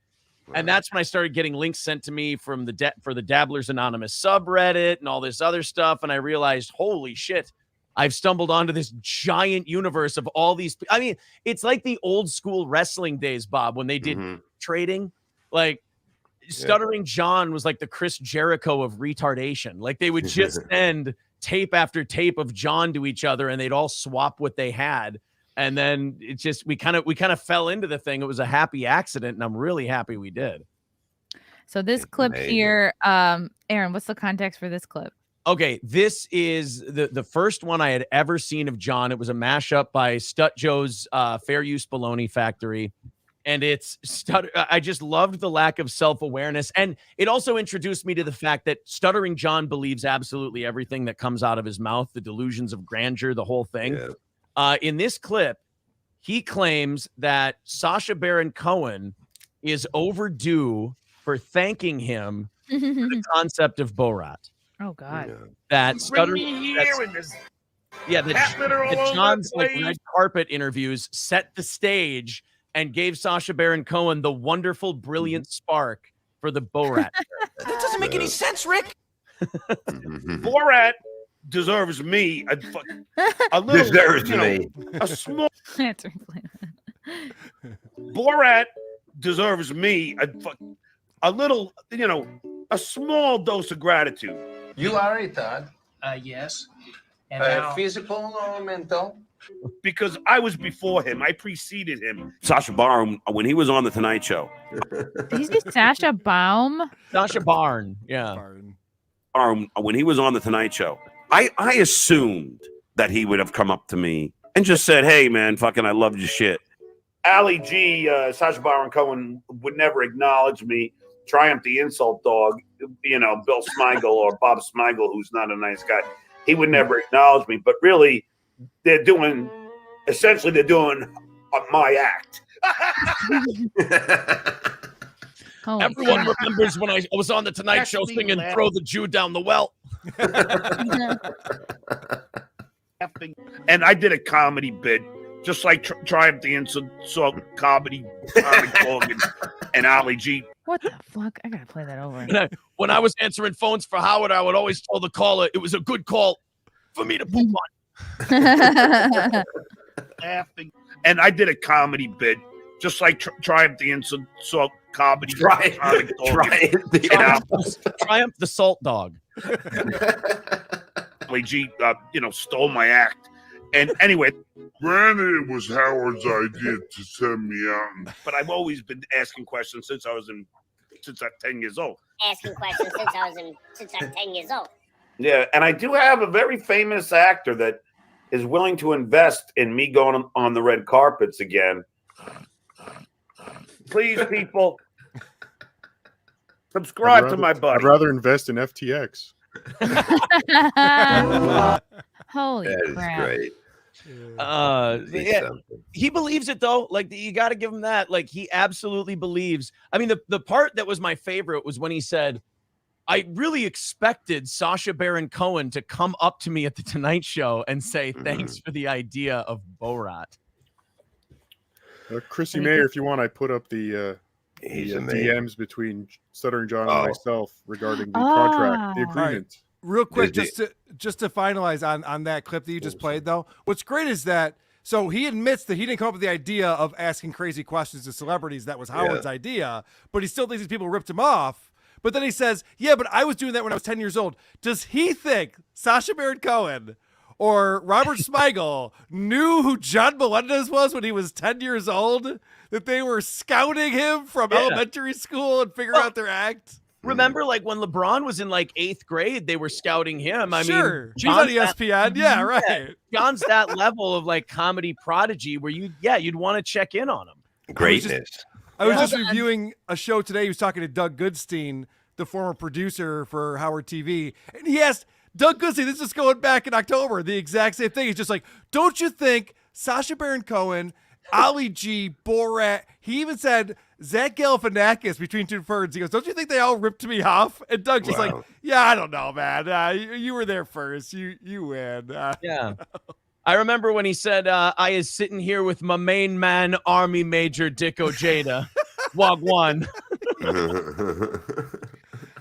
And that's when I started getting links sent to me from for the Dabblers Anonymous subreddit and all this other stuff. And I realized, holy shit, I've stumbled onto this giant universe of all these. I mean, it's like the old school wrestling days, Bob, when they did trading. Like Stuttering John was like the Chris Jericho of retardation. Like they would just send tape after tape of John to each other and they'd all swap what they had. And then it just, we kind of fell into the thing. It was a happy accident, and I'm really happy we did.
So this clip here, Aaron, what's the context for this clip?
Okay, this is the first one I had ever seen of John. It was a mashup by Stut Joe's Fair Use Baloney Factory. And I just loved the lack of self-awareness. And it also introduced me to the fact that Stuttering John believes absolutely everything that comes out of his mouth, the delusions of grandeur, the whole thing. Yeah. In this clip, he claims that Sacha Baron Cohen is overdue for thanking him for the concept of Borat.
Oh God!
That John's like red carpet interviews set the stage and gave Sacha Baron Cohen the wonderful, brilliant spark for the Borat.
That doesn't make any sense, Rick. Borat deserves me a little.
Deserves me
a small. Borat deserves me a little, a small dose of gratitude.
You are a retard. Yes. And physical or mental?
Because I was before him. I preceded him. Sacha Baron, when he was on The Tonight Show.
Did you say Sacha Baum?
Sacha Baron, yeah.
When he was on The Tonight Show, I assumed that he would have come up to me and just said, hey, man, fucking I loved your shit. Ali G, Sacha Baron Cohen would never acknowledge me. Triumph the insult dog, Bill Smigel or Bob Smigel, who's not a nice guy. He would never acknowledge me. But really, they're doing my act.
Everyone remembers when I was on The Tonight Show singing Throw the Jew Down the Well.
And I did a comedy bit, just like Triumph the Insult comedy dog and Ali G.
What the fuck? I gotta play that over.
When I was answering phones for Howard, I would always tell the caller it was a good call for me to poop on.
And I did a comedy bit, just like Triumph the Insult comedy.
Triumph the Salt Dog.
G, stole my act. And anyway,
granted, it was Howard's idea to send me out.
But I've always been asking questions since I'm 10 years old.
Asking questions since I'm 10 years old.
Yeah, and I do have a very famous actor that is willing to invest in me going on the red carpets again. Please, people, subscribe to my buddy.
I'd rather invest in FTX.
Holy crap.
Great.
Yeah, he believes it though. Like you got to give him that. Like he absolutely believes. I mean, the part that was my favorite was when he said, I really expected Sacha Baron Cohen to come up to me at the Tonight Show and say, thanks for the idea of Borat.
Chrissie Mayr, if you want, I put up the DMs between Stuttering John and myself regarding the contract, the agreement.
Real quick, just to finalize on that clip that you just played, though, what's great is that so he admits that he didn't come up with the idea of asking crazy questions to celebrities. That was Howard's idea, but he still thinks these people ripped him off. But then he says, yeah, but I was doing that when I was 10 years old. Does he think Sacha Baron Cohen or Robert Smigel knew who John Melendez was when he was 10 years old? That they were scouting him from elementary school and figuring out their act?
Remember, like when LeBron was in like 8th grade, they were scouting him. I
Sure.
mean,
He's on ESPN. Yeah, right.
John's that level of like comedy prodigy where you'd want to check in on him.
Greatness.
I was just reviewing a show today. He was talking to Doug Goodstein, the former producer for Howard TV, and he asked Doug Goodstein, this is going back in October, the exact same thing. He's just like, don't you think Sacha Baron Cohen, Ali G, Borat, he even said Zach Galifianakis between two ferns. He goes, don't you think they all ripped me off? And Doug's just like, yeah, I don't know, man. You were there first. You win.
Yeah. I remember when he said, I is sitting here with my main man, Army Major Dick Ojeda. Wagwan.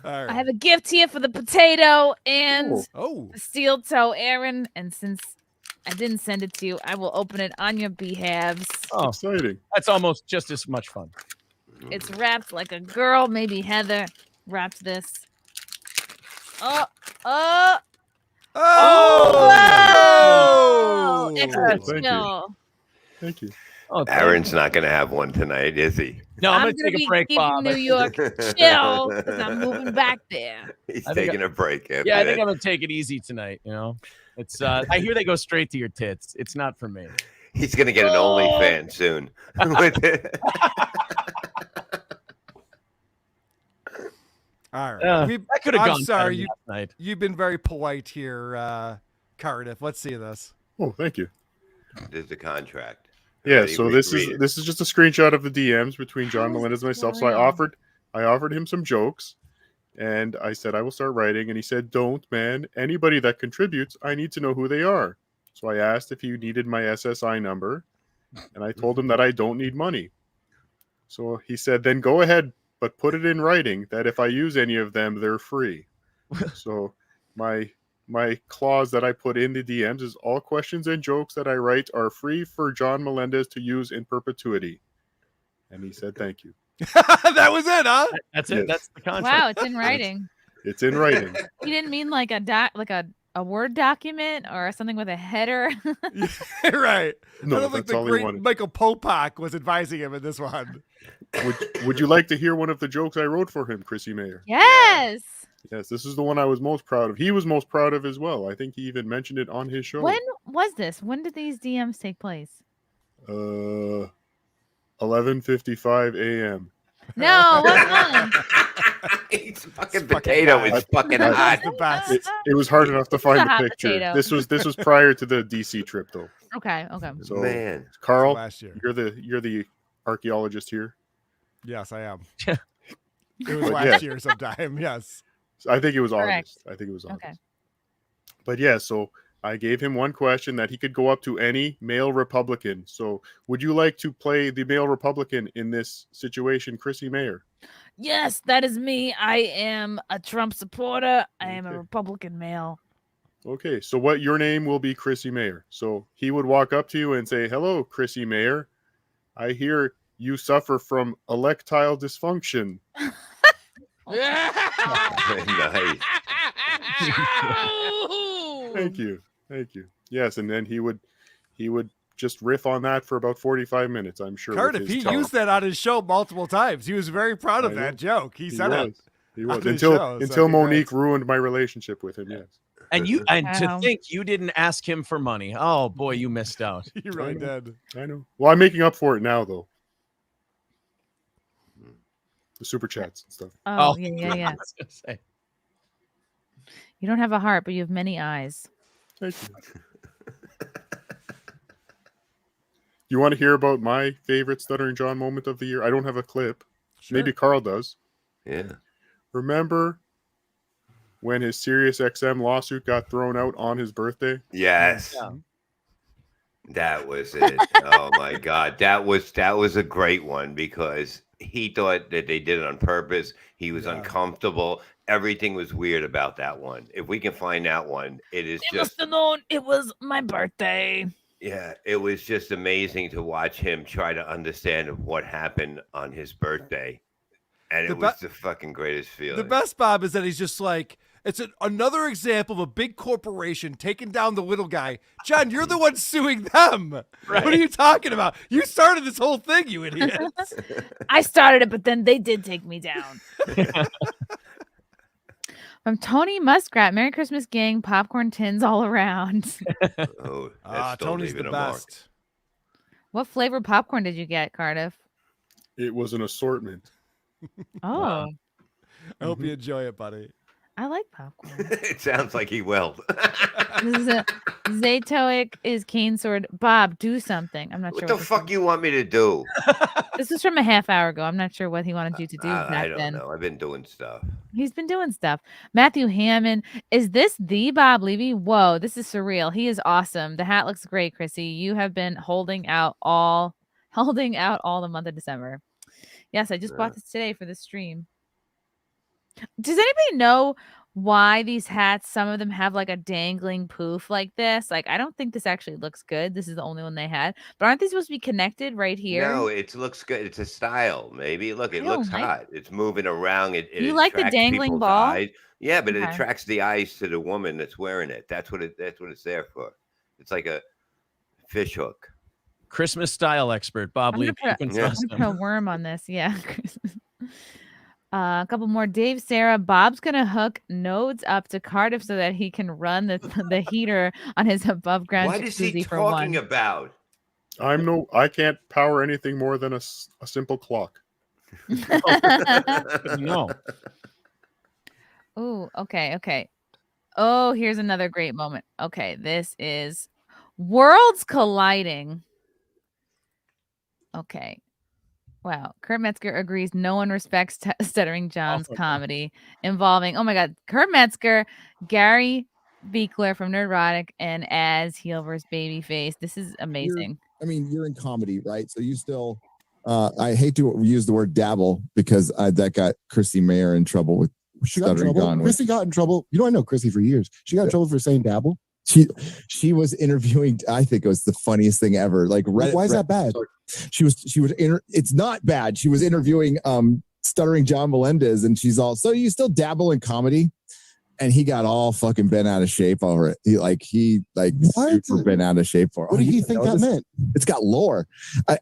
I have a gift here for the potato and
the
steel toe, Aaron. And since I didn't send it to you, I will open it on your behalves.
Oh,
exciting.
That's almost just as much fun.
It's wrapped like a girl. Maybe Heather wrapped this. Oh! Extra chill.
Thank you.
Oh,
Aaron's not going to have one tonight, is he?
No,
I'm
going to take a break, Bob.
New York chill because I'm moving back there.
He's taking a break.
I think I'm going to take it easy tonight. You know, it's. I hear they go straight to your tits. It's not for me.
He's going to get an OnlyFans soon.
All right.
That could have gone.
I'm sorry.
last night.
You've been very polite here, Cardiff. Let's see this.
Oh, thank you.
There's a contract.
Yeah,
Ready,
so
read
this
it.
is just a screenshot of the DMs between John Melendez and myself. So I offered him some jokes, and I said I will start writing, and he said, "Don't, man. Anybody that contributes, I need to know who they are." So I asked if he needed my SSI number, and I told him that I don't need money. So he said, "Then go ahead, but put it in writing that if I use any of them, they're free." So my clause that I put in the DMs is all questions and jokes that I write are free for John Melendez to use in perpetuity. And he said, thank you.
That was it, huh?
That's it.
Yes.
That's the contract.
Wow, it's in writing.
It's in writing.
You didn't mean like a Word document or something with a header?
Right.
No,
I don't think
that's
the
all he
great
wanted.
Michael Popak was advising him in this one.
Would you like to hear one of the jokes I wrote for him, Chrissie Mayr?
Yes.
Yes, this is the one I was most proud of. He was most proud of as well. I think he even mentioned it on his show.
When was this? When did these DMs take place?
11:55 a.m.
No, what month?
It's fucking potato is fucking hot.
The best.
It was hard enough to find
a
the
hot
picture.
potato.
This was prior to the DC trip, though.
Okay.
So,
Man.
Karl,
Last year.
you're the archaeologist here.
Yes, I am.
Yeah.
It was
But
last year sometime. Yes.
I think it was
Correct.
August. I think it was August.
Okay.
But yeah, so I gave him one question that he could go up to any male Republican. So would you like to play the male Republican in this situation, Chrissie Mayr?
Yes, that is me. I am a Trump supporter. I am a Republican male.
Okay, so what your name will be Chrissie Mayr. So he would walk up to you and say, "Hello, Chrissie Mayr. I hear you suffer from erectile dysfunction."
Nice.
Thank you. Yes, and then he would just riff on that for about 45 minutes, I'm sure. with
Cardiff,
his
he
tongue.
used that on his show multiple times. He was very proud of
I know.
that joke. He said it.
He
on
was
his
until
show, so
until Monique
congrats.
ruined my relationship with him. Yes.
And to
Wow.
think you didn't ask him for money. Oh boy, you missed out.
You really did.
I know. Well, I'm making up for it now, though. The super chats and stuff.
Oh,
Oh.
yeah.
I was gonna say.
You don't have a heart, but you have many eyes.
Thank you. You want to hear about my favorite Stuttering John moment of the year? I don't have a clip.
Sure.
Maybe Karl does.
Yeah.
Remember when his Sirius XM lawsuit got thrown out on his birthday?
Yes.
Yeah.
That was it. Oh my God. That was a great one because he thought that they did it on purpose. He was uncomfortable. Everything was weird about that one. If we can find that one, it is
They must
just
have known it was my birthday.
yeah, it was just amazing to watch him try to understand what happened on his birthday. And
The
it was
be-
the fucking greatest feeling.
The best, Bob, is that he's just like, it's another example of a big corporation taking down the little guy. John, you're the one suing them.
Right.
What are you talking about? You started this whole thing, you idiots.
I started it, but then they did take me down. From Tony Muskrat, Merry Christmas, gang. Popcorn tins all around.
Oh, that's still
Tony's
leaving
the
a mark.
best.
What flavor popcorn did you get, Cardiff?
It was an assortment.
Oh,
I hope you enjoy it, buddy.
I like popcorn.
It sounds like he will.
This is Zatoic is cane sword. Bob, do something. I'm not
What
sure.
the
this
fuck you want me to do?
This was from a half hour ago. I'm not sure what he wanted you to do back
I don't
then.
know. I've been doing stuff.
He's been doing stuff. Matthew Hammond. Is this the Bob Levy? Whoa, this is surreal. He is awesome. The hat looks great, Chrissy. You have been holding out all the month of December. Yes, I just bought this today for the stream. Does anybody know why these hats, some of them have like a dangling poof like this? Like, I don't think this actually looks good. This is the only one they had. But aren't they supposed to be connected right here?
No, it looks good. It's a style, maybe. Look, it
I don't
looks
like
hot. It's moving around. It
You like the
attracts
dangling
people's
ball?
eyes. Yeah, but it
Okay.
attracts the eyes to the woman that's wearing it. That's what it's there for. It's like a fish hook.
Christmas style expert, Bob
I'm
Levy.
gonna
You can
put, I'm
trust
gonna put a
him.
worm on this. Yeah. A couple more. Dave, Sarah, Bob's gonna hook nodes up to Cardiff so that he can run the heater on his above ground
What is he
jacuzzi for one.
talking about?
I can't power anything more than a simple clock.
No.
Oh, okay. Oh, here's another great moment. Okay, this is worlds colliding. Okay. Wow. Kurt Metzger agrees no one respects Stuttering John's comedy involving, oh my God, Kurt Metzger, Gary Beekler from Nerdrotic, and as Heel vs. Babyface. This is amazing.
You're in comedy, right? So you still, I hate to use the word dabble because that got Chrissie Mayr in trouble with Stuttering John. Chrissy got in trouble. You know, I know Chrissy for years. She got in trouble for saying dabble. She was interviewing. I think it was the funniest thing ever. Like, why is that bad? She was. It's not bad. She was interviewing Stuttering John Melendez, and she's all, so you still dabble in comedy? And he got all fucking bent out of shape over it. He super bent out of shape for it. What did he think that meant? It's got lore.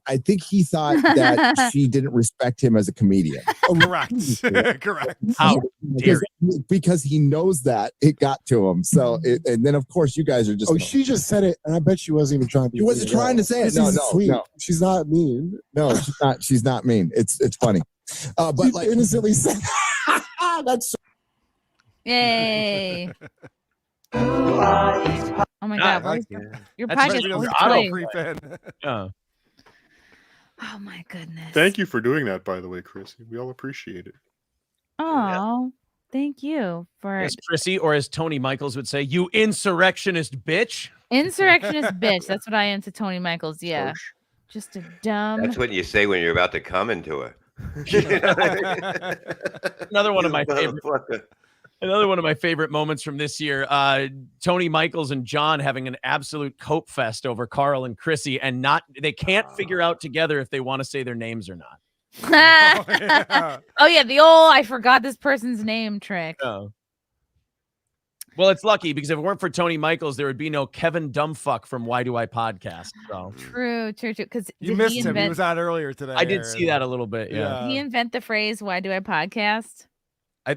I think he thought that she didn't respect him as a comedian.
Correct. Correct.
How dare
because he knows that it got to him. So and then of course you guys are just. Oh, she just said it, and I bet she wasn't even trying to. She wasn't trying to say it. No, she's not mean. No, she's not. She's not mean. It's funny. But she like innocently said, that's.
Yay. Oh my God. Your podcast always plays.
Yeah.
Oh my goodness.
Thank you for doing that, by the way, Chrissy. We all appreciate it.
Oh, thank you for
Yes, Chrissy, or as Tony Michaels would say, you insurrectionist bitch.
insurrectionist bitch. That's what I am to Tony Michaels. Yeah. Just a dumb.
That's what you say when you're about to come into her.
Another one of my favorite. Another one of my favorite moments from this year, Tony Michaels and John having an absolute cope fest over Karl and Chrissy, and they can't figure out together if they want to say their names or not.
Oh yeah, the old I forgot this person's name trick.
Oh. Well, it's lucky because if it weren't for Tony Michaels, there would be no Kevin Dumbfuck from Why Do I Podcast. So
True. Because
you missed him. He was out earlier today.
I did see that a little bit. Yeah.
Did he invent the phrase "Why do I podcast"?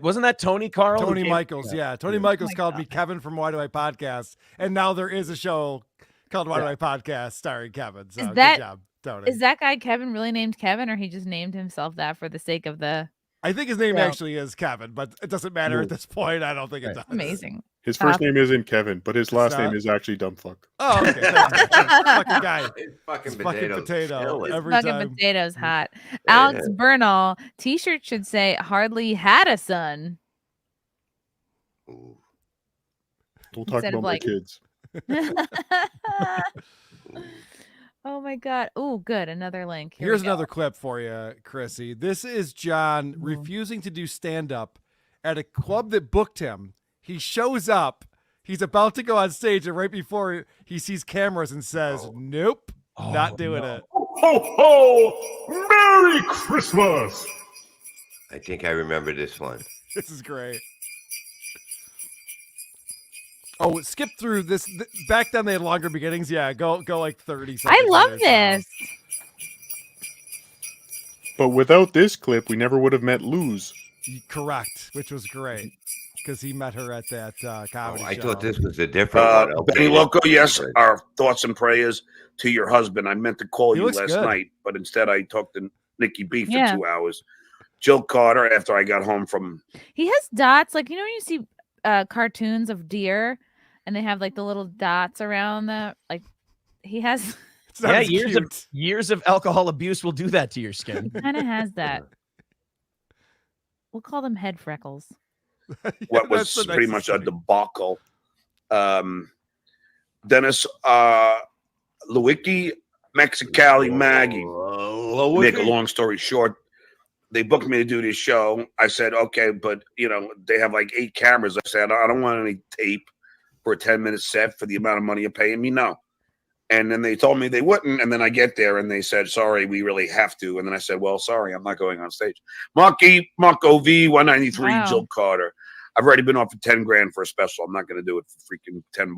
Wasn't that Tony Karl?
Tony Michaels, yeah. Tony Michaels called me Kevin from Why Do I Podcast, and now there is a show called Why Do I Podcast starring Kevin. So good job, Tony.
Is that guy Kevin really named Kevin, or he just named himself that for the sake of the?
I think his name actually is Kevin, but it doesn't matter at this point. I don't think it does.
Amazing.
His first name isn't Kevin, but his last name is actually Dumbfuck.
Oh, okay. Fucking guy.
Fucking
potato. Every
fucking
time.
potatoes hot. Alex Bernal t-shirt should say "Hardly had a son."
Don't talk
Instead
about
of
my
like-
kids.
Oh my God. Oh, good. Another link. Here
Here's
we go.
another clip for you, Chrissy. This is John refusing to do stand-up at a club that booked him. He shows up. He's about to go on stage, and right before he sees cameras and says, nope, not doing it.
Ho, ho! Merry Christmas!
I think I remember this one.
This is great. Oh, skip through this. Back then they had longer beginnings. Yeah, go like 30 seconds.
I love this.
But without this clip, we never would have met Luz.
Correct, which was great. because he met her at that comedy
I
show.
thought this was a different one. Okay.
Benny Loco, yes, our thoughts and prayers to your husband. I meant to call
He
you
looks
last
good.
night, but instead I talked to Nikki B for
Yeah.
2 hours. Jill Carter, after I got home from
He has dots, like when you see cartoons of deer, and they have like the little dots around the like. He has.
Yeah, years of alcohol abuse will do that to your skin.
Kind of has that. We'll call them head freckles.
what was
the
pretty
nicest
much a
thing.
debacle. Dennis Lewicki, Mexicali Maggie. Make a long story short, they booked me to do this show. I said, okay, but they have like 8 cameras. I said, I don't want any tape for a 10-minute set for the amount of money you're paying me. No. And then they told me they wouldn't. And then I get there and they said, sorry, we really have to. And then I said, well, sorry, I'm not going on stage. Mark OV, 193,
Wow.
Jill Carter. I've already been offered 10 grand for a special. I'm not going to do it for freaking $10.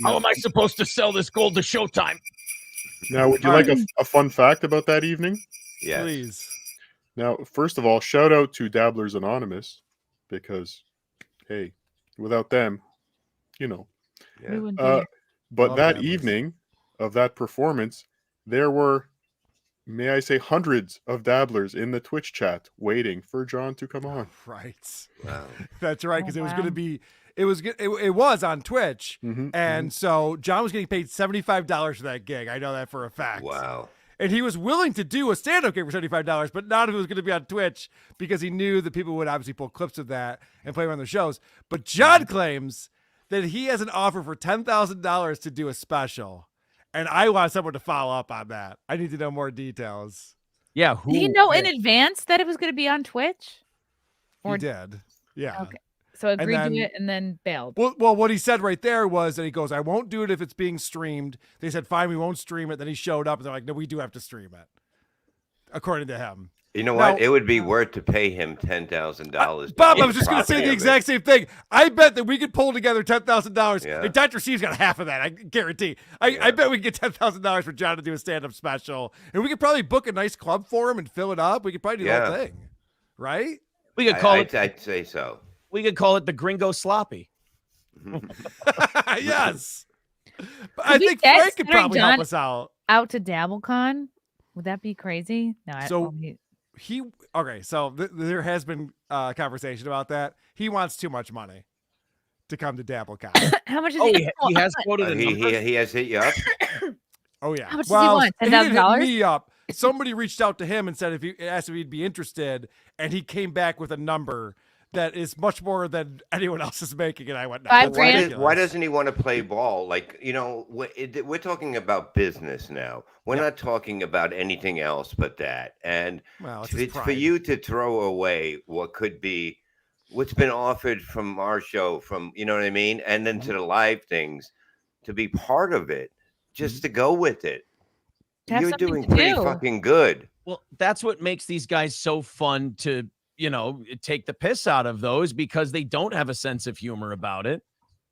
How am I supposed to sell this gold to Showtime?
Now, would you like a fun fact about that evening?
Yes.
Please.
Now, first of all, shout out to Dabblers Anonymous, because, hey, without them,
We wouldn't be
But
Love
that
Dabblers.
evening of that performance, there were, may I say, hundreds of dabblers in the Twitch chat waiting for John to come on.
Right.
Wow.
That's right, because
Oh,
it was
wow.
going to be, it was on Twitch,
Mhm,
and so John was getting paid $75 for that gig. I know that for a fact.
Wow.
And he was willing to do a stand-up gig for $75, but not if it was going to be on Twitch, because he knew that people would obviously pull clips of that and play them on their shows. But John claims that he has an offer for $10,000 to do a special, and I want someone to follow up on that. I need to know more details.
Yeah,
Did he know in advance that it was going to be on Twitch?
He did. Yeah.
Okay. So agreed
then-
to it and then bailed.
Well, what he said right there was that he goes, I won't do it if it's being streamed. They said, fine, we won't stream it. Then he showed up and they're like, no, we do have to stream it, according to him.
You know
Now-
what? It would be worth to pay him $10,000.
Bob, I was just going to say the exact same thing. I bet that we could pull together $10,000.
Yeah.
And Dr. C's got half of that, I guarantee. I bet we could get $10,000 for John to do a stand-up special. And we could probably book a nice club for him and fill it up. We could probably do the whole
Yeah.
thing. Right?
We could call it.
I'd say so.
We could call it the Gringo Sloppy.
Yes. But
Could
I
we
think
get
Frank could
Stuttering
probably
John
help us out.
Out to DabbleCon? Would that be crazy? No.
So okay, so there has been conversation about that. He wants too much money to come to DabbleCon.
How much is
Oh,
he?
he has quoted a number.
He has hit you up.
Oh yeah.
How much does he want?
he didn't hit
$10,000?
me up. Somebody reached out to him and said asked if he'd be interested, and he came back with a number that is much more than anyone else is making. And I went, no, that's ridiculous.
Why doesn't he want to play ball? Like, we're talking about business now. We're not talking about anything else but that. And
Well, it's his
it's for
pride.
you to throw away what could be what's been offered from our show, from, you know what I mean? And then to the live things, to be part of it, just to go with it.
Have
You're
something
doing
to
pretty
do.
fucking good.
Well, that's what makes these guys so fun to, take the piss out of those, because they don't have a sense of humor about it.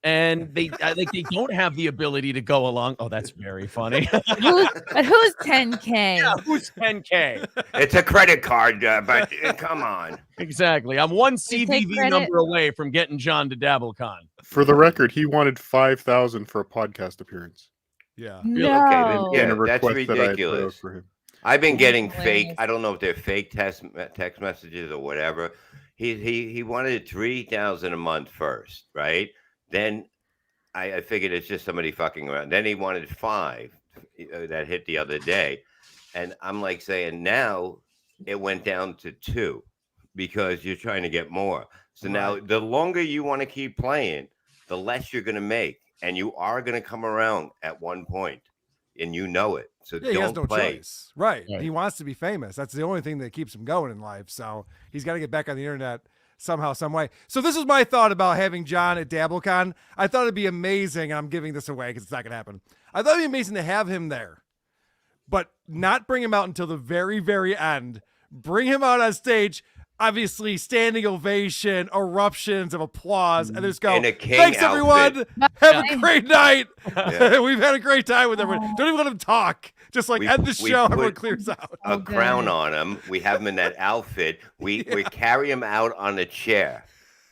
And they they don't have the ability to go along. Oh, that's very funny.
Who's 10K?
Yeah, who's 10K?
It's a credit card, but come on.
Exactly. I'm one
You take
CVV
credit?
number away from getting John to DabbleCon.
For the record, he wanted 5,000 for a podcast appearance.
Yeah.
No.
Okay, then,
In
yeah,
a
that's
request that I had put out
ridiculous.
for him.
I've been getting
Hilarious.
fake. I don't know if they're fake text messages or whatever. He wanted 3,000 a month first, right? Then I figured it's just somebody fucking around. Then he wanted 5 that hit the other day, and I'm like saying now it went down to 2 because you're trying to get more. So now the longer you want to keep playing, the less you're going to make, and you are going to come around at one point, and you know it. So
Yeah, he has
don't
no
play.
choice. Right. He wants to be famous. That's the only thing that keeps him going in life. So he's got to get back on the internet somehow, some way. So this is my thought about having John at DabbleCon. I thought it'd be amazing. And I'm giving this away because it's not going to happen. I thought it'd be amazing to have him there, but not bring him out until the very, very end. Bring him out on stage. Obviously, standing ovation, eruptions of applause, and just go,
In a king
thanks,
outfit.
everyone. Have a great night.
Yeah.
We've had a great time with everyone. Don't even let him talk. Just like end the show, everyone clears out.
A crown on him. We have him in that outfit. We carry him out on a chair.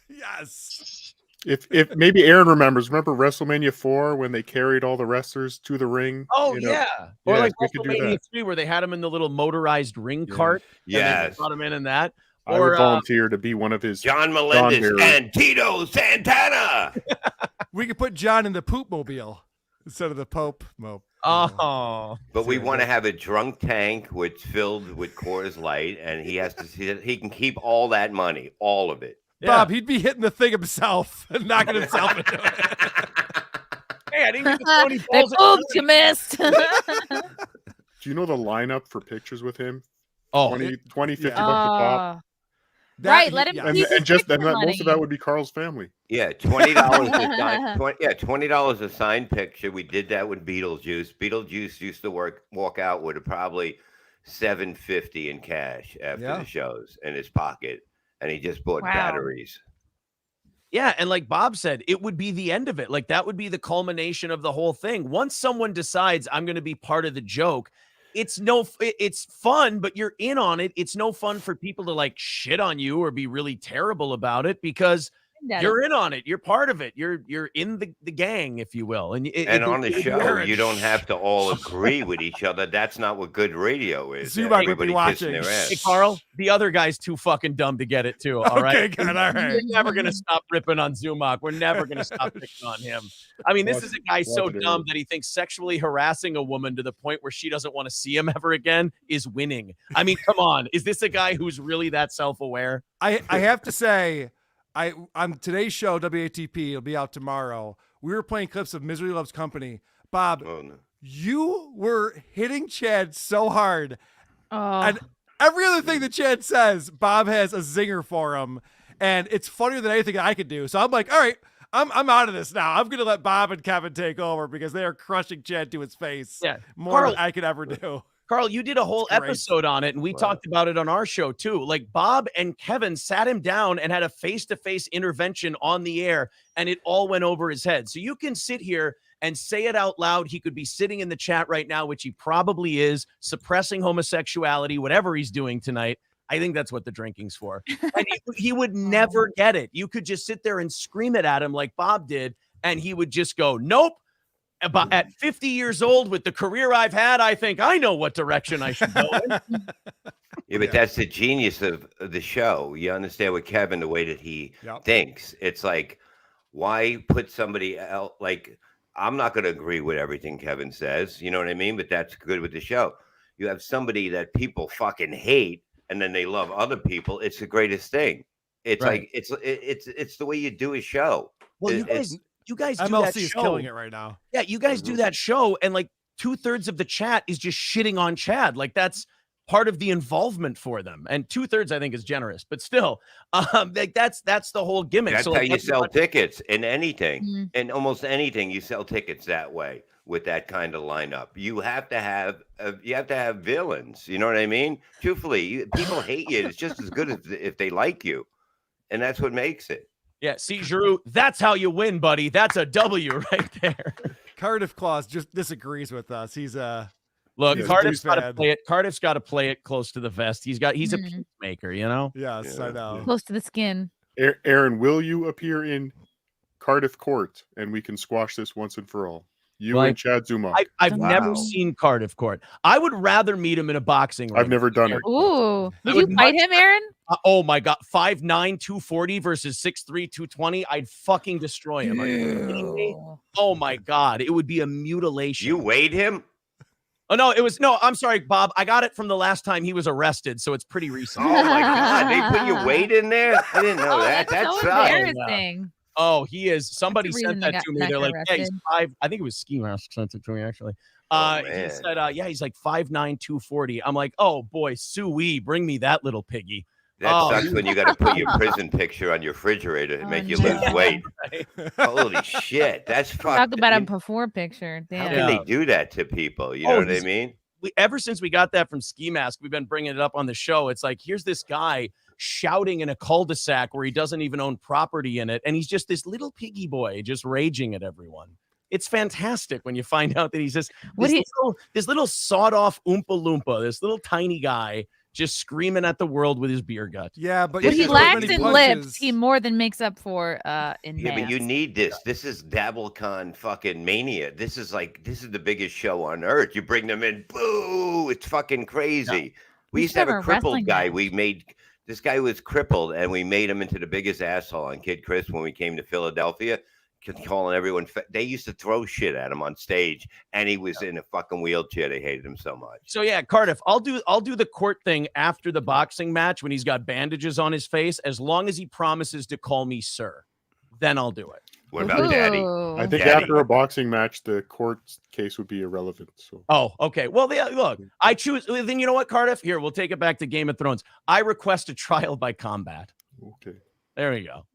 Yes.
If maybe Aaron remembers, remember WrestleMania 4 when they carried all the wrestlers to the ring?
Oh,
You know?
yeah. Or like
we could do
WrestleMania
that.
3 where they had him in the little motorized ring cart. And they
Yes.
brought him in that.
I would volunteer to be one of his
John Melendez
bearers.
and Tito Santana.
We could put John in the poop mobile instead of the Pope mobile.
Oh.
But we want to have a drunk tank which filled with Coors Light, and he has to see that he can keep all that money, all of it.
Bob, he'd be hitting the thing himself and knocking himself into it.
Hey, I didn't get the 20
They
balls.
pooped, you missed.
Do you know the lineup for pictures with him?
Oh,
20, 50 bucks a pop.
Right, let him
And
keep his
just and
picture
most of
money.
that would be Carl's family.
Yeah, $20 a sign. $20 a signed picture. We did that with Beetlejuice. Beetlejuice used to walk out with probably $750 in cash after the shows in his pocket, and he just bought batteries.
Yeah, and like Bob said, it would be the end of it. Like that would be the culmination of the whole thing. Once someone decides I'm going to be part of the joke, it's fun, but you're in on it. It's no fun for people to like shit on you or be really terrible about it because you're in on it. You're part of it. You're in the gang, if you will. And
on the show, you don't have to all agree with each other. That's not what good radio is. Everybody kissing their ass.
Hey, Karl, the other guy's too fucking dumb to get it too. All right.
Okay, good. All right.
We're never going to stop ripping on Zumach. We're never going to stop picking on him. I mean, this is a guy so dumb that he thinks sexually harassing a woman to the point where she doesn't want to see him ever again is winning. I mean, come on. Is this a guy who's really that self-aware?
I have to say, on today's show, WATP, it'll be out tomorrow. We were playing clips of Misery Loves Company. Bob, you were hitting Chad so hard. And every other thing that Chad says, Bob has a zinger for him. And it's funnier than anything I could do. So I'm like, all right, I'm out of this now. I'm going to let Bob and Kevin take over because they are crushing Chad to his face more than I could ever do.
Karl, you did a whole episode on it, and we talked about it on our show, too. Like, Bob and Kevin sat him down and had a face-to-face intervention on the air, and it all went over his head. So you can sit here and say it out loud. He could be sitting in the chat right now, which he probably is, suppressing homosexuality, whatever he's doing tonight. I think that's what the drinking's for. And he would never get it. You could just sit there and scream it at him like Bob did, and he would just go, nope. About at 50 years old, with the career I've had, I think I know what direction I should go in.
Yeah, but that's the genius of the show. You understand with Kevin, the way that he thinks. It's like, why put somebody else? Like, I'm not going to agree with everything Kevin says. You know what I mean? But that's good with the show. You have somebody that people fucking hate, and then they love other people. It's the greatest thing. It's like it's the way you do a show.
Well, you guys do
MLC
that
is
show.
killing it right now.
Yeah, you guys do that show, and like 2/3 of the chat is just shitting on Chad. Like that's part of the involvement for them. And 2/3, I think, is generous, but still, like that's the whole gimmick.
That's
so
how
like,
you sell tickets in anything.
Mm-hmm.
In almost anything, you sell tickets that way with that kind of lineup. You have to have villains. You know what I mean? Truthfully, people hate you. It's just as good as if they like you, and that's what makes it.
Yeah, see, Giroux, that's how you win, buddy. That's a W right there.
Cardiff Claus just disagrees with us. He's
Look,
he's
Cardiff's got to
douchebag.
play it. Cardiff's got to play it close to the vest. He's a peacemaker, you know.
Yes, I know.
Close to the skin.
Aaron, will you appear in Cardiff Court and we can squash this once and for all? You and Chad Zuma.
I've never seen Cardiff Court. I would rather meet him in a boxing ring.
I've never done it.
Ooh. Would you fight him, Aaron?
Oh my God. 5'9", 240 versus 6'3", 220. I'd fucking destroy him. Are you kidding me? Oh my God. It would be a mutilation.
You weighed him?
Oh, no, I'm sorry, Bob. I got it from the last time he was arrested, so it's pretty recent.
Oh my God. They put your weight in there? I didn't know that. That's
so
sucks.
embarrassing.
Oh, he is. Somebody
That's the
sent
reason
that to me.
they
They're
got
like, yeah, he's
arrested.
5. I think it was Ski Mask sent it to me, actually.
Oh,
he
man.
said, yeah, he's like 5'9", 240. I'm like, oh, boy, sue-wee, bring me that little piggy.
That sucks when you got to put your prison picture on your refrigerator to make you lose weight. Holy shit. That's fucked.
Talk about a before picture.
How
Damn.
can they do that to people? You know what I mean?
Ever since we got that from Ski Mask, we've been bringing it up on the show. It's like, here's this guy shouting in a cul-de-sac where he doesn't even own property in it. And he's just this little piggy boy just raging at everyone. It's fantastic when you find out that he's just
What
this little sawed-off Oompa Loompa, this little tiny guy just screaming at the world with his beer gut.
Yeah, but
What he lacks in lips,
punches.
he more than makes up for in
Yeah, but
mass.
you need this. This is DabbleCon fucking mania. This is the biggest show on earth. You bring them in, boo! It's fucking crazy. We used to have a crippled guy. This guy was crippled, and we made him into the biggest asshole on Kid Chris when we came to Philadelphia, calling everyone. They used to throw shit at him on stage, and he was in a fucking wheelchair. They hated him so much.
So yeah, Cardiff, I'll do the court thing after the boxing match when he's got bandages on his face, as long as he promises to call me sir. Then I'll do it.
What about Daddy?
I think
Daddy.
after a boxing match, the court case would be irrelevant. So.
Oh, okay. Well, look, I choose. Then you know what, Cardiff? Here, we'll take it back to Game of Thrones. I request a trial by combat.
Okay.
There we go.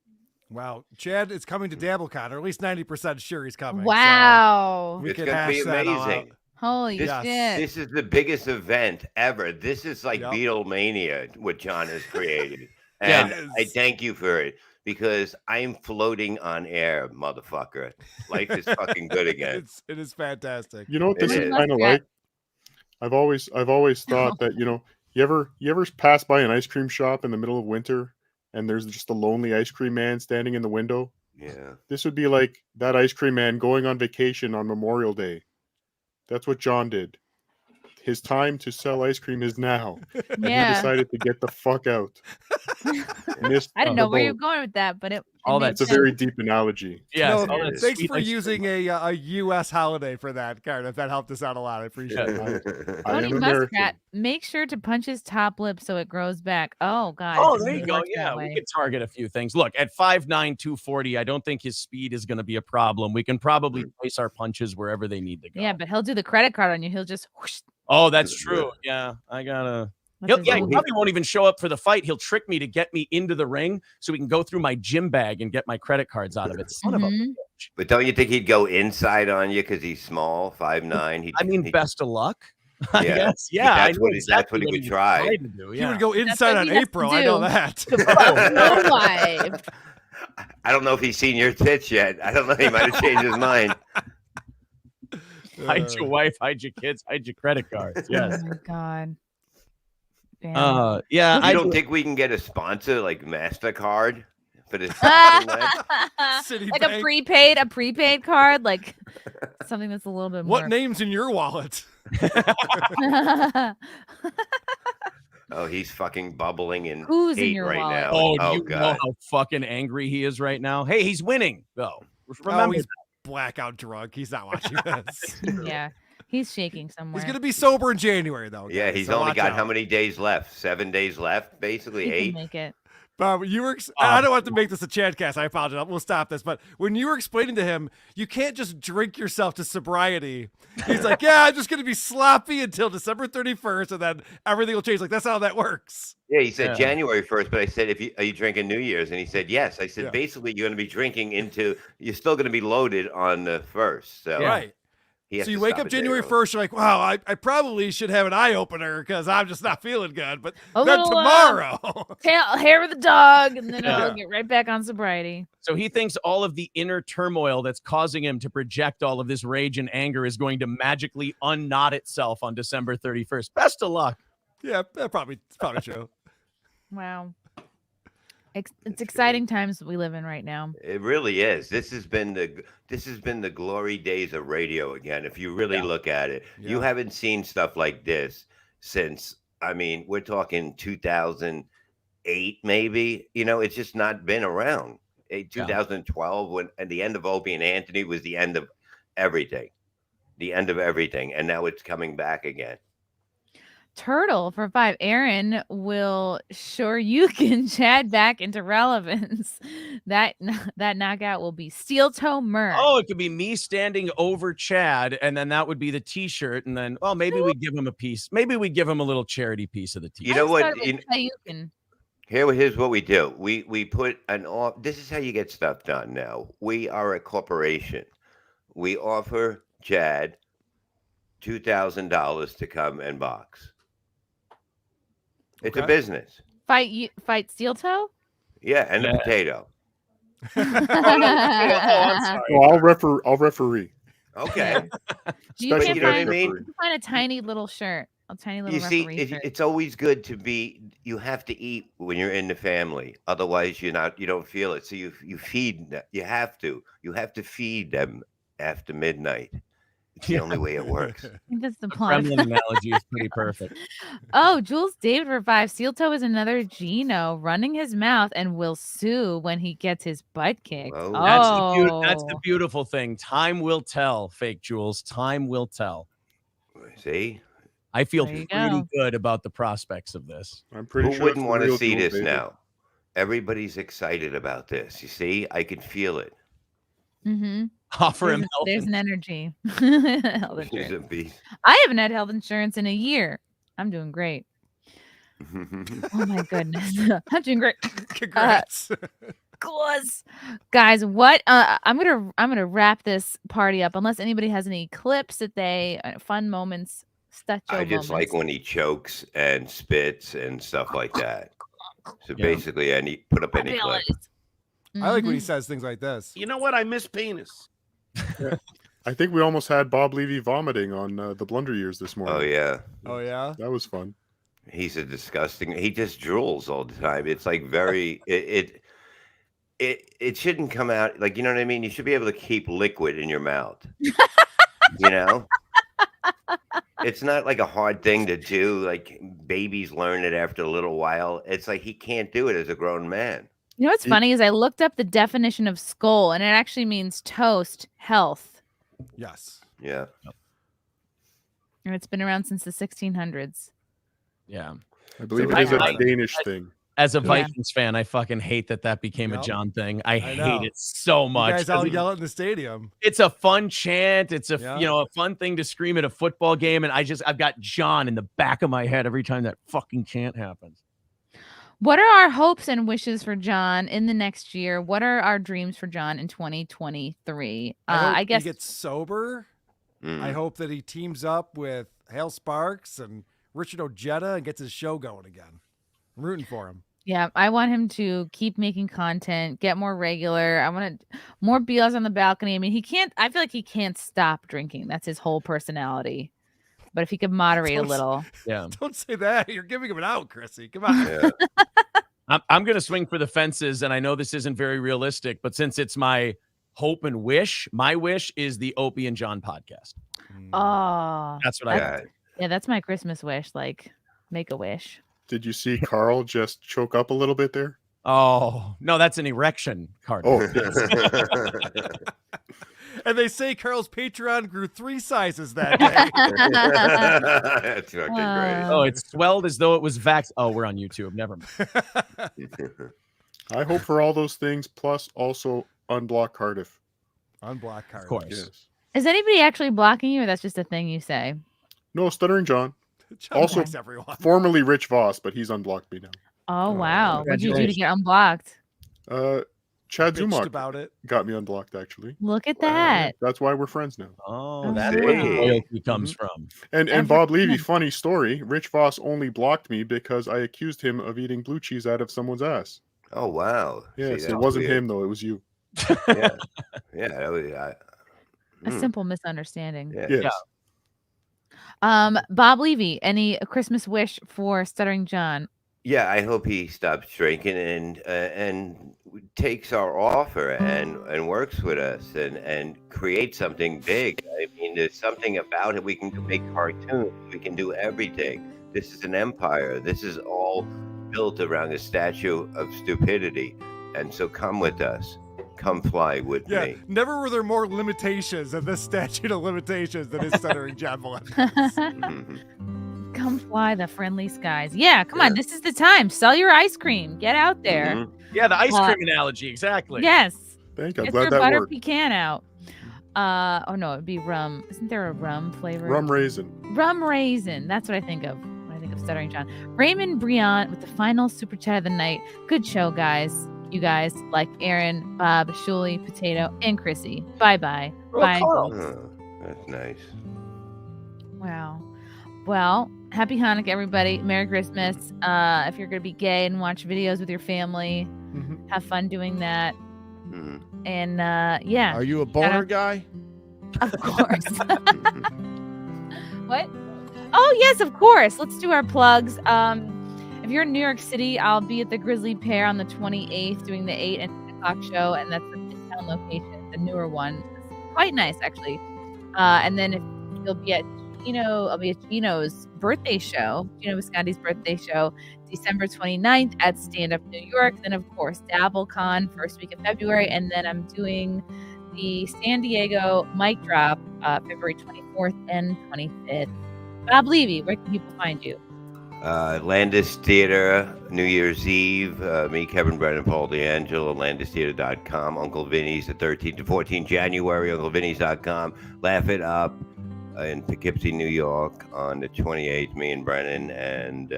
Wow, Chad is coming to DabbleCon, or at least 90% sure he's coming.
Wow.
So we
It's
can
gonna
hash
be
that all
amazing.
out.
Holy shit.
This is the biggest event ever. This is like Beatlemania, what John has created. And
Yes.
I thank you for it because I'm floating on air, motherfucker. Life is fucking good again.
It is fantastic.
You know what
It
this is
is.
kind of like? I've always thought that, you ever pass by an ice cream shop in the middle of winter and there's just a lonely ice cream man standing in the window?
Yeah.
This would be like that ice cream man going on vacation on Memorial Day. That's what John did. His time to sell ice cream is now. And he decided to get the fuck out.
I didn't know where you're going with that, but it
That's a very deep analogy.
Yeah.
No, thanks for using a U.S. holiday for that, Cardiff. That helped us out a lot. I appreciate it.
Tony Muskrat, make sure to punch his top lip so it grows back. Oh, God.
Oh,
it
there you
really
go.
works that
Yeah,
way.
we could target a few things. Look, at 5'9", 240, I don't think his speed is going to be a problem. We can probably place our punches wherever they need to go.
Yeah, but he'll do the credit card on you. He'll just whoosh.
Oh, that's true. Yeah, I gotta.
That's
He
his
probably won't even show up for the fight. He'll trick me to get me into the ring so we can go through my gym bag and get my credit cards out of it. Son of a bitch.
But don't you think he'd go inside on you because he's small, 5'9"?
I mean, best of luck. I
Yeah.
guess. Yeah,
That's
I
what
know
he
exactly
would
was
try.
trying to do,
He
yeah.
would go
That's
inside
what
on
he has to
April. I know
do.
that.
No wife.
I don't know if he's seen your tits yet. I don't know. He might have changed his mind.
Hide your wife, hide your kids, hide your credit cards. Yes.
Oh, my God.
Yeah.
I don't think we can get a sponsor like MasterCard for this. Citibank.
Like a prepaid card, like something that's a little bit more.
What name's in your wallet?
Oh, he's fucking bubbling in
Who's in
hate
your
right
wallet?
now.
Oh, do
Oh,
you know
God.
how fucking angry he is right now? Hey, he's winning, though. Remember
He's blackout drunk. He's not watching this.
Yeah, he's shaking somewhere.
He's gonna be sober in January, though.
Yeah,
guys,
he's
so
only
watch
got
out.
how many days left? 7 days left, basically
He
8.
can make it.
Bob, you were. I don't want to make this a Chadcast. I apologize. We'll stop this. But when you were explaining to him, you can't just drink yourself to sobriety. He's like, "Yeah, I'm just gonna be sloppy until December 31st, and then everything will change." Like that's how that works.
Yeah, he said
Yeah.
January 1st, but I said, are you drinking New Year's? And he said, yes. I said, basically, you're going to be drinking you're still going to be loaded on the 1st. So
Right.
he has
So you
to
wake
stop
up
a day
January
early.
1st, you're like, wow, I probably should have an eye opener because I'm just not feeling good. But
A
then
little,
tomorrow,
hair of the dog, and then
Yeah.
I'll get right back on sobriety.
So he thinks all of the inner turmoil that's causing him to project all of this rage and anger is going to magically unknot itself on December 31st. Best of luck.
yeah, that's probably true.
Wow. It's exciting times that we live in right now.
It really is. This has been the glory days of radio again. If you really look at it, you haven't seen stuff like this since. I mean, we're talking 2008, maybe. It's just not been around. 2012, when at the end of Opie and Anthony was the end of everything, and now it's coming back again.
Turtle for 5. Aaron will sure you can Chad back into relevance. That knockout will be steel toe Murr.
Oh, it could be me standing over Chad, and then that would be the T-shirt, and then maybe we give him a piece. Maybe we give him a little charity piece of the T-shirt.
You know what? Here's what we do. We put this is how you get stuff done now. We are a corporation. We offer Chad $2,000 to come and box. It's a business.
Fight steel toe?
Yeah, and the potato.
Well, I'll referee.
Okay.
You
But
can
you know what I
find,
mean?
you can find a tiny little shirt, a tiny little
You see,
referee shirt.
it's always good to be. You have to eat when you're in the family, otherwise you don't feel it. So you feed. You have to feed them after midnight. It's the only way it works.
I think that's the
The
plot.
Kremlin analogy is pretty perfect.
Oh, Jules David for 5. Steel Toe is another Gino running his mouth and will sue when he gets his butt kicked.
Oh.
That's the beautiful thing. Time will tell, fake Jules. Time will tell.
See,
I feel
There you
pretty
go.
good about the prospects of this.
I'm pretty
Who
sure
wouldn't
it's the
want to
real
see
Jules
this
David.
now? Everybody's excited about this. You see, I can feel it.
Mm-hmm.
Offer him health.
There's an energy. Health
He's
insurance.
a beast.
I haven't had health insurance in a year. I'm doing great. Oh my goodness. I'm doing great.
Congrats.
Guys, what I'm gonna wrap this party up unless anybody has any clips that they fun moments, Stucho
I just
moments.
like when he chokes and spits and stuff like that. So
Yeah.
basically, I need put up any clip.
I like
Mm-hmm.
when he says things like this.
You know what? I miss penis.
I think we almost had Bob Levy vomiting on the Blunder Years this morning.
Oh yeah,
Oh yeah.
That was fun.
he's a disgusting. He just drools all the time. It's like very it shouldn't come out like, you know what I mean. You should be able to keep liquid in your mouth. You know. It's not like a hard thing to do. Like babies learn it after a little while. It's like he can't do it as a grown man.
You know what's funny is I looked up the definition of skull and it actually means toast, health.
Yes.
Yeah.
And it's been around since the 1600s.
Yeah.
I believe
So
it is a
I-
Danish thing.
As a
Yeah.
Vikings fan, I fucking hate that became a
Yep.
John thing. I
know.
hate it so much.
You guys all
'cause
yell it in the stadium.
it's a fun chant. It's a
Yeah.
a fun thing to scream at a football game, and I've got John in the back of my head every time that fucking chant happens.
What are our hopes and wishes for John in the next year? What are our dreams for John in 2023? I guess
he gets sober. I hope that he teams up with Hale Sparks and Richard Ojeda and gets his show going again. I'm rooting for him.
Yeah, I want him to keep making content, get more regular. I want more BLs on the balcony. I mean, I feel like he can't stop drinking. That's his whole personality. But if he could moderate a
Don't-
little.
Yeah.
Don't say that. You're giving him an out, Chrissy. Come on.
Yeah.
I'm going to swing for the fences, and I know this isn't very realistic, but since it's my hope and wish, my wish is the Opie and John podcast.
Oh,
That's what I got.
yeah, that's my Christmas wish. Like, make a wish.
Did you see Karl just choke up a little bit there?
Oh, no, that's an erection card.
Oh,
And they say Karl's Patreon grew 3 sizes that day.
That's fucking great.
Oh, it swelled as though it was Oh, we're on YouTube. Never mind.
I hope for all those things, plus also unblock Cardiff.
Unblock Cardiff.
Of course.
Yes.
Is anybody actually blocking you, or that's just a thing you say?
No, Stuttering John.
John
Also,
blocks everyone.
formerly Rich Voss, but he's unblocked me now.
Oh, wow. What did you do to get unblocked?
Chad
Bitched
Zumach
about it.
got me unblocked, actually.
Look at that.
That's why we're friends now.
Oh, that's where the loyalty comes from.
And Bob Levy, funny story. Rich Voss only blocked me because I accused him of eating blue cheese out of someone's ass.
Oh wow.
Yes,
See,
it
that's
wasn't
weird.
him though. It was you.
Yeah. Yeah. That was,
A simple misunderstanding.
Yeah.
Yes.
Bob Levy, any Christmas wish for Stuttering John?
Yeah, I hope he stops drinking and takes our offer and works with us and creates something big. I mean, there's something about it. We can make cartoons. We can do everything. This is an empire. This is all built around a statue of stupidity. And so come with us. Come fly with
Yeah,
me.
never were there more limitations than this statute of limitations that is Stuttering John Melendez.
Come fly the friendly skies. Yeah, come on. This is the time. Sell your ice cream. Get out there.
Yeah, the ice cream analogy. Exactly.
Yes.
Thank you. I'm
Get
glad
your
that
butter
worked.
pecan out. Oh no, it'd be rum. Isn't there a rum flavor?
Rum raisin.
Rum raisin. That's what I think of when I think of Stuttering John. Raymond Briant with the final super chat of the night. Good show, guys. You guys like Aaron, Bob, Shuli, Potato, and Chrissy. Bye-bye. Bye.
Oh, that's nice.
Wow. Well, happy Hanukkah, everybody. Merry Christmas. If you're going to be gay and watch videos with your family, have fun doing that. And yeah.
Are you a
Shout
boner
out-
guy?
Of course. What? Oh, yes, of course. Let's do our plugs. If you're in New York City, I'll be at the Grisly Pear on the 28th doing the 8 and 10 o'clock show, and that's the Midtown location, the newer one. It's quite nice, actually. And then if you'll be at I'll be at Gino's birthday show, Gino Visconti's birthday show, December 29th at Stand Up New York. Then, of course, DabbleCon first week of February. And then I'm doing the San Diego mic drop February 24th and 25th. Bob Levy, where can people find you?
Landis Theater, New Year's Eve. Me, Kevin Brennan, Paul D'Angelo, LandisTheater.com. Uncle Vinny's the 13th to 14th January, UncleVinny's.com. Laugh It Up in Poughkeepsie, New York on the 28th. Me and Brennan and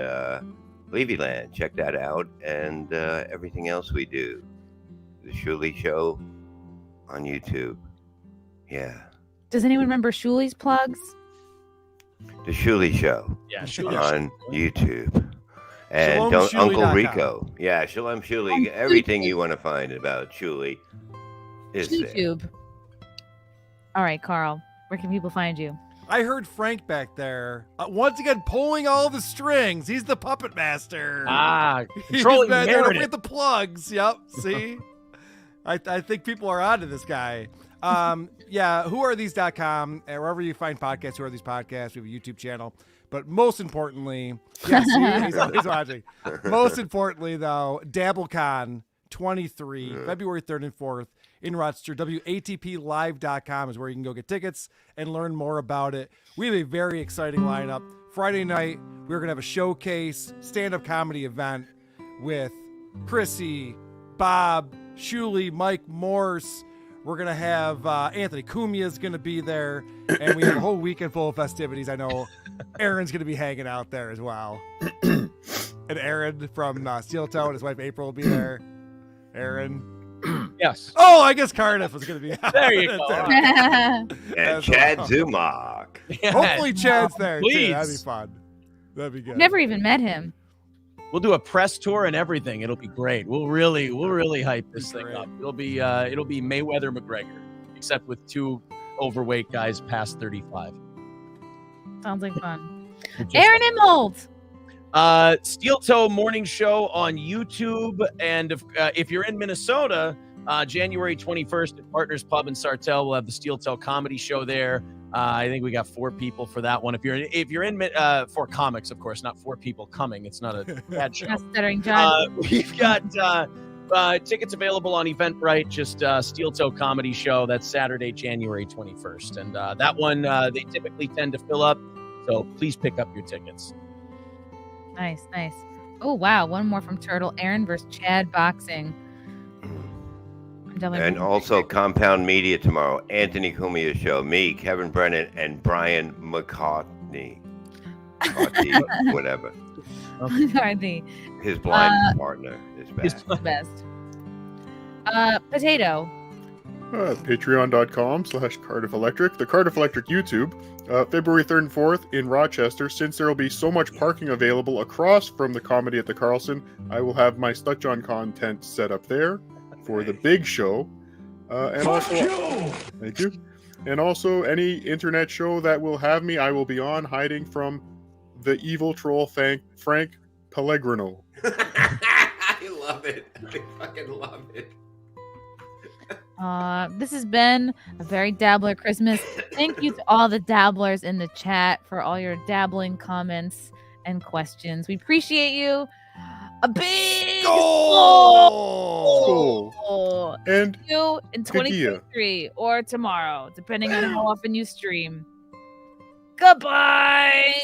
Levyland. Check that out. And everything else we do. The Shuli Show on YouTube. Yeah.
Does anyone remember Shuli's plugs?
The Shuli Show.
Yeah, Shuli
on YouTube. And
ShalomShuli.com.
Uncle Rico. Yeah, Shalom Shuli. Everything you want to find about Shuli is there.
YouTube. All right, Karl, where can people find you?
I heard Frank back there once again pulling all the strings. He's the puppet master.
Controlling
He's
the
there
narrative.
with the plugs. Yep. See, I think people are onto this guy. Yeah, whoarethese.com, and wherever you find podcasts, Who Are These Podcasts, we have a YouTube channel. But most importantly, yes, he's always watching. Most importantly, though, DabbleCon 23, February 3rd and 4th in Rochester. WATPlive.com is where you can go get tickets and learn more about it. We have a very exciting lineup. Friday night, we're going to have a showcase, stand-up comedy event with Chrissie, Bob, Shuli, Mike Morse. We're going to have Anthony Cumia is going to be there, and we have a whole weekend full of festivities. I know Aaron's going to be hanging out there as well. And Aaron from Steel Toe and his wife April will be there. Aaron.
Yes.
Oh, I guess Cardiff was going to be out.
There you go.
And Chad Zumach.
Hopefully Chad's there, too.
Please.
That'd be fun. That'd be good.
Never even met him.
We'll do a press tour and everything. It'll be great. We'll really hype this thing up. It'll be Mayweather McGregor, except with two overweight guys past 35.
Sounds like fun. Aaron Immold.
Steel Toe Morning Show on YouTube, and if you're in Minnesota, January 21st at Partners Pub in Sartell, we'll have the Steel Toe Comedy Show there. I think we got 4 people for that one. If you're in 4 comics, of course, not 4 people coming. It's not a bad show.
Stuttering John.
We've got tickets available on Eventbrite. Just Steel Toe Comedy Show. That's Saturday, January 21st, and that one they typically tend to fill up. So please pick up your tickets.
Nice. Oh, wow. One more from Turtle. Aaron versus Chad boxing.
And also Compound Media tomorrow. Anthony Cumia Show. Me, Kevin Brennan, and Brian McCartney. Whatever.
McCartney.
His blind partner is back.
He's the best. Potato.
Patreon.com/Cardiff Electric. The Cardiff Electric YouTube. February 3rd and 4th in Rochester. Since there will be so much parking available across from the Comedy at the Carlson, I will have my Stuttering John content set up there for the big show. And also, thank you. And also, any internet show that will have me, I will be on hiding from the evil troll Frank Pellegrino.
I love it. I fucking love it.
This has been a very Dabbler Christmas. Thank you to all the Dabblers in the chat for all your dabbling comments and questions. We appreciate you. A big goal!
And
see you in 2023 or tomorrow, depending on how often you stream. Goodbye.